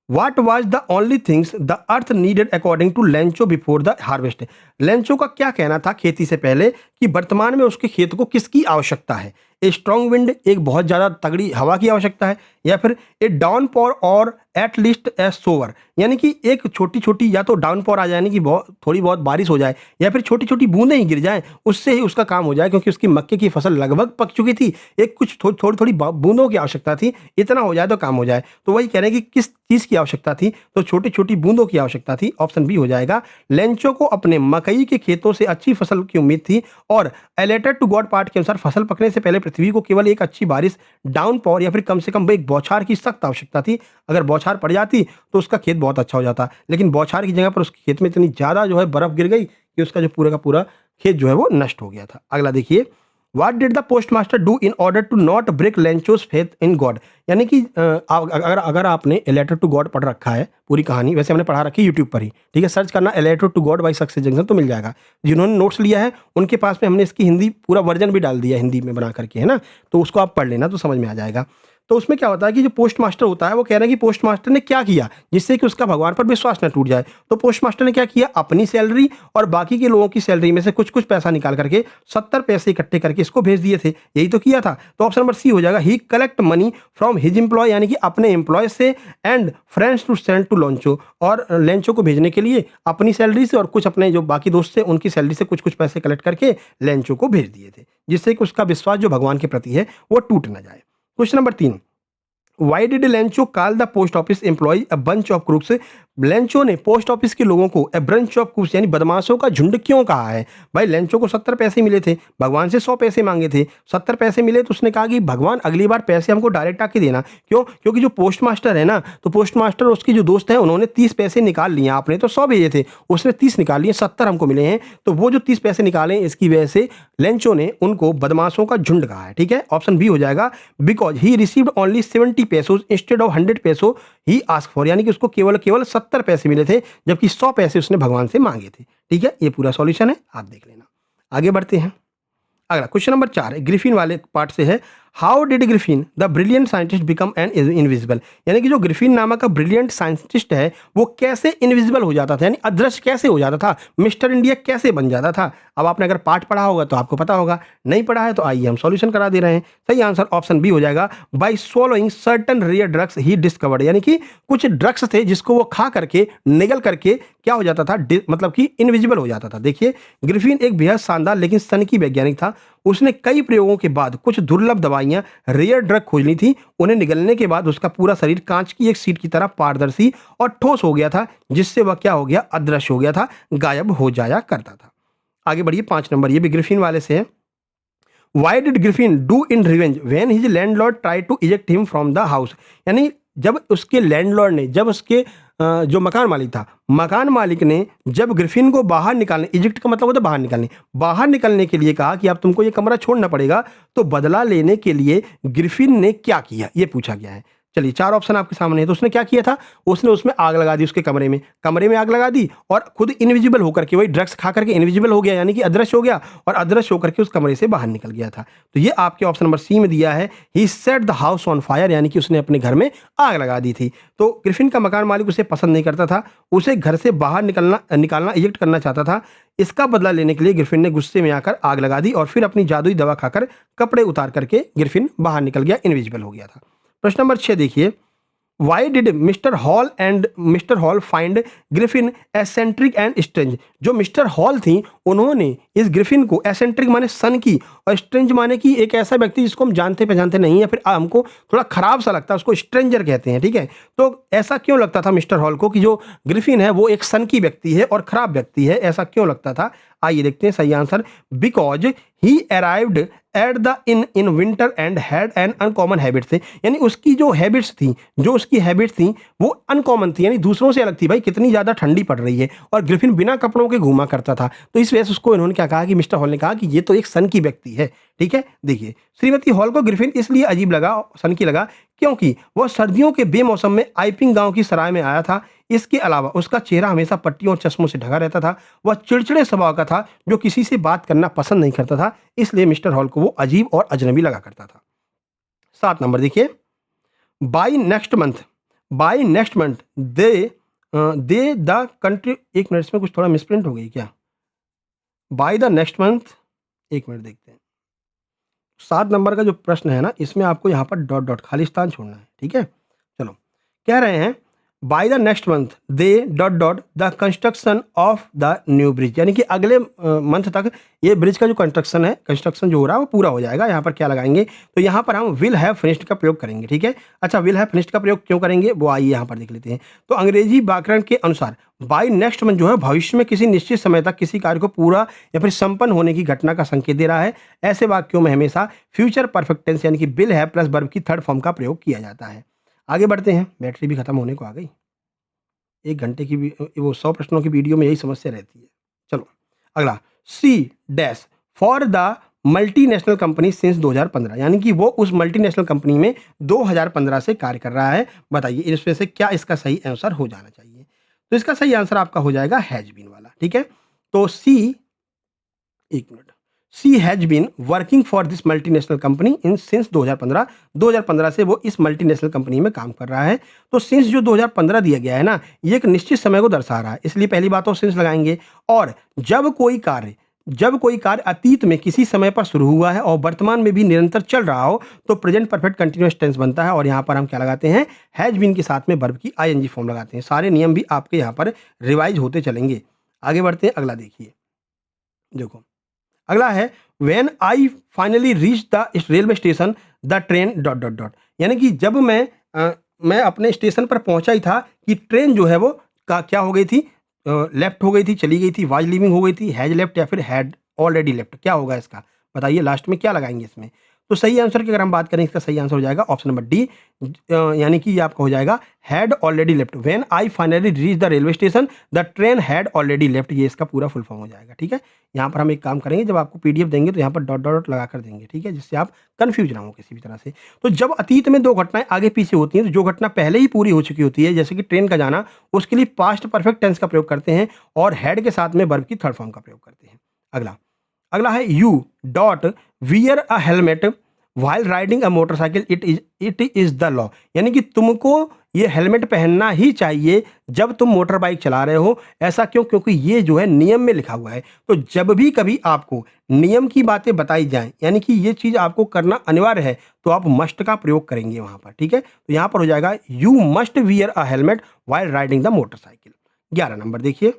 What was the only things the earth needed according to Lencho before the harvest? Lencho का क्या कहना था खेती से पहले कि वर्तमान में उसके खेत को किसकी आवश्यकता है? ए स्ट्रॉन्ग विंड, एक बहुत ज्यादा तगड़ी हवा की आवश्यकता है, या फिर ए डाउनपॉर और एट लीस्ट ए सोवर, यानी कि एक छोटी छोटी, या तो डाउनपॉर आ जाए यानी कि बहुत थोड़ी बहुत बारिश हो जाए, या फिर छोटी छोटी बूंदें ही गिर जाएं, उससे ही उसका काम हो जाए, क्योंकि उसकी मक्के की फसल लगभग पक चुकी थी, एक कुछ थोड़ी थोड़ी बूंदों की आवश्यकता थी, इतना हो जाए तो काम हो जाए। तो वही कह रहे हैं कि किस चीज की आवश्यकता थी? तो छोटी छोटी बूंदों की आवश्यकता थी। ऑप्शन बी हो जाएगा। लेंचो को अपने मकई के खेतों से अच्छी फसल की उम्मीद थी, और एलेटर टू गॉड पार्ट के अनुसार फसल पकने से पहले पृथ्वी को केवल एक अच्छी बारिश, डाउनपॉर, या फिर कम से कम एक बौछार की सख्त आवश्यकता थी। अगर बौछार पड़ जाती तो उसका खेत बहुत अच्छा हो जाता, लेकिन बौछार की जगह पर उसके खेत में इतनी ज्यादा जो है बर्फ गिर गई कि उसका जो पूरा का पूरा खेत जो है वो नष्ट हो गया था। अगला देखिए, What did the postmaster do in order to not break Lencho's faith in God? यानी कि अगर आपने A Letter to God पढ़ रखा है, पूरी कहानी वैसे हमने पढ़ा रखी है यूट्यूब पर ही, ठीक है, सर्च करना A Letter to God by success junction तो मिल जाएगा। जिन्होंने नोट्स लिया है उनके पास में हमने इसकी हिंदी पूरा वर्जन भी डाल दिया, हिंदी में बना करके, है ना, तो उसको आप पढ़ लेना तो समझ में आ जाएगा। तो उसमें क्या होता है कि जो पोस्ट मास्टर होता है वो कह रहे हैं कि पोस्ट मास्टर ने क्या किया जिससे कि उसका भगवान पर विश्वास न टूट जाए। तो पोस्ट मास्टर ने क्या किया, अपनी सैलरी और बाकी के लोगों की सैलरी में से कुछ कुछ पैसा निकाल करके 70 पैसे इकट्ठे करके इसको भेज दिए थे, यही तो किया था। तो ऑप्शन नंबर सी हो जाएगा, he collect money from his employ, यानी कि अपने एम्प्लॉय से and friends to send to Lencho, और लेंचो को भेजने के लिए अपनी सैलरी से और कुछ अपने जो बाकी दोस्त थे उनकी सैलरी से कुछ कुछ पैसे कलेक्ट करके लेंचो को भेज दिए थे, जिससे कि उसका विश्वास जो भगवान के प्रति है वो टूट ना जाए। Question number 3, why did Lencho call the post office employ a bunch of crooks? Lencho ने पोस्ट ऑफिस के लोगों को ए ब्रंच ऑफ क्रूक्स यानी बदमाशों का झुंड क्यों कहा है? भाई लेंचो को 70 पैसे मिले थे, भगवान से 100 पैसे मांगे थे, 70 पैसे मिले तो उसने कहा कि भगवान अगली बार पैसे हमको डायरेक्ट आके देना। क्यों? क्योंकि जो पोस्ट मास्टर है ना, तो पोस्ट मास्टर और उसके जो दोस्त हैं उन्होंने 30 पैसे निकाल लिए, आपने तो 100 भेजे थे, उसने 30 निकाल लिए, 70 हमको मिले हैं। तो वो जो 30 पैसे निकाले इसकी वजह से लेंचो ने उनको बदमाशों का झुंड कहा है। ठीक है, ऑप्शन बी हो जाएगा, because he received only 70 pesos instead of 100 peso he ask for, यानी कि उसको केवल केवल 70 पैसे मिले थे जबकि 100 पैसे उसने भगवान से मांगे थे। ठीक है, ये पूरा सॉल्यूशन है, आप देख लेना। आगे बढ़ते हैं। अगला क्वेश्चन नंबर 4 ग्रिफिन वाले पार्ट से है, how did Griffin the brilliant scientist become an invisible, यानी कि जो ग्रिफिन नामक का ब्रिलियंट साइंटिस्ट है वो कैसे इनविजिबल हो जाता था, यानी अदृश्य कैसे हो जाता था, मिस्टर इंडिया कैसे बन जाता था। अब आपने अगर पार्ट पढ़ा होगा तो आपको पता होगा, नहीं पढ़ा है तो आइए हम सॉल्यूशन करा दे रहे हैं। सही आंसर ऑप्शन बी हो जाएगा, by swallowing certain rare drugs he discovered, यानी कि कुछ ड्रग्स थे जिसको वो खा करके निगल करके क्या हो जाता था, मतलब कि इनविजिबल हो जाता था। देखिए ग्रिफिन एक बेहद शानदार लेकिन सनकी वैज्ञानिक था, उसने कई प्रयोगों के बाद कुछ दुर्लभ दवाइयां रेयर ड्रग खोज ली थी, उन्हें निगलने के बाद उसका पूरा शरीर कांच की एक शीट की तरह पारदर्शी और ठोस हो गया था, जिससे वह क्या हो गया, अदृश्य हो गया था, गायब हो जाया करता था। आगे बढ़िए 5 नंबर, ये भी ग्रिफिन वाले से है, why did Griffin do in revenge when his landlord try to eject him from the house, यानी जब उसके लैंडलॉर्ड ने, जब उसके जो मकान मालिक था, मकान मालिक ने जब ग्रिफिन को बाहर निकालने, इजेक्ट का मतलब होता है बाहर निकलने के लिए कहा कि अब तुमको ये कमरा छोड़ना पड़ेगा, तो बदला लेने के लिए ग्रिफिन ने क्या किया, ये पूछा गया है। चलिए 4 ऑप्शन आपके सामने है, तो उसने क्या किया था, उसने उसमें आग लगा दी, उसके कमरे में आग लगा दी और खुद इनविजिबल होकर के, वही ड्रग्स खा करके इनविजिबल हो गया, यानी कि अदृश्य हो गया, और अदृश्य होकर के उस कमरे से बाहर निकल गया था। तो ये आपके ऑप्शन नंबर सी में दिया है, he set the house on fire, यानी कि उसने अपने घर में आग लगा दी थी। तो ग्रिफिन का मकान मालिक उसे पसंद नहीं करता था, उसे घर से बाहर निकालना इजेक्ट करना चाहता था। इसका बदला लेने के लिए ग्रिफिन ने गुस्से में आकर आग लगा दी और फिर अपनी जादुई दवा खाकर कपड़े उतार करके ग्रिफिन बाहर निकल गया, इनविजिबल हो गया था। प्रश्न नंबर 6 देखिए, why did mister hall find Griffin eccentric and strange, जो मिस्टर हॉल थी उन्होंने इस ग्रिफिन को, एसेंट्रिक माने सन की और स्ट्रेंज माने कि एक ऐसा व्यक्ति जिसको हम जानते पहचानते नहीं है, फिर हमको थोड़ा खराब सा लगता है, उसको स्ट्रेंजर कहते हैं। ठीक है, तो ऐसा क्यों लगता था मिस्टर हॉल को कि जो ग्रिफिन है वो एक सन की व्यक्ति है और खराब व्यक्ति है, ऐसा क्यों लगता था? आइए देखते हैं सही answer, because he arrived at the in winter and had an uncommon habit थे, यानी उसकी जो हैबिट्स थी, वो अनकॉमन थी, यानी दूसरों से अलग थी। भाई कितनी ज़्यादा ठंडी पड़ रही है और ग्रिफिन बिना कपड़ों के घूमा करता था, तो इस वजह से उसको इन्होंने क्या कहा कि मिस्टर हॉल ने कहा कि ये तो एक सन की व्यक्ति है। ठीक है, देखिए श्रीमती हॉल को ग्रिफिन इसलिए अजीब लगा, सन की लगा, क्योंकि वह सर्दियों के बेमौसम में आइपिंग गांव की सराय में आया था। इसके अलावा उसका चेहरा हमेशा पट्टियों और चश्मों से ढका रहता था, वह चिड़चिड़े स्वभाव का था जो किसी से बात करना पसंद नहीं करता था, इसलिए मिस्टर हॉल को वो अजीब और अजनबी लगा करता था। 7 नंबर देखिए, by next month they the country, एक मिनट, इसमें कुछ थोड़ा मिसप्रिंट हो गई क्या, बाई द नेक्स्ट मंथ, एक मिनट देखते हैं। 7 नंबर का जो प्रश्न है ना, इसमें आपको यहाँ पर डॉट डॉट खाली स्थान छोड़ना है। ठीक है, चलो कह रहे हैं by the next month they dot dot the construction of the new bridge, यानी कि अगले मंथ तक ये ब्रिज का जो कंस्ट्रक्शन जो हो रहा है वो पूरा हो जाएगा। यहाँ पर क्या लगाएंगे, तो यहाँ पर हम विल हैव फिनिश्ड का प्रयोग करेंगे। ठीक है, अच्छा विल हैव फिनिश्ड का प्रयोग क्यों करेंगे वो आइए यहाँ पर देख लेते हैं। तो अंग्रेजी व्याकरण के अनुसार बाय नेक्स्ट मंथ जो है भविष्य में किसी निश्चित समय तक किसी कार्य को पूरा या फिर संपन्न होने की घटना का संकेत दे रहा है। ऐसे वाक्यों में हमेशा फ्यूचर परफेक्ट टेंस यानी कि विल हैव प्लस वर्ब की थर्ड फॉर्म का प्रयोग किया जाता है। आगे बढ़ते हैं, बैटरी भी खत्म होने को आ गई, 1 घंटे की वो 100 प्रश्नों की वीडियो में यही समस्या रहती है। चलो अगला, C dash for the multinational company since 2015, यानी कि वो उस मल्टीनेशनल कंपनी में 2015 से कार्य कर रहा है। बताइए इसमें से क्या इसका सही आंसर हो जाना चाहिए। तो इसका सही आंसर आपका हो जाएगा हैज बीन वाला। ठीक है, तो सी, एक minute, she has been working for this multinational company in since 2015। 2015 से वो इस मल्टीनेशनल कंपनी में काम कर रहा है। तो सिंस जो 2015 दिया गया है ना, ये एक निश्चित समय को दर्शा रहा है, इसलिए पहली बात तो सिंस लगाएंगे। और जब कोई कार्य अतीत में किसी समय पर शुरू हुआ है और वर्तमान में भी निरंतर चल रहा हो तो प्रेजेंट परफेक्ट कंटिन्यूअस टेंस बनता है। और यहाँ पर हम क्या लगाते हैं, हैज बीन के साथ में वर्ब की आईएनजी फॉर्म लगाते हैं। सारे नियम भी आपके यहाँ पर रिवाइज होते चलेंगे। आगे बढ़ते हैं, अगला देखिए। देखो अगला है when I finally reach the railway station the train dot dot dot, यानी कि जब मैं अपने स्टेशन पर पहुंचा ही था कि ट्रेन जो है वो क्या हो गई थी, लेफ्ट हो गई थी, चली गई थी, वाज लीविंग हो गई थी, हैज लेफ्ट या फिर हैड ऑलरेडी लेफ्ट, क्या होगा इसका बताइए, लास्ट में क्या लगाएंगे इसमें। तो सही आंसर की अगर हम बात करें, इसका सही आंसर हो जाएगा ऑप्शन नंबर डी, यानी कि ये आपका हो जाएगा had already left. When I finally reach the railway station the train had already left, ये इसका पूरा फुल फॉर्म हो जाएगा। ठीक है, यहाँ पर हम एक काम करेंगे, जब आपको पीडीएफ देंगे तो यहाँ पर डॉट डॉट डॉट लगा कर देंगे, ठीक है, जिससे आप कंफ्यूज ना हो किसी भी तरह से। तो जब अतीत में दो घटनाएं आगे पीछे होती हैं तो जो घटना पहले ही पूरी हो चुकी होती है, जैसे कि ट्रेन का जाना, उसके लिए पास्ट परफेक्ट टेंस का प्रयोग करते हैं और हैड के साथ में वर्ब की थर्ड फॉर्म का प्रयोग करते हैं। अगला है U dot wear a helmet while riding a motorcycle, it is the law, यानी कि तुमको ये हेलमेट पहनना ही चाहिए जब तुम मोटर बाइक चला रहे हो। ऐसा क्यों? क्योंकि ये जो है नियम में लिखा हुआ है। तो जब भी कभी आपको नियम की बातें बताई जाएं, यानी कि ये चीज आपको करना अनिवार्य है, तो आप मस्ट का प्रयोग करेंगे वहां पर। ठीक है, तो यहां पर हो जाएगा you must wear a helmet while riding the motorcycle. 11 number देखिए,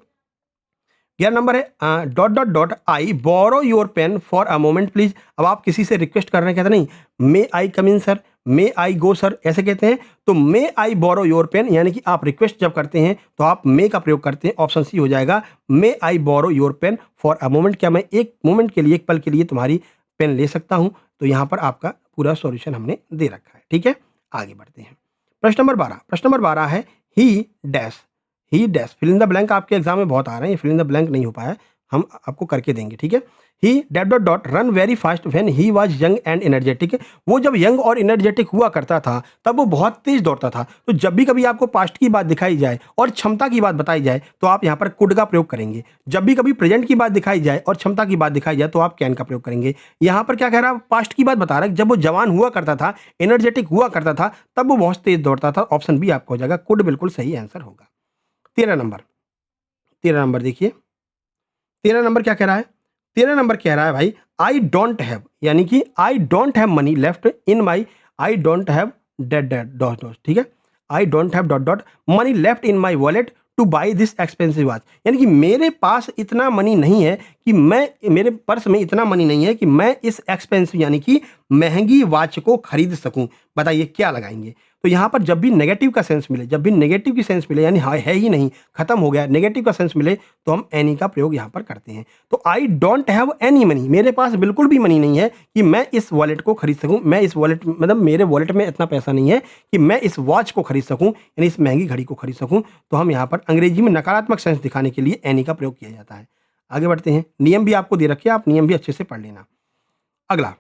11 नंबर है dot dot dot I borrow your pen for a moment please. अब आप किसी से रिक्वेस्ट कर रहे हैं, कहते नहीं मे आई कम इन सर, मे आई गो सर, ऐसे कहते हैं। तो मे आई बोरो योर पेन, यानी कि आप रिक्वेस्ट जब करते हैं तो आप मे का प्रयोग करते हैं। ऑप्शन सी हो जाएगा may I borrow your pen for a moment, क्या मैं एक मोमेंट के लिए, एक पल के लिए तुम्हारी पेन ले सकता हूं। तो यहां पर आपका पूरा सॉल्यूशन हमने दे रखा है। ठीक है, आगे बढ़ते हैं। प्रश्न नंबर 12 है ही dash, fill in the blank आपके एग्जाम में बहुत आ रहे हैं, फिल इन द ब्लैंक नहीं हो पाया, हम आपको करके देंगे। ठीक है, he that dot dot run very fast when he was young and energetic, वो जब यंग और एनर्जेटिक हुआ करता था तब वो बहुत तेज दौड़ता था। तो जब भी कभी आपको पास्ट की बात दिखाई जाए और क्षमता की बात बताई जाए तो आप यहाँ पर कुड का प्रयोग करेंगे। जब भी कभी प्रेजेंट की बात दिखाई जाए और क्षमता की बात दिखाई जाए तो आप कैन का प्रयोग करेंगे। यहाँ पर क्या कह रहा है, पास्ट की बात बता रहा है, जब वो जवान हुआ करता था, एनर्जेटिक हुआ करता था, तब वो बहुत तेज दौड़ता था। ऑप्शन बी आपका हो जाएगा कुड, बिल्कुल सही आंसर होगा। 13 नंबर देखिए, 13 नंबर क्या कह रहा है, 13 नंबर कह रहा है भाई आई डोंट हैव, यानी कि I don't have money left in my, I don't have date date dot dot, ठीक है, I don't have dot dot money left in my wallet to buy this expensive watch, यानी कि मेरे पास इतना मनी नहीं है कि मैं, मेरे पर्स में इतना मनी नहीं है कि मैं इस एक्सपेंसिव यानी कि महंगी वॉच को खरीद सकूं। बताइए क्या लगाएंगे। तो यहाँ पर जब भी नेगेटिव का सेंस मिले, जब भी नेगेटिव की सेंस मिले, यानी है ही नहीं, खत्म हो गया, नेगेटिव का सेंस मिले, तो हम एनी का प्रयोग यहाँ पर करते हैं। तो आई डोंट हैव एनी मनी, मेरे पास बिल्कुल भी मनी नहीं है कि मैं इस वॉलेट को खरीद सकूं, मैं इस वॉलेट, मतलब मेरे वॉलेट में इतना पैसा नहीं है कि मैं इस वॉच को खरीद सकूं, यानी इस महंगी घड़ी को खरीद सकूं। तो हम यहाँ पर अंग्रेजी में नकारात्मक सेंस दिखाने के लिए एनी का प्रयोग किया जाता है। आगे बढ़ते हैं, नियम भी आपको दे रखे, आप नियम भी अच्छे से पढ़ लेना। अगला,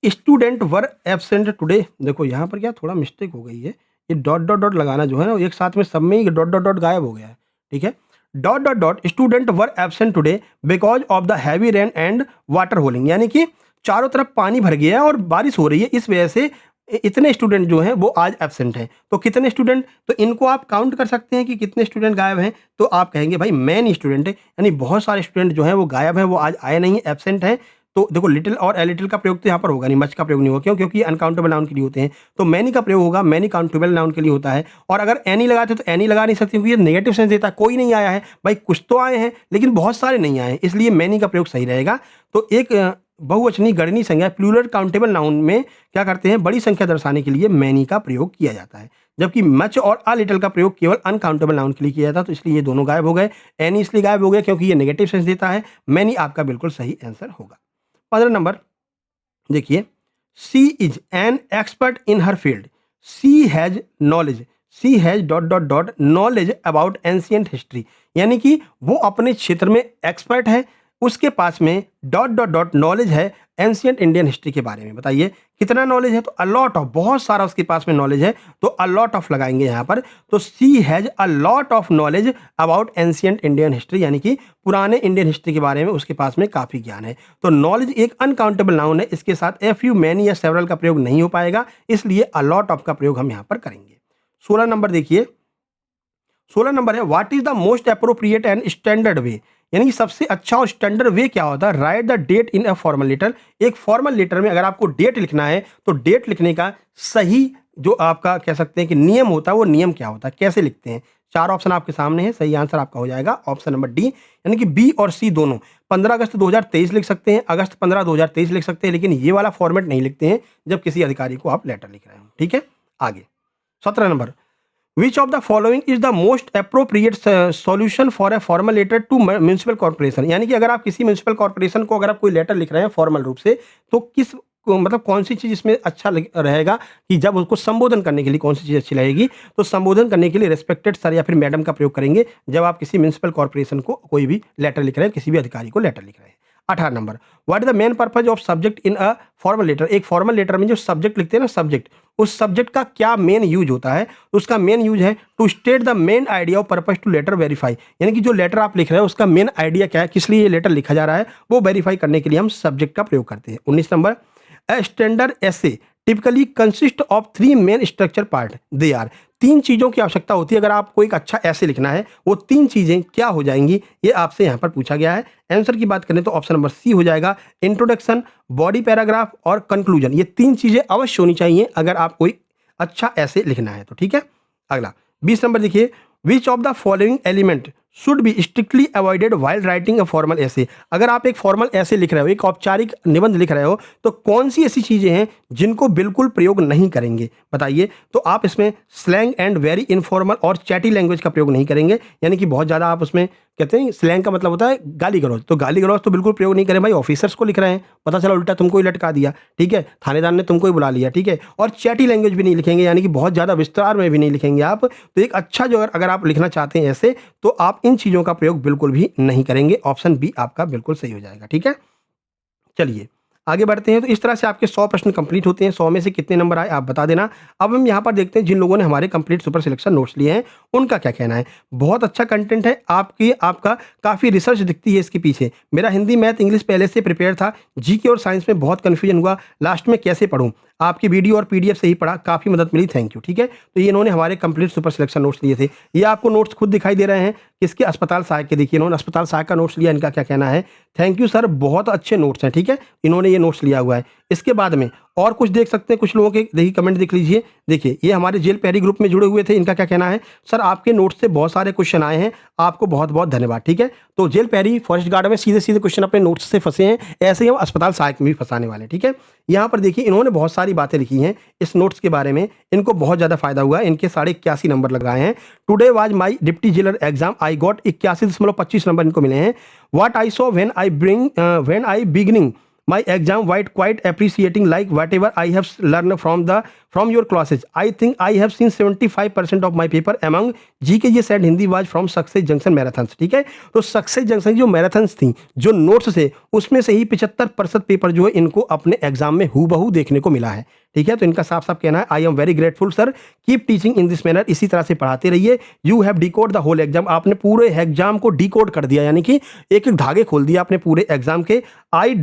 स्टूडेंट वर एब्सेंट टुडे, देखो यहाँ पर क्या थोड़ा मिस्टेक हो गई है, ये डॉट डॉट डॉट लगाना जो है ना, एक साथ में सब में ही डॉट डॉट डॉट गायब हो गया है। ठीक है, dot dot dot student were absent today because of the heavy rain and water holing, यानी कि चारों तरफ पानी भर गया है और बारिश हो रही है, इस वजह से इतने स्टूडेंट जो हैं वो आज एब्सेंट हैं। तो कितने स्टूडेंट, तो इनको आप काउंट कर सकते हैं कि कितने स्टूडेंट गायब हैं। तो आप कहेंगे भाई मैनी स्टूडेंट है, यानी बहुत सारे स्टूडेंट जो हैं वो गायब हैं, वो आज आए नहीं, एब्सेंट हैं। तो देखो लिटिल और ए लिटिल का प्रयोग तो यहाँ पर होगा नहीं, मच का प्रयोग नहीं होगा, क्यों? क्योंकि अनकाउंटेबल नाउन के लिए होते हैं। तो मैनी का प्रयोग होगा, मैनी काउंटेबल नाउन के लिए होता है। और अगर एनी लगाते तो एनी लगा नहीं सकते, क्योंकि ये नेगेटिव सेंस देता है, कोई नहीं आया है भाई, कुछ तो आए हैं लेकिन बहुत सारे नहीं आए हैं, इसलिए मैनी का प्रयोग सही रहेगा। तो एक बहुवचनी गणनी संज्ञा प्लूरल काउंटेबल नाउन में क्या करते हैं, बड़ी संख्या दर्शाने के लिए मैनी का प्रयोग किया जाता है, जबकि मच और अ लिटिल का प्रयोग केवल अनकाउंटेबल नाउन के लिए किया जाता है। तो इसलिए ये दोनों गायब हो गए। एनी इसलिए गायब हो गए क्योंकि ये नेगेटिव सेंस देता है। मैनी आपका बिल्कुल सही आंसर होगा। 15 नंबर देखिए, she is an expert in her field, she has knowledge, she has dot dot dot knowledge about ancient history, यानी कि वो अपने क्षेत्र में एक्सपर्ट है, उसके पास में डॉट डॉट डॉट नॉलेज है एंशिएंट इंडियन हिस्ट्री के बारे में। बताइए कितना नॉलेज है? तो अ लॉट ऑफ, बहुत सारा उसके पास में नॉलेज है, तो अ लॉट ऑफ लगाएंगे यहाँ पर। तो she has a lot of knowledge about ancient Indian history, यानी कि पुराने इंडियन हिस्ट्री के बारे में उसके पास में काफ़ी ज्ञान है। तो नॉलेज एक अनकाउंटेबल नाउन है, इसके साथ ए फ्यू, मैनी या सेवरल का प्रयोग नहीं हो पाएगा, इसलिए अ लॉट ऑफ का प्रयोग हम यहाँ पर करेंगे। 16 नंबर देखिए, 16 नंबर है what is the most appropriate and standard वे, यानी कि सबसे अच्छा और स्टैंडर्ड वे क्या होता है? Write the date in a formal letter. एक फॉर्मल लेटर में अगर आपको डेट लिखना है तो डेट लिखने का सही जो आपका कह सकते हैं कि नियम होता है, वो नियम क्या होता है, कैसे लिखते हैं? 4 ऑप्शन आपके सामने है, सही आंसर आपका हो जाएगा ऑप्शन नंबर डी, यानी कि बी और सी दोनों। 15 अगस्त 2023 लिख सकते हैं, अगस्त 15 2023 लिख सकते हैं, लेकिन ये वाला फॉर्मेट नहीं लिखते हैं जब किसी अधिकारी को आप लेटर लिख रहे हो। ठीक है, आगे 17 number, which of the following is the most appropriate solution for a formal letter to municipal corporation, यानी कि अगर आप किसी म्यूनिसिपल कॉर्पोरेशन को अगर आप कोई लेटर लिख रहे हैं फॉर्मल रूप से, तो किस मतलब कौन सी चीज़ इसमें अच्छा रहेगा कि जब उसको संबोधन करने के लिए कौन सी चीज़ अच्छी लगेगी? तो संबोधन करने के लिए रिस्पेक्टेड सर या फिर मैडम का प्रयोग करेंगे जब आप किसी म्यूनिसिपल कॉर्पोरेशन को कोई भी लेटर लिख रहे हैं, किसी भी अधिकारी को लेटर लिख रहे हैं। 18 number, what is the main purpose of subject in a formal letter, एक फॉर्मल लेटर में जो सब्जेक्ट लिखते हैं ना, सब्जेक्ट, उस सब्जेक्ट का क्या मेन यूज होता है? उसका मेन यूज है to state the main idea of purpose to letter verify, यानी कि जो लेटर आप लिख रहे हैं उसका मेन आइडिया क्या है, किस लिए ये लेटर लिखा जा रहा है, वो वेरीफाई करने के लिए हम सब्जेक्ट का प्रयोग करते हैं। 19 number, A standard essay typically consists of 3 main structure part. They are, 3 चीज़ों की आवश्यकता होती है अगर आपको एक अच्छा ऐसे लिखना है, वो 3 चीज़ें क्या हो जाएंगी, ये आपसे यहाँ पर पूछा गया है। आंसर की बात करें तो ऑप्शन नंबर सी हो जाएगा, इंट्रोडक्शन, बॉडी पैराग्राफ और कंक्लूजन। ये 3 चीज़ें अवश्य होनी चाहिए अगर आप कोई अच्छा ऐसे लिखना है तो। ठीक है, अगला 20 नंबर देखिए, विच of the following element should be strictly avoided while writing a formal ऐसे, अगर आप एक फॉर्मल ऐसे लिख रहे हो, एक औपचारिक निबंध लिख रहे हो, तो कौन सी ऐसी चीज़ें हैं जिनको बिल्कुल प्रयोग नहीं करेंगे? बताइए। तो आप इसमें स्लैंग एंड वेरी इनफॉर्मल और चैटी लैंग्वेज का प्रयोग नहीं करेंगे, यानी कि बहुत ज़्यादा आप उसमें कहते हैं स्लैंग का मतलब होता है गाली गलौज, तो गाली गलौज तो बिल्कुल प्रयोग नहीं करें भाई, ऑफिसर्स को लिख रहे हैं, पता चला उल्टा तुमको ही लटका दिया, ठीक है, थानेदार ने तुमको ही बुला लिया, ठीक है। और चैटी लैंग्वेज भी नहीं लिखेंगे, यानी कि बहुत ज़्यादा विस्तार में भी नहीं लिखेंगे आप। तो एक अच्छा जो अगर आप लिखना चाहते हैं ऐसे, तो आप इन चीज़ों का प्रयोग बिल्कुल भी नहीं करेंगे। ऑप्शन बी आपका बिल्कुल सही हो जाएगा। ठीक है, चलिए आगे बढ़ते हैं। तो इस तरह से आपके 100 प्रश्न कंप्लीट होते हैं। 100 में से कितने नंबर आए आप बता देना। अब हम यहाँ पर देखते हैं जिन लोगों ने हमारे कंप्लीट सुपर सिलेक्शन नोट्स लिए हैं उनका क्या कहना है। बहुत अच्छा कंटेंट है, आपका काफ़ी रिसर्च दिखती है इसके पीछे। मेरा हिंदी, मैथ, इंग्लिश पहले से प्रिपेयर था, जीके और साइंस में बहुत कन्फ्यूजन हुआ, लास्ट में कैसे पढ़ूँ, आपकी वीडियो और पीडीएफ से ही पढ़ा, काफ़ी मदद मिली, थैंक यू। ठीक है, तो ये इन्होंने हमारे कंप्लीट सुपर सिलेक्शन नोट्स लिए थे। ये आपको नोट्स खुद दिखाई दे रहे हैं किसके, अस्पताल सहायक के। देखिए इन्होंने अस्पताल सहायक का नोट्स लिया, इनका क्या कहना है। थैंक यू सर, बहुत अच्छे नोट्स हैं। ठीक है, इन्होंने ये नोट्स लिया हुआ है। इसके बाद में और कुछ देख सकते हैं कुछ लोगों के, देखिए कमेंट देख लीजिए। देखिए ये हमारे जेल पैरी ग्रुप में जुड़े हुए थे, इनका क्या कहना है, सर आपके नोट्स से बहुत सारे क्वेश्चन आए हैं, आपको बहुत बहुत धन्यवाद। ठीक है, तो जेल पैरी फॉरेस्ट गार्ड में सीधे सीधे क्वेश्चन अपने नोट्स से फंसे हैं, ऐसे ही हम अस्पताल सहायक में भी फंसाने वाले। ठीक है, यहाँ पर देखिए इन्होंने बहुत सारी बातें लिखी हैं इस नोट्स के बारे में, इनको बहुत ज़्यादा फायदा हुआ, इनके 81.5 नंबर लगाए हैं। Today was my deputy jailer exam, I got 81.25 number इनको मिले हैं। What I saw when I beginning my exam quite appreciating like whatever I have learned from your classes. I think I have seen 75% of my paper among GKGS and Hindi was from Success Junction marathons. ठीक है, तो सक्सेस जंक्शन जो मैराथन्स थी, जो नोट्स से, उसमें से ही 75% पेपर जो है इनको अपने एग्जाम में हूबहू देखने को मिला है। ठीक है, तो इनका साफ साफ कहना है, I am very grateful sir, keep teaching in this manner, इसी तरह से पढ़ाते रहिए। You have decode the whole exam, आपने पूरे एग्जाम को डिकोड कर दिया, यानी कि एक एक धागे खोल दिया आपने पूरे एग्जाम के। आई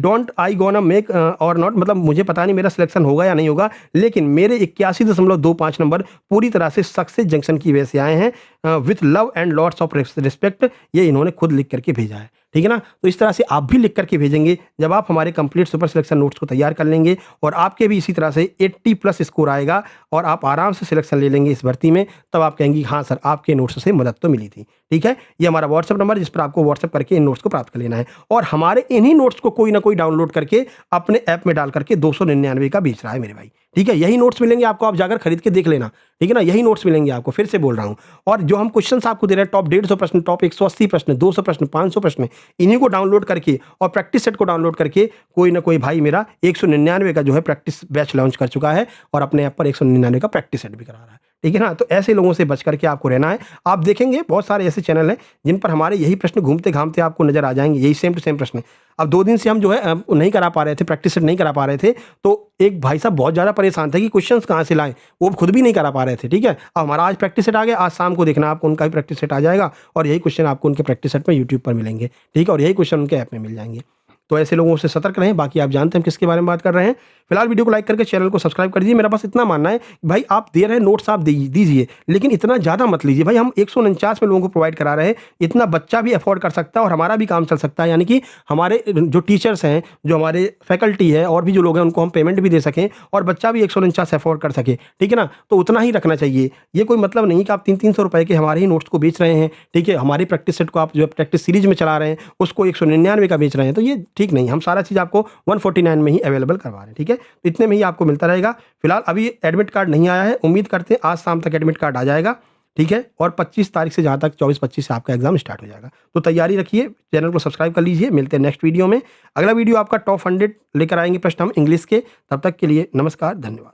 गोना मेक और नॉट, मतलब मुझे पता नहीं मेरा सिलेक्शन होगा या नहीं होगा, लेकिन मेरे 81.25 नंबर पूरी तरह से सक्सेस जंक्शन की वजह से आए हैं, with love and lots of respect. ये इन्होंने खुद लिख करके भेजा है। ठीक है ना, तो इस तरह से आप भी लिख करके भेजेंगे जब आप हमारे कंप्लीट सुपर सिलेक्शन नोट्स को तैयार कर लेंगे, और आपके भी इसी तरह से 80+ स्कोर आएगा और आप आराम से सिलेक्शन ले लेंगे इस भर्ती में। तब आप कहेंगे हाँ सर आपके नोट्स से मदद तो मिली थी। ठीक है, ये हमारा व्हाट्सएप नंबर जिस पर आपको व्हाट्सएप करके इन नोट्स को प्राप्त कर लेना है, और हमारे इन्हीं नोट्स को कोई ना कोई डाउनलोड करके अपने ऐप में डाल करके 299 का बेच रहा है मेरे भाई। ठीक है, यही नोट्स मिलेंगे आपको, आप जाकर खरीद के देख लेना। ठीक है ना, यही नोट्स मिलेंगे आपको, फिर से बोल रहा हूँ। और जो हम क्वेश्चंस आपको दे रहे हैं, टॉप 150 प्रश्न, टॉप 180 प्रश्न, 200 प्रश्न, 500 प्रश्न, इन्हीं को डाउनलोड करके और प्रैक्टिस सेट को डाउनलोड करके कोई ना कोई भाई मेरा 199 का जो है प्रैक्टिस बैच लॉन्च कर चुका है, और अपने ऐप पर 199 का प्रैक्टिस सेट भी करा रहा है। ठीक है ना। तो ऐसे लोगों से बच करके आपको रहना है। आप देखेंगे बहुत सारे ऐसे चैनल हैं जिन पर हमारे यही प्रश्न घूमते घामते आपको नजर आ जाएंगे, यही सेम टू सेम प्रश्न। अब 2 दिन से हम जो है नहीं करा पा रहे थे, प्रैक्टिस सेट नहीं करा पा रहे थे, तो एक भाई साहब बहुत ज़्यादा परेशान थे कि क्वेश्चंस कहाँ से लाएं, वो खुद भी नहीं करा पा रहे थे। ठीक है, अब हमारा आज प्रैक्टिस सेट आ गया, आज शाम को देखना आपको उनका भी प्रैक्टिस सेट आ जाएगा और यही क्वेश्चन आपको उनके प्रैक्टिस सेट में यूट्यूब पर मिलेंगे। ठीक है, और यही क्वेश्चन उनके ऐप में मिल जाएंगे। तो ऐसे लोगों से सतर्क रहें। बाकी आप जानते हैं हम किसके बारे में बात कर रहे हैं। फिलहाल वीडियो को लाइक करके चैनल को सब्सक्राइब कर दीजिए। मेरा बस इतना मानना है भाई, आप दे रहे हैं नोट्स, आप दीजिए, लेकिन इतना ज़्यादा मत लीजिए भाई। हम 149 में लोगों को प्रोवाइड करा रहे हैं, इतना बच्चा भी अफोर्ड कर सकता है और हमारा भी काम चल सकता है। यानी कि हमारे जो टीचर्स हैं, जो हमारे फैकल्टी है और भी जो लोग हैं, उनको हम पेमेंट भी दे सकें और बच्चा भी 149 अफोर्ड कर सके। ठीक है ना, तो उतना ही रखना चाहिए। ये कोई मतलब नहीं कि आप 300-300 रुपए के हमारे ही नोट्स को बेच रहे हैं। ठीक है, हमारी प्रैक्टिस सेट को आप जो प्रैक्टिस सीरीज में चला रहे हैं उसको 199 का बेच रहे हैं, तो ये ठीक नहीं। हम सारा चीज़ आपको 149 में ही अवेलेबल करवा रहे हैं। ठीक है, इतने में ही आपको मिलता रहेगा। फिलहाल अभी एडमिट कार्ड नहीं आया है, उम्मीद करते हैं आज शाम तक एडमिट कार्ड आ जाएगा। ठीक है, और 25 तारीख से, जहाँ तक 24-25 से आपका एग्जाम स्टार्ट हो जाएगा। तो तैयारी रखिए, चैनल को सब्सक्राइब कर लीजिए। मिलते हैं नेक्स्ट वीडियो में। अगला वीडियो आपका टॉप 100 लेकर आएंगे प्रश्न हम इंग्लिश के। तब तक के लिए नमस्कार, धन्यवाद।